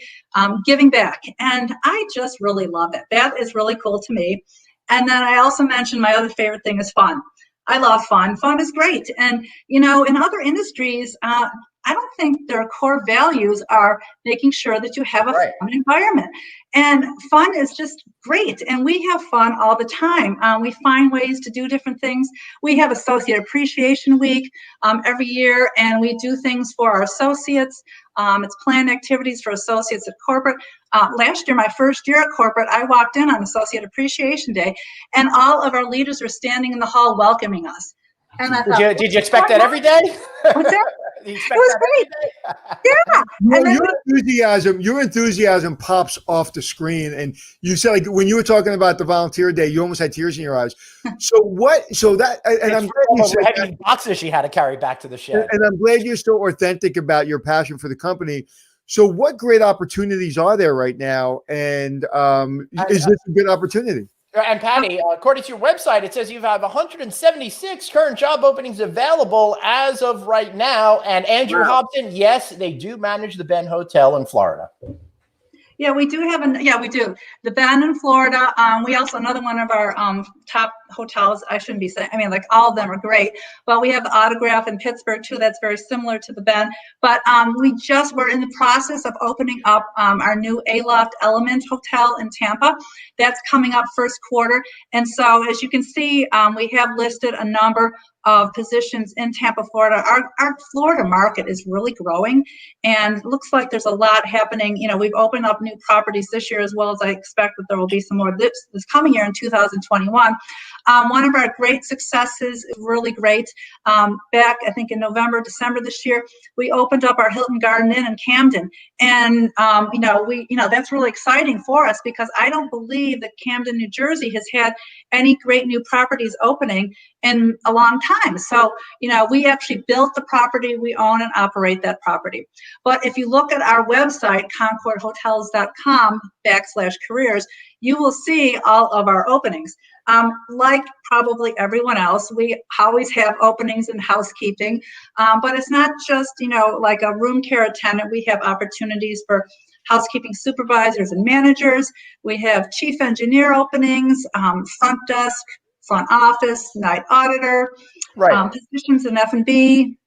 giving back. And I just really love it. That is really cool to me. And then I also mentioned my other favorite thing is fun. I love fun. Fun is great. And, in other industries, I don't think their core values are making sure that you have a fun environment. And fun is just great. And we have fun all the time. We find ways to do different things. We have Associate Appreciation Week every year, and we do things for our associates. It's planned activities for associates at corporate. Last year, my first year at corporate, I walked in on Associate Appreciation Day, and all of our leaders were standing in the hall welcoming us. And I thought, did you expect that every day? What's that? It was great. Yeah. Your enthusiasm pops off the screen. And you said, like, when you were talking about the volunteer day, you almost had tears in your eyes. I'm glad you said heavy boxes she had to carry back to the shed. And I'm glad you're so authentic about your passion for the company. So what great opportunities are there right now? And is this a good opportunity? And Patty, according to your website, it says you have 176 current job openings available as of right now. And Andrew Hobson, yes, they do manage the Ben Hotel in Florida. Yeah, we do have we do. The Ben in Florida. We also, another one of our top hotels, I shouldn't be saying, like all of them are great, but we have the Autograph in Pittsburgh too. That's very similar to the Ben. But we're in the process of opening up our new Aloft Element Hotel in Tampa. That's coming up first quarter. And so as you can see, we have listed a number of positions in Tampa, Florida. Our Florida market is really growing, and looks like there's a lot happening. We've opened up new properties this year, as well as I expect that there will be some more this coming year in 2021. One of our great successes, really great, back I think in November, December this year, we opened up our Hilton Garden Inn in Camden, and that's really exciting for us because I don't believe that Camden, New Jersey, has had any great new properties opening in a long time. So, we actually built the property, we own and operate that property. But if you look at our website, concordhotels.com/careers, you will see all of our openings. Like probably everyone else, we always have openings in housekeeping, but it's not just, like a room care attendant. We have opportunities for housekeeping supervisors and managers. We have chief engineer openings, front desk, front office, night auditor, positions in F&B.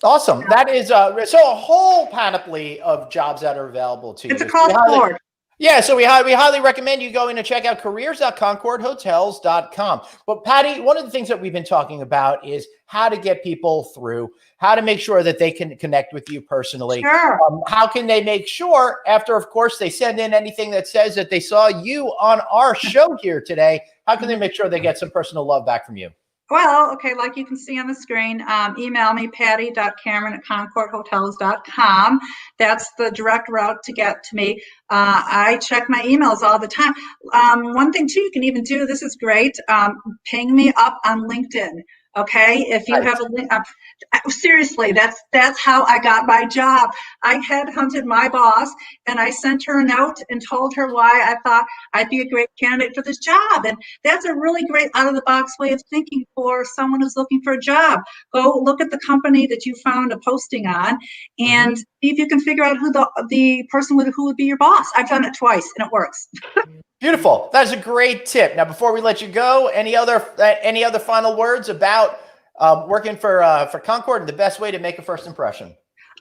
Awesome. That is so a whole panoply of jobs that are available to you. It's across the board. Yeah, so we highly recommend you going to check out careers.concordhotels.com. But Patty, one of the things that we've been talking about is how to get people through, how to make sure that they can connect with you personally. Sure. How can they make sure, after, of course, they send in anything that says that they saw you on our show here today, how can they make sure they get some personal love back from you? Well, okay, like you can see on the screen, email me, patty.cameron@concordhotels.com. That's the direct route to get to me. I check my emails all the time. One thing, too, you can even do, this is great, ping me up on LinkedIn. Okay, if you Right. have a link, seriously, that's how I got my job. I headhunted my boss, and I sent her a note and told her why I thought I'd be a great candidate for this job. And that's a really great out of the box way of thinking for someone who's looking for a job. Go look at the company that you found a posting on, and see if you can figure out who the person who would be your boss. I've done it twice, and it works. Beautiful. That's a great tip. Now, before we let you go, any other final words about working for Concord and the best way to make a first impression?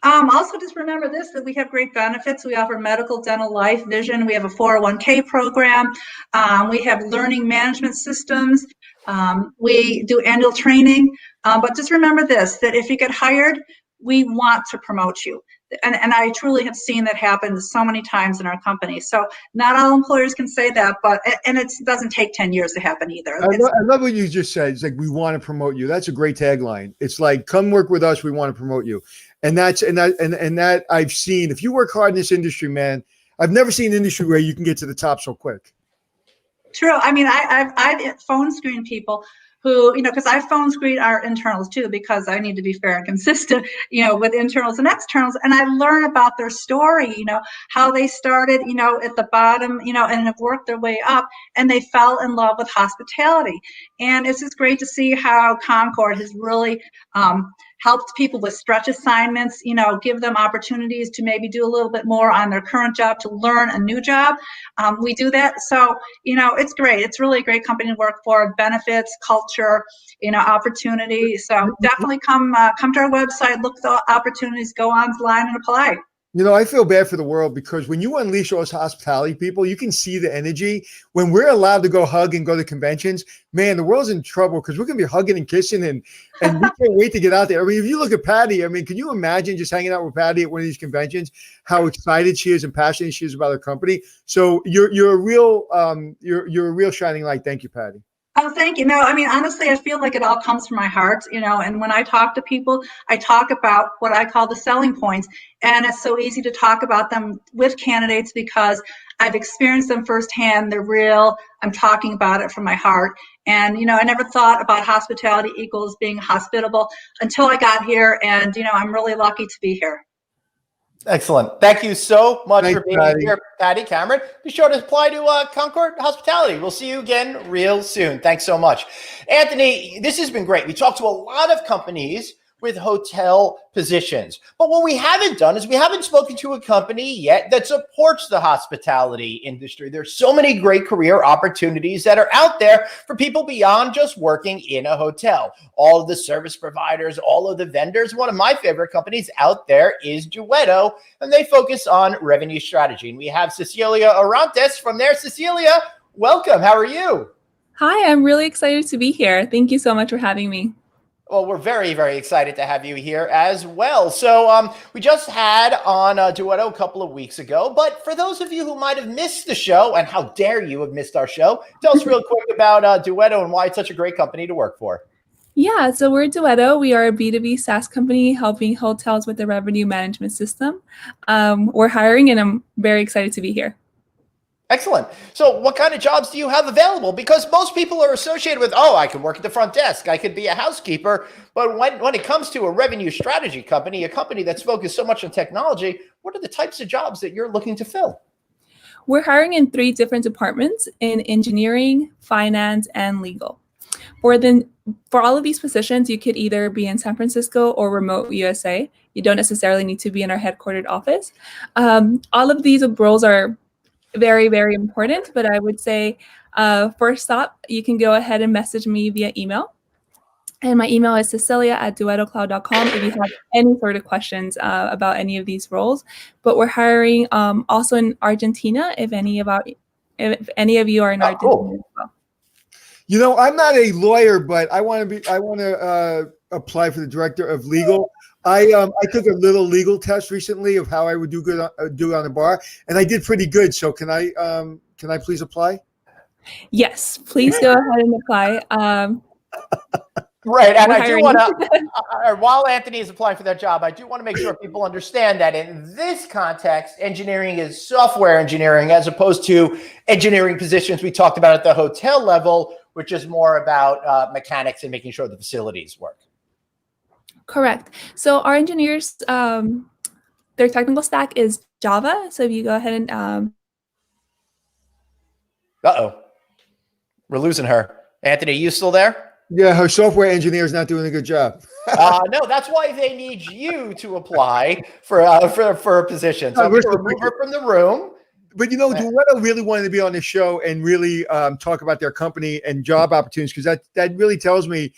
Also, just remember this, that we have great benefits. We offer medical, dental, life, vision. We have a 401k program. We have learning management systems. We do annual training. But just remember this, that if you get hired, we want to promote you. And I truly have seen that happen so many times in our company. So not all employers can say that, and it doesn't take 10 years to happen either. I love what you just said. It's like, we want to promote you. That's a great tagline. It's like, come work with us. We want to promote you. And that I've seen. If you work hard in this industry, man, I've never seen an industry where you can get to the top so quick. True. I mean, I've phone screened people who, because I phone screen our internals too, because I need to be fair and consistent, with internals and externals. And I learn about their story, how they started, at the bottom, and have worked their way up, and they fell in love with hospitality. And it's just great to see how Concord has really helped people with stretch assignments, give them opportunities to maybe do a little bit more on their current job to learn a new job. We do that. So, it's great. It's really a great company to work for. Benefits, culture, opportunity. So definitely come to our website, look at the opportunities, go online and apply. I feel bad for the world, because when you unleash those hospitality people, you can see the energy. When we're allowed to go hug and go to conventions, man, the world's in trouble, because we're going to be hugging and kissing, and we can't wait to get out there. I mean, if you look at Patty, can you imagine just hanging out with Patty at one of these conventions, how excited she is and passionate she is about her company? So you're a real shining light. Thank you, Patty. Oh, thank you. No, honestly, I feel like it all comes from my heart, and when I talk to people, I talk about what I call the selling points. And it's so easy to talk about them with candidates because I've experienced them firsthand. They're real. I'm talking about it from my heart. And, I never thought about hospitality equals being hospitable until I got here. And, I'm really lucky to be here. Excellent. Thank you so much for being Patty. here, Patty Cameron. Be sure to apply to Concord Hospitality. We'll see you again real soon. Thanks so much. Anthony, this has been great. We talked to a lot of companies with hotel positions. But what we haven't done is we haven't spoken to a company yet that supports the hospitality industry. There's so many great career opportunities that are out there for people beyond just working in a hotel. All of the service providers, all of the vendors. One of my favorite companies out there is Duetto, and they focus on revenue strategy. And we have Cecilia Orantes from there. Cecilia, welcome. How are you? Hi, I'm really excited to be here. Thank you so much for having me. Well, we're very, very excited to have you here as well. So we just had on Duetto a couple of weeks ago, but for those of you who might have missed the show, and how dare you have missed our show, tell us real quick about Duetto and why it's such a great company to work for. Yeah, so we're Duetto. We are a B2B SaaS company helping hotels with the revenue management system. We're hiring, and I'm very excited to be here. Excellent. So what kind of jobs do you have available? Because most people are associated with, I can work at the front desk, I could be a housekeeper. But when it comes to a revenue strategy company, a company that's focused so much on technology, what are the types of jobs that you're looking to fill? We're hiring in 3 different departments: in engineering, finance, and legal. For all of these positions, you could either be in San Francisco or remote USA. You don't necessarily need to be in our headquartered office. All of these roles are very, very important, but I would say first up, you can go ahead and message me via email. And my email is cecilia@duettocloud.com if you have any sort of questions about any of these roles. But we're hiring also in Argentina if any of you are in Argentina as well. I'm not a lawyer, but I want to apply for the director of legal. I took a little legal test recently of how I would do on the bar, and I did pretty good. So can I please apply? Yes, please go ahead and apply. Right, and I do want to, while Anthony is applying for that job, I do want to make sure people understand that in this context, engineering is software engineering as opposed to engineering positions we talked about at the hotel level, which is more about mechanics and making sure the facilities work? Correct. So our engineers, their technical stack is Java. So if you go ahead and Uh-oh. We're losing her. Anthony, you still there? Yeah, her software engineer is not doing a good job. No, that's why they need you to apply for a position. So I'm going to remove her from the room. But Duetto really wanted to be on this show and really talk about their company and job opportunities, because that really tells me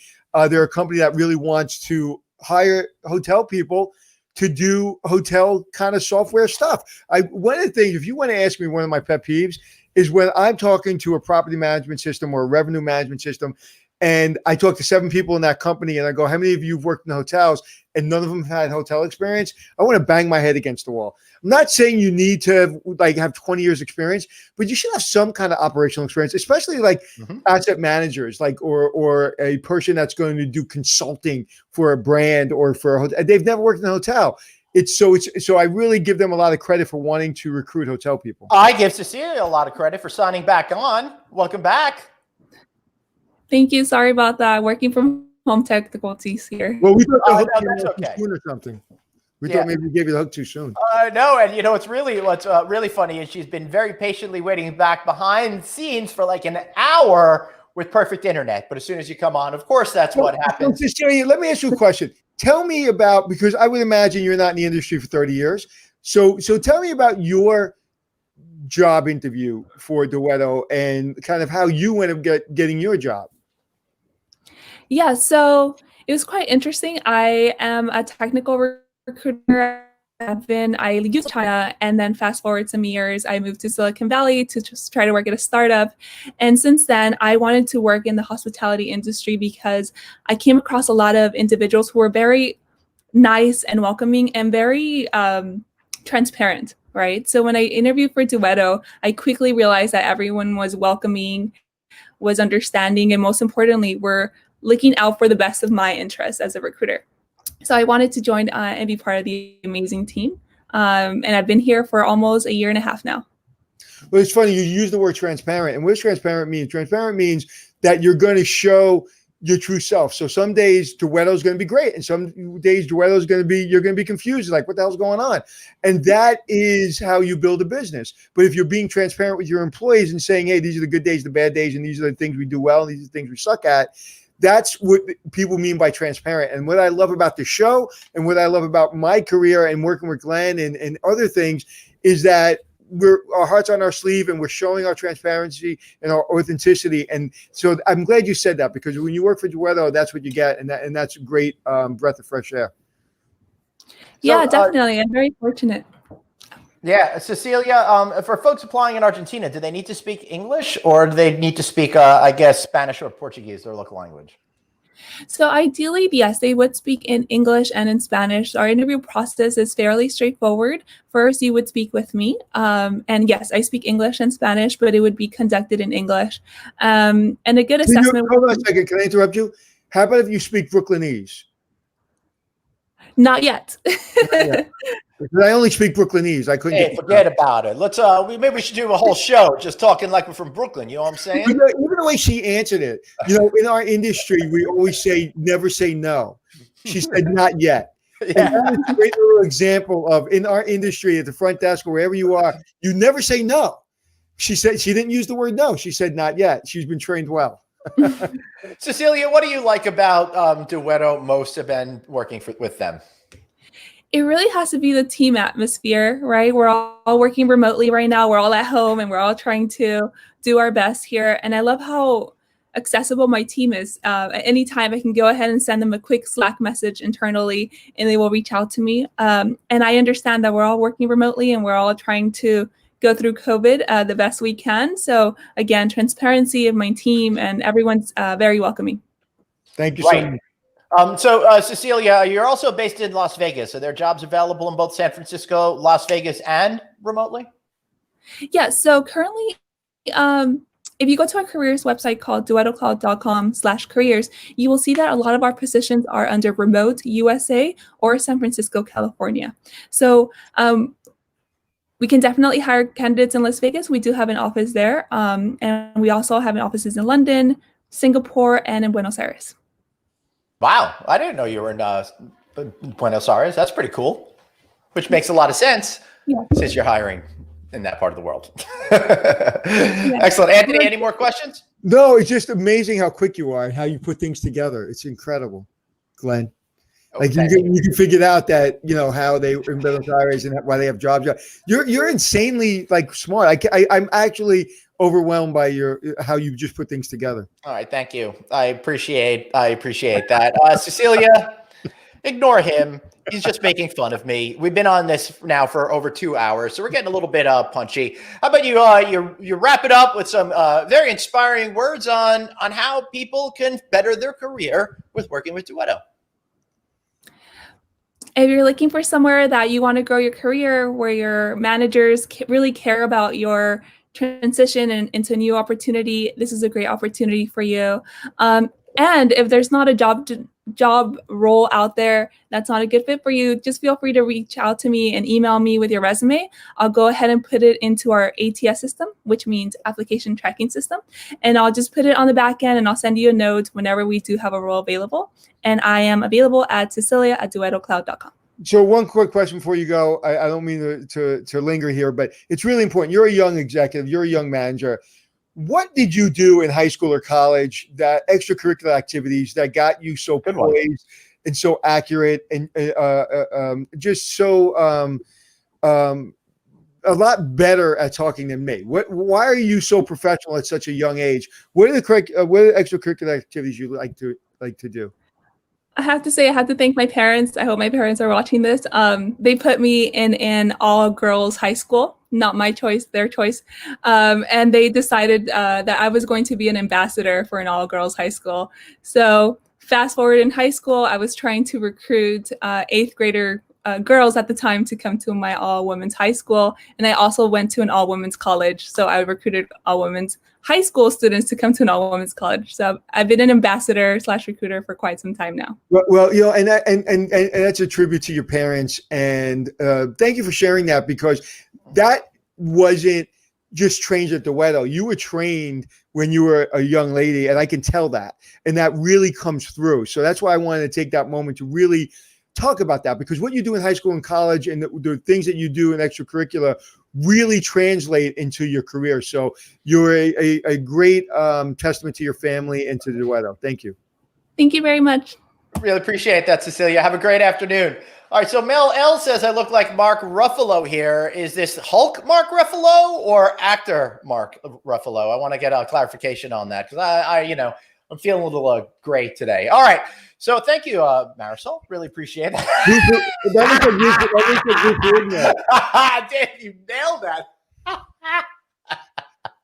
they're a company that really wants to hire hotel people to do hotel kind of software stuff. One of the things, if you want to ask me, one of my pet peeves is when I'm talking to a property management system or a revenue management system, and I talk to 7 people in that company, and I go, how many of you have worked in hotels? And none of them have had hotel experience. I want to bang my head against the wall. I'm not saying you need to have 20 years experience, but you should have some kind of operational experience, especially asset managers, or a person that's going to do consulting for a brand or for a hotel. They've never worked in a hotel. So I really give them a lot of credit for wanting to recruit hotel people. I give Cecilia a lot of credit for signing back on. Welcome back. Thank you. Sorry about that. Working from home difficulties here. Well, we thought the hook that's okay. soon or something. We thought maybe we gave you the hook too soon. No, and what's really funny is she's been very patiently waiting back behind the scenes for like an hour with perfect internet. But as soon as you come on, of course, that's what happens. Cecilia, let me ask you a question. Tell me about, because I would imagine you're not in the industry for 30 years. So tell me about your job interview for Duetto and kind of how you went about getting your job. Yeah, so it was quite interesting. I am a technical recruiter. I used China, and then fast forward some years, I moved to Silicon Valley to just try to work at a startup. And since then, I wanted to work in the hospitality industry because I came across a lot of individuals who were very nice and welcoming and very transparent, right? So when I interviewed for Duetto, I quickly realized that everyone was welcoming, was understanding, and most importantly, were looking out for the best of my interests as a recruiter. So I wanted to join and be part of the amazing team. And I've been here for almost a year and a half now. Well, it's funny, you use the word transparent. And what does transparent mean? Transparent means that you're going to show your true self. So some days Duetto is going to be great. And some days Duetto is going to be, you're going to be confused. Like, what the hell's going on? And that is how you build a business. But if you're being transparent with your employees and saying, hey, these are the good days, the bad days, and these are the things we do well, and these are the things we suck at, that's what people mean by transparent. And what I love about the show and what I love about my career and working with Glenn and other things is that our hearts on our sleeve and we're showing our transparency and our authenticity. And so I'm glad you said that, because when you work for Duetto, that's what you get. And that's a great breath of fresh air. Yeah, definitely. I'm very fortunate. Yeah, Cecilia, for folks applying in Argentina, do they need to speak English, or do they need to speak, I guess, Spanish or Portuguese, their local language? So ideally, yes, they would speak in English and in Spanish. Our interview process is fairly straightforward. First, you would speak with me. And yes, I speak English and Spanish, but it would be conducted in English. And a good assessment. Hold on a second. Can I interrupt you? How about if you speak Brooklynese? Not yet. I only speak Brooklynese. I couldn't. Hey, forget about it. Let's maybe we should do a whole show just talking like we're from Brooklyn. You know what I'm saying? Even the way she answered it, in our industry, we always say never say no. She said not yet. Yeah. And that is a great little example of, in our industry, at the front desk or wherever you are, you never say no. She said she didn't use the word no. She said not yet. She's been trained well. Cecilia, what do you like about Duetto most have been working with them? It really has to be the team atmosphere, right? We're all working remotely right now. We're all at home and we're all trying to do our best here. And I love how accessible my team is. At any time I can go ahead and send them a quick Slack message internally and they will reach out to me. And I understand that we're all working remotely and we're all trying to go through COVID the best we can. So again, transparency of my team and everyone's very welcoming. Thank you so much. Cecilia, you're also based in Las Vegas. Are there jobs available in both San Francisco, Las Vegas, and remotely? Yeah, so currently, if you go to our careers website called duettocloud.com/careers, you will see that a lot of our positions are under remote USA or San Francisco, California. So we can definitely hire candidates in Las Vegas. We do have an office there. And we also have offices in London, Singapore, and in Buenos Aires. Wow, I didn't know you were in Buenos Aires. That's pretty cool, which makes a lot of sense since you're hiring in that part of the world. Excellent. Anthony, any more questions? No, it's just amazing how quick you are and how you put things together. It's incredible, Glenn. Like you can figure out that, you know, how they in Buenos Aires and why they have jobs. You're insanely like smart. I'm actually overwhelmed by how you just put things together. All right, thank you. I appreciate that. Cecilia, ignore him. He's just making fun of me. We've been on this now for over 2 hours, so we're getting a little bit punchy. How about you wrap it up with some very inspiring words on how people can better their career with working with Duetto? If you're looking for somewhere that you want to grow your career, where your managers really care about your transition into a new opportunity, this is a great opportunity for you. And if there's not a job role out there that's not a good fit for you, just feel free to reach out to me and email me with your resume. I'll go ahead and put it into our ATS system, which means application tracking system. And I'll just put it on the back end and I'll send you a note whenever we do have a role available. And I am available at Cecilia@duettocloud.com. So one quick question before you go. I don't mean to linger here, but it's really important. You're a young executive. You're a young manager. What did you do in high school or college, that extracurricular activities that got you so poised and so accurate and just so a lot better at talking than me? Why are you so professional at such a young age? What are the extracurricular activities you like to do? I have to say, I have to thank my parents. I hope my parents are watching this. They put me in an all-girls high school, not my choice, their choice. And they decided that I was going to be an ambassador for an all-girls high school. So fast forward in high school, I was trying to recruit 8th grader girls at the time to come to my all-women's high school. And I also went to an all-women's college. So I recruited all-women's high school students to come to an all-women's college. So I've been an ambassador/recruiter for quite some time now. Well, you know, and that's a tribute to your parents. And thank you for sharing that, because that wasn't just trained at Duetto. You were trained when you were a young lady, and I can tell that. And that really comes through. So that's why I wanted to take that moment to really talk about that, because what you do in high school and college and the things that you do in extracurricular really translate into your career. So you're a great testament to your family and to Duetto. Thank you. Thank you very much. Really appreciate that, Cecilia. Have a great afternoon. All right, so Mel L says I look like Mark Ruffalo here. Is this Hulk Mark Ruffalo or actor Mark Ruffalo? I want to get a clarification on that, because I'm feeling a little gray today. All right. So thank you, Marisol. Really appreciate it. Damn, you nailed that.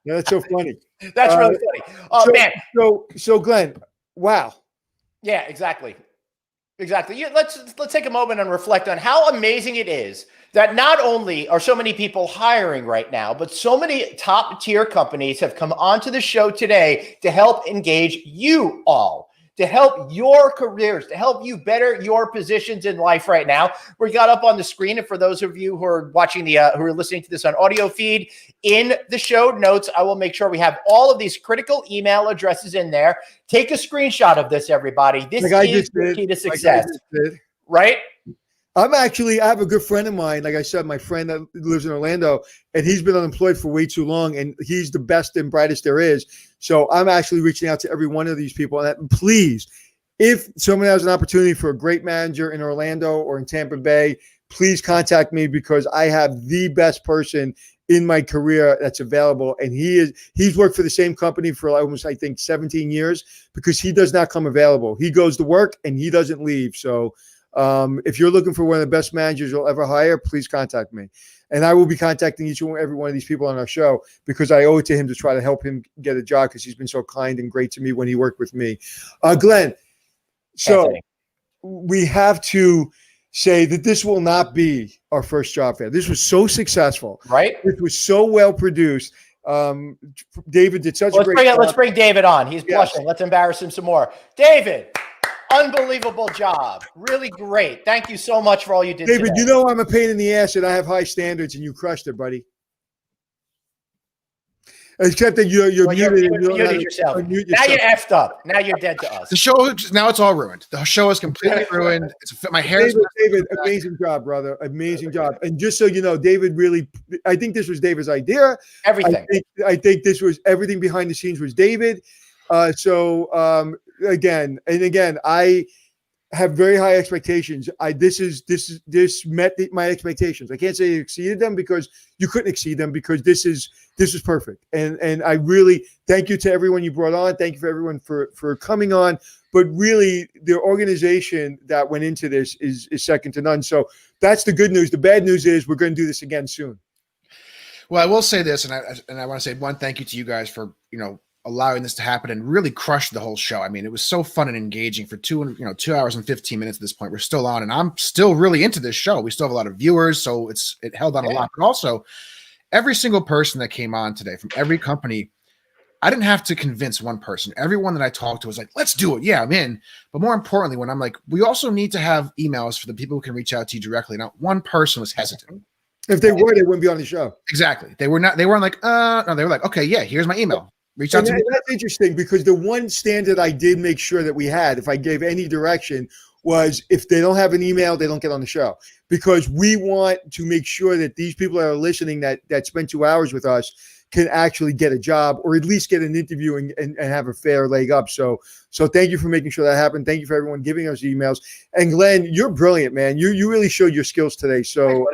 Yeah, that's so funny. That's really funny. Oh, man. So Glenn, wow. Yeah, exactly. Let's take a moment and reflect on how amazing it is that not only are so many people hiring right now, but so many top tier companies have come onto the show today to help engage you all, to help your careers, to help you better your positions in life right now. We got up on the screen, and for those of you who are watching who are listening to this on audio feed, in the show notes, I will make sure we have all of these critical email addresses in there. Take a screenshot of this, everybody. This is the key to success, right? I have a good friend of mine. Like I said, my friend that lives in Orlando, and he's been unemployed for way too long, and he's the best and brightest there is. So I'm actually reaching out to every one of these people. And please, if someone has an opportunity for a great manager in Orlando or in Tampa Bay, please contact me, because I have the best person in my career that's available. And he's worked for the same company for almost, I think, 17 years, because he does not come available. He goes to work and he doesn't leave. So if you're looking for one of the best managers you'll ever hire, please contact me. And I will be contacting each and every one of these people on our show, because I owe it to him to try to help him get a job, because he's been so kind and great to me when he worked with me. Glenn, so we have to say that this will not be our first job fair. This was so successful. Right? It was so well produced. David did such a great job. Let's bring David on. He's blushing. Let's embarrass him some more. David, unbelievable job. Really great. Thank you so much for all you did David, today. you know I'm a pain in the ass and I have high standards, and you crushed it, buddy. Except that you're Well, muted. you and you don't know how muted to yourself. unmute Now yourself. you're effed up. Now you're dead to us. The show now it's all ruined. The show is completely ruined. My hair's David, amazing job, brother. Amazing job. And just so you know, David really, I think this was David's idea. Everything. I think this was everything behind the scenes was David. Again, I have very high expectations. This met my expectations. I can't say it exceeded them because you couldn't exceed them because this is perfect. And I really thank you to everyone you brought on. Thank you for everyone for coming on. But really, the organization that went into this is second to none. So that's the good news. The bad news is we're going to do this again soon. Well, I will say this, and I want to say one thank you to you guys for allowing this to happen and really crushed the whole show. I mean, it was so fun and engaging for 2 hours and 15 minutes at this point. We're still on, and I'm still really into this show. We still have a lot of viewers, so it held on a lot. But also, every single person that came on today from every company, I didn't have to convince one person. Everyone that I talked to was like, let's do it. Yeah, I'm in. But more importantly, when I'm like, we also need to have emails for the people who can reach out to you directly. Not one person was hesitant. If they were, they wouldn't be on the show. Exactly. They weren't like, no, they were like, okay, yeah, here's my email. Reach out to me. That's interesting because the one standard I did make sure that we had, if I gave any direction, was if they don't have an email, they don't get on the show. Because we want to make sure that these people that are listening that spend 2 hours with us can actually get a job or at least get an interview and have a fair leg up. So thank you for making sure that happened. Thank you for everyone giving us emails. And Glenn, you're brilliant, man. You really showed your skills today. So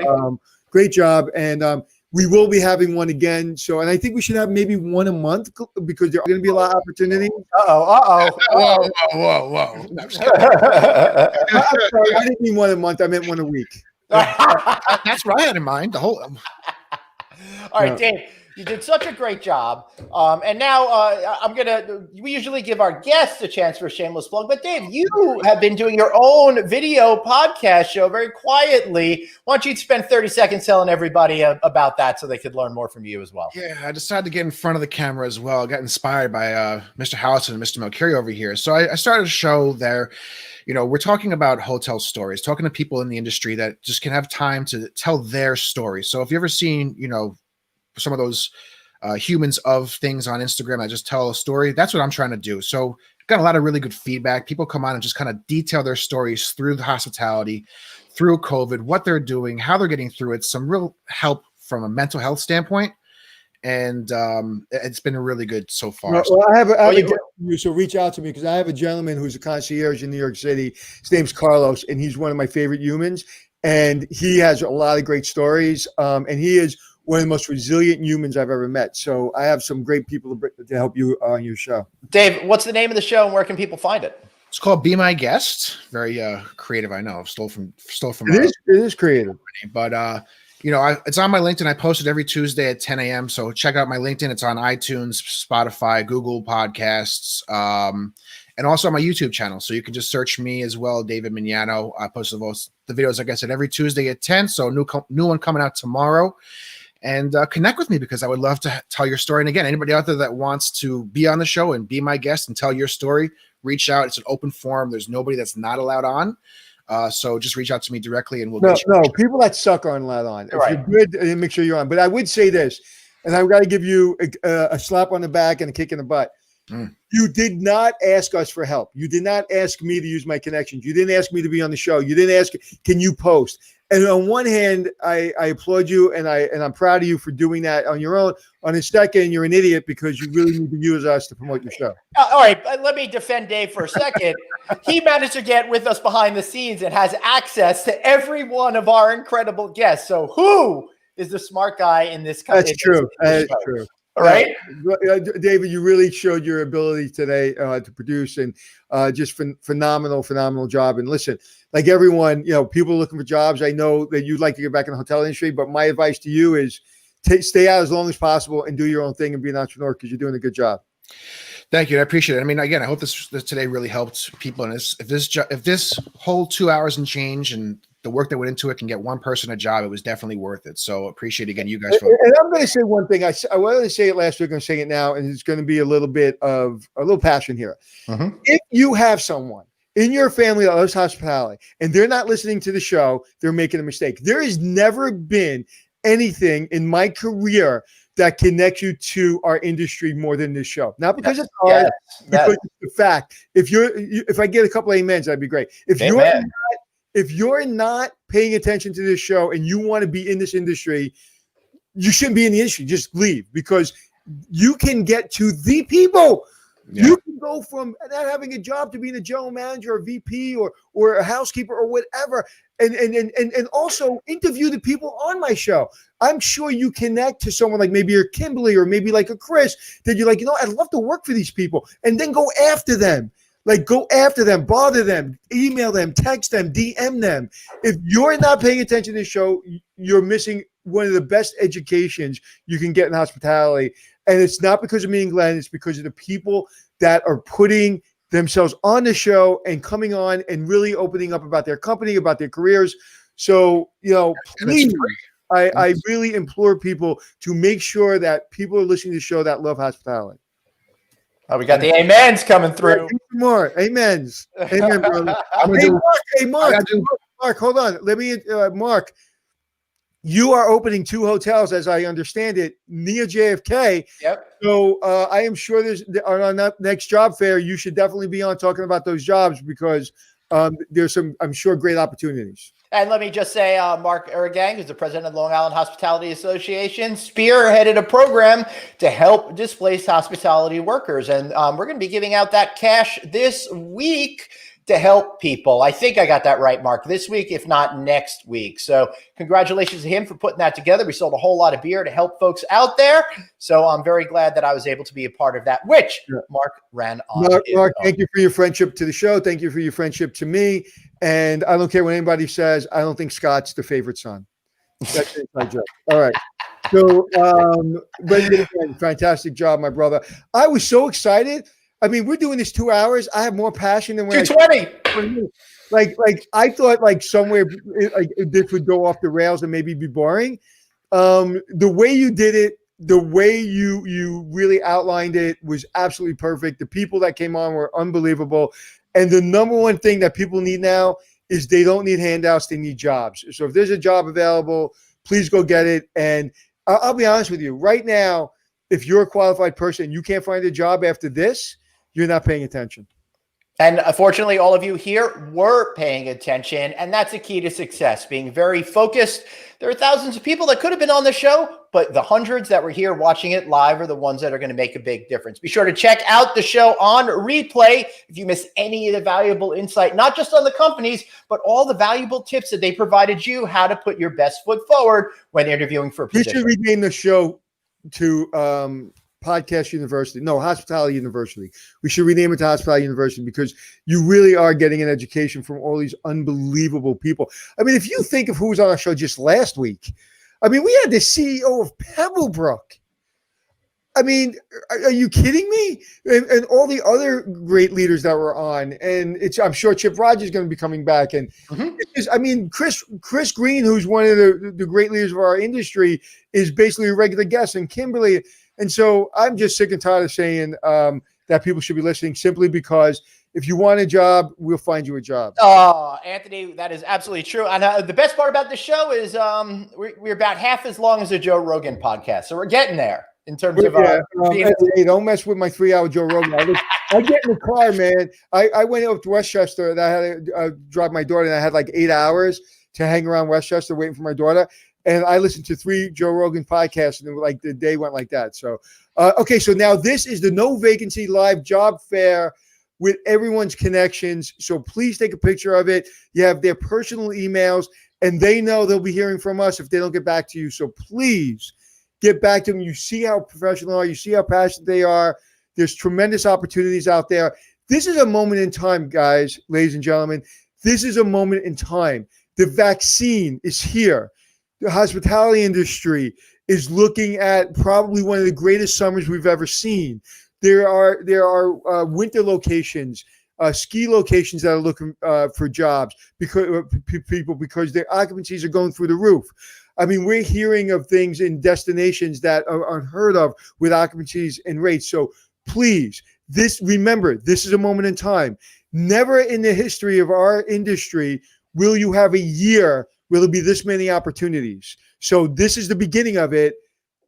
great job. And we will be having one again. And I think we should have maybe one a month because there are going to be a lot of opportunities. Whoa. No, I'm sorry, I didn't mean one a month. I meant one a week. that's what I had in mind. The whole. All right, Dave. You did such a great job. And now we usually give our guests a chance for a shameless plug, but Dave, you have been doing your own video podcast show very quietly. Why don't you spend 30 seconds telling everybody about that so they could learn more from you as well? Yeah, I decided to get in front of the camera as well. I got inspired by Mr. Howison and Mr. Melchiorri over here. So I started a show there. We're talking about hotel stories, talking to people in the industry that just can have time to tell their story. So if you've ever seen, some of those humans of things on Instagram that just tell a story. That's what I'm trying to do. So got a lot of really good feedback. People come on and just kind of detail their stories through the hospitality, through COVID, what they're doing, how they're getting through it. Some real help from a mental health standpoint. And it's been really good so far. Well, I have a so reach out to me because I have a gentleman who's a concierge in New York City. His name's Carlos, and he's one of my favorite humans. And he has a lot of great stories. And he is one of the most resilient humans I've ever met. So I have some great people to help you on your show. Dave, what's the name of the show and where can people find it? It's called Be My Guest. Very creative, I know. Stole from. It is creative. But it's on my LinkedIn. I post it every Tuesday at 10 a.m. So check out my LinkedIn. It's on iTunes, Spotify, Google Podcasts, and also on my YouTube channel. So you can just search me as well, David Mignano. I post the videos, like I said, every Tuesday at 10. So new one coming out tomorrow. And connect with me because I would love to tell your story. And again, anybody out there that wants to be on the show and be my guest and tell your story, reach out. It's an open forum. There's nobody that's not allowed on. So just reach out to me directly and we'll get you. No, people that suck aren't allowed on. If you're good, make sure you're on. But I would say this, and I've got to give you a slap on the back and a kick in the butt. You did not ask us for help. You did not ask me to use my connections. You didn't ask me to be on the show. You didn't ask, can you post? And on one hand, I applaud you and I'm proud of you for doing that on your own. On the second, you're an idiot because you really need to use us to promote your show. All right, let me defend Dave for a second. He managed to get with us behind the scenes and has access to every one of our incredible guests. So who is the smart guy in this company? That's true. That's true. All right, David, you really showed your ability today to produce and just phenomenal job. And listen, like everyone, people are looking for jobs. I know that you'd like to get back in the hotel industry, but my advice to you is stay out as long as possible and do your own thing and be an entrepreneur because you're doing a good job. Thank you. I appreciate it. I mean, again, I hope this today really helped people. And if this whole 2 hours and change and the work that went into it can get one person a job, it was definitely worth it. So appreciate again you guys. And I'm going to say one thing. I wanted to say it last week. I'm going to say it now, and it's going to be a little passion here. Mm-hmm. If you have someone in your family that loves hospitality and they're not listening to the show, they're making a mistake. There has never been anything in my career that connects you to our industry more than this show. Not because it's hard, because it's the fact. If I get a couple of amens, that'd be great. If you're not paying attention to this show and you want to be in this industry, you shouldn't be in the industry. Just leave, because you can get to the people. Yeah. You can go from not having a job to being a general manager or VP or a housekeeper or whatever, and also interview the people on my show. I'm sure you connect to someone like maybe a Kimberly or maybe like a Chris that you're like, I'd love to work for these people, and then go after them. Like, go after them, bother them, email them, text them, DM them. If you're not paying attention to the show, you're missing one of the best educations you can get in hospitality. And it's not because of me and Glenn, it's because of the people that are putting themselves on the show and coming on and really opening up about their company, about their careers. So, please, I really implore people to make sure that people are listening to the show that love hospitality. Oh, we got the amens coming through. More amens. Amen, brother. Mark, hold on. Let me, Mark, you are opening 2 hotels, as I understand it, near JFK. Yep. So I am sure on that next job fair, you should definitely be on talking about those jobs, because there's some, I'm sure, great opportunities. And let me just say, Mark Aragang, who's the president of the Long Island Hospitality Association, spearheaded a program to help displaced hospitality workers. And we're going to be giving out that cash this week to help people. I think I got that right, Mark, this week, if not next week. So congratulations to him for putting that together. We sold a whole lot of beer to help folks out there. So I'm very glad that I was able to be a part of that, which Mark ran on. Mark, thank you for your friendship to the show. Thank you for your friendship to me. And I don't care what anybody says. I don't think Scott's the favorite son. That's my joke. All right. So, but again, fantastic job, my brother. I was so excited. I mean, we're doing this 2 hours. I have more passion than when 220. Like I thought, like somewhere like this would go off the rails and maybe be boring. The way you did it, the way you really outlined it was absolutely perfect. The people that came on were unbelievable. And the number one thing that people need now is they don't need handouts, they need jobs. So if there's a job available, please go get it. And I'll be honest with you, right now, if you're a qualified person, you can't find a job after this, you're not paying attention. And fortunately, all of you here were paying attention, and that's the key to success, being very focused. There are thousands of people that could have been on the show, but the hundreds that were here watching it live are the ones that are going to make a big difference. Be sure to check out the show on replay if you miss any of the valuable insight, not just on the companies, but all the valuable tips that they provided you, how to put your best foot forward when interviewing for a position. We should rename the show to Podcast University. No, Hospitality University. We should rename it to Hospitality University, because you really are getting an education from all these unbelievable people. I mean, if you think of who was on our show just last week, I mean, we had the CEO of Pebblebrook. I mean, are you kidding me? And all the other great leaders that were on, and I'm sure Chip Rogers is going to be coming back. And I mean, Chris Green, who's one of the great leaders of our industry, is basically a regular guest, and Kimberly. And so I'm just sick and tired of saying that people should be listening, simply because if you want a job, we'll find you a job. Oh, Anthony, that is absolutely true. And the best part about the show is we're about half as long as a Joe Rogan podcast. So we're getting there in terms of hey, don't mess with my 3-hour Joe Rogan. I get in the car, man. I went up to Westchester, and I had to drive my daughter, and I had like 8 hours to hang around Westchester waiting for my daughter. And I listened to 3 Joe Rogan podcasts, and like the day went like that. So, okay. So now this is the No Vacancy live job fair with everyone's connections. So please take a picture of it. You have their personal emails, and they know they'll be hearing from us if they don't get back to you. So please get back to them. You see how professional they are. You see how passionate they are. There's tremendous opportunities out there. This is a moment in time, guys, ladies and gentlemen. This is a moment in time. The vaccine is here. The hospitality industry is looking at probably one of the greatest summers we've ever seen. There are winter locations, ski locations that are looking for jobs because their occupancies are going through the roof. I mean, we're hearing of things in destinations that are unheard of with occupancies and rates. So please, remember, this is a moment in time. Never in the history of our industry will you have a year will there be this many opportunities. So this is the beginning of it.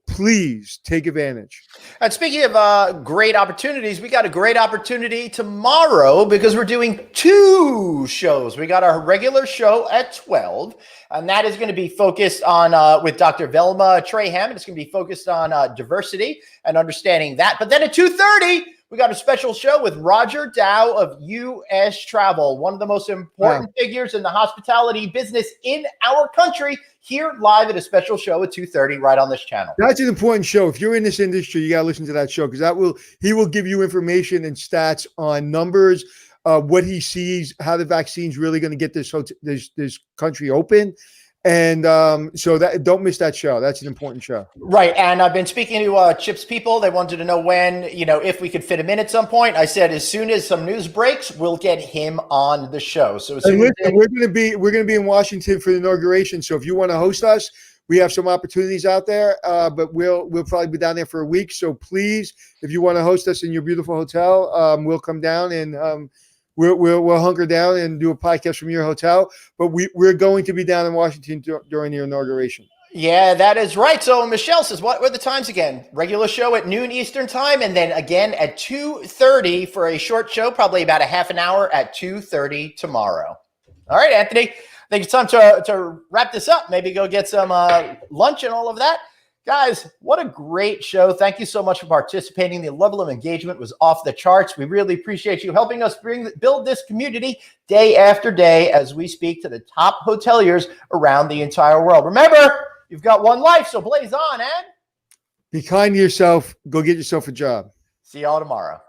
please take advantage. And speaking of great opportunities, we got a great opportunity tomorrow because we're doing 2 shows. We got our regular show at 12, and that is going to be focused on with Dr. Velma Traham. It's going to be focused on diversity and understanding that. But then at 2:30, we got a special show with Roger Dow of U.S. Travel, one of the most important figures in the hospitality business in our country, here live at a special show at 2:30 right on this channel. That's an important show. If you're in this industry, you got to listen to that show because he will give you information and stats on numbers, what he sees, how the vaccine's really going to get this country open. And so that don't miss that show. That's an important show. Right. And I've been speaking to Chip's people. They wanted to know when, if we could fit him in at some point. I said, as soon as some news breaks, we'll get him on the show. So we're going to be in Washington for the inauguration. So if you want to host us, we have some opportunities out there, but we'll probably be down there for a week. So please, if you want to host us in your beautiful hotel, we'll come down and we'll hunker down and do a podcast from your hotel, but we're going to be down in Washington during the inauguration. Yeah, that is right. So Michelle says, what were the times again? Regular show at noon Eastern time, and then again at 2:30 for a short show, probably about a half an hour at 2:30 tomorrow. All right, Anthony, I think it's time to wrap this up. Maybe go get some lunch and all of that. Guys, what a great show. Thank you so much for participating. The level of engagement was off the charts. We really appreciate you helping us build this community day after day as we speak to the top hoteliers around the entire world. Remember, you've got one life, so blaze on and be kind to yourself. Go get yourself a job. See y'all tomorrow.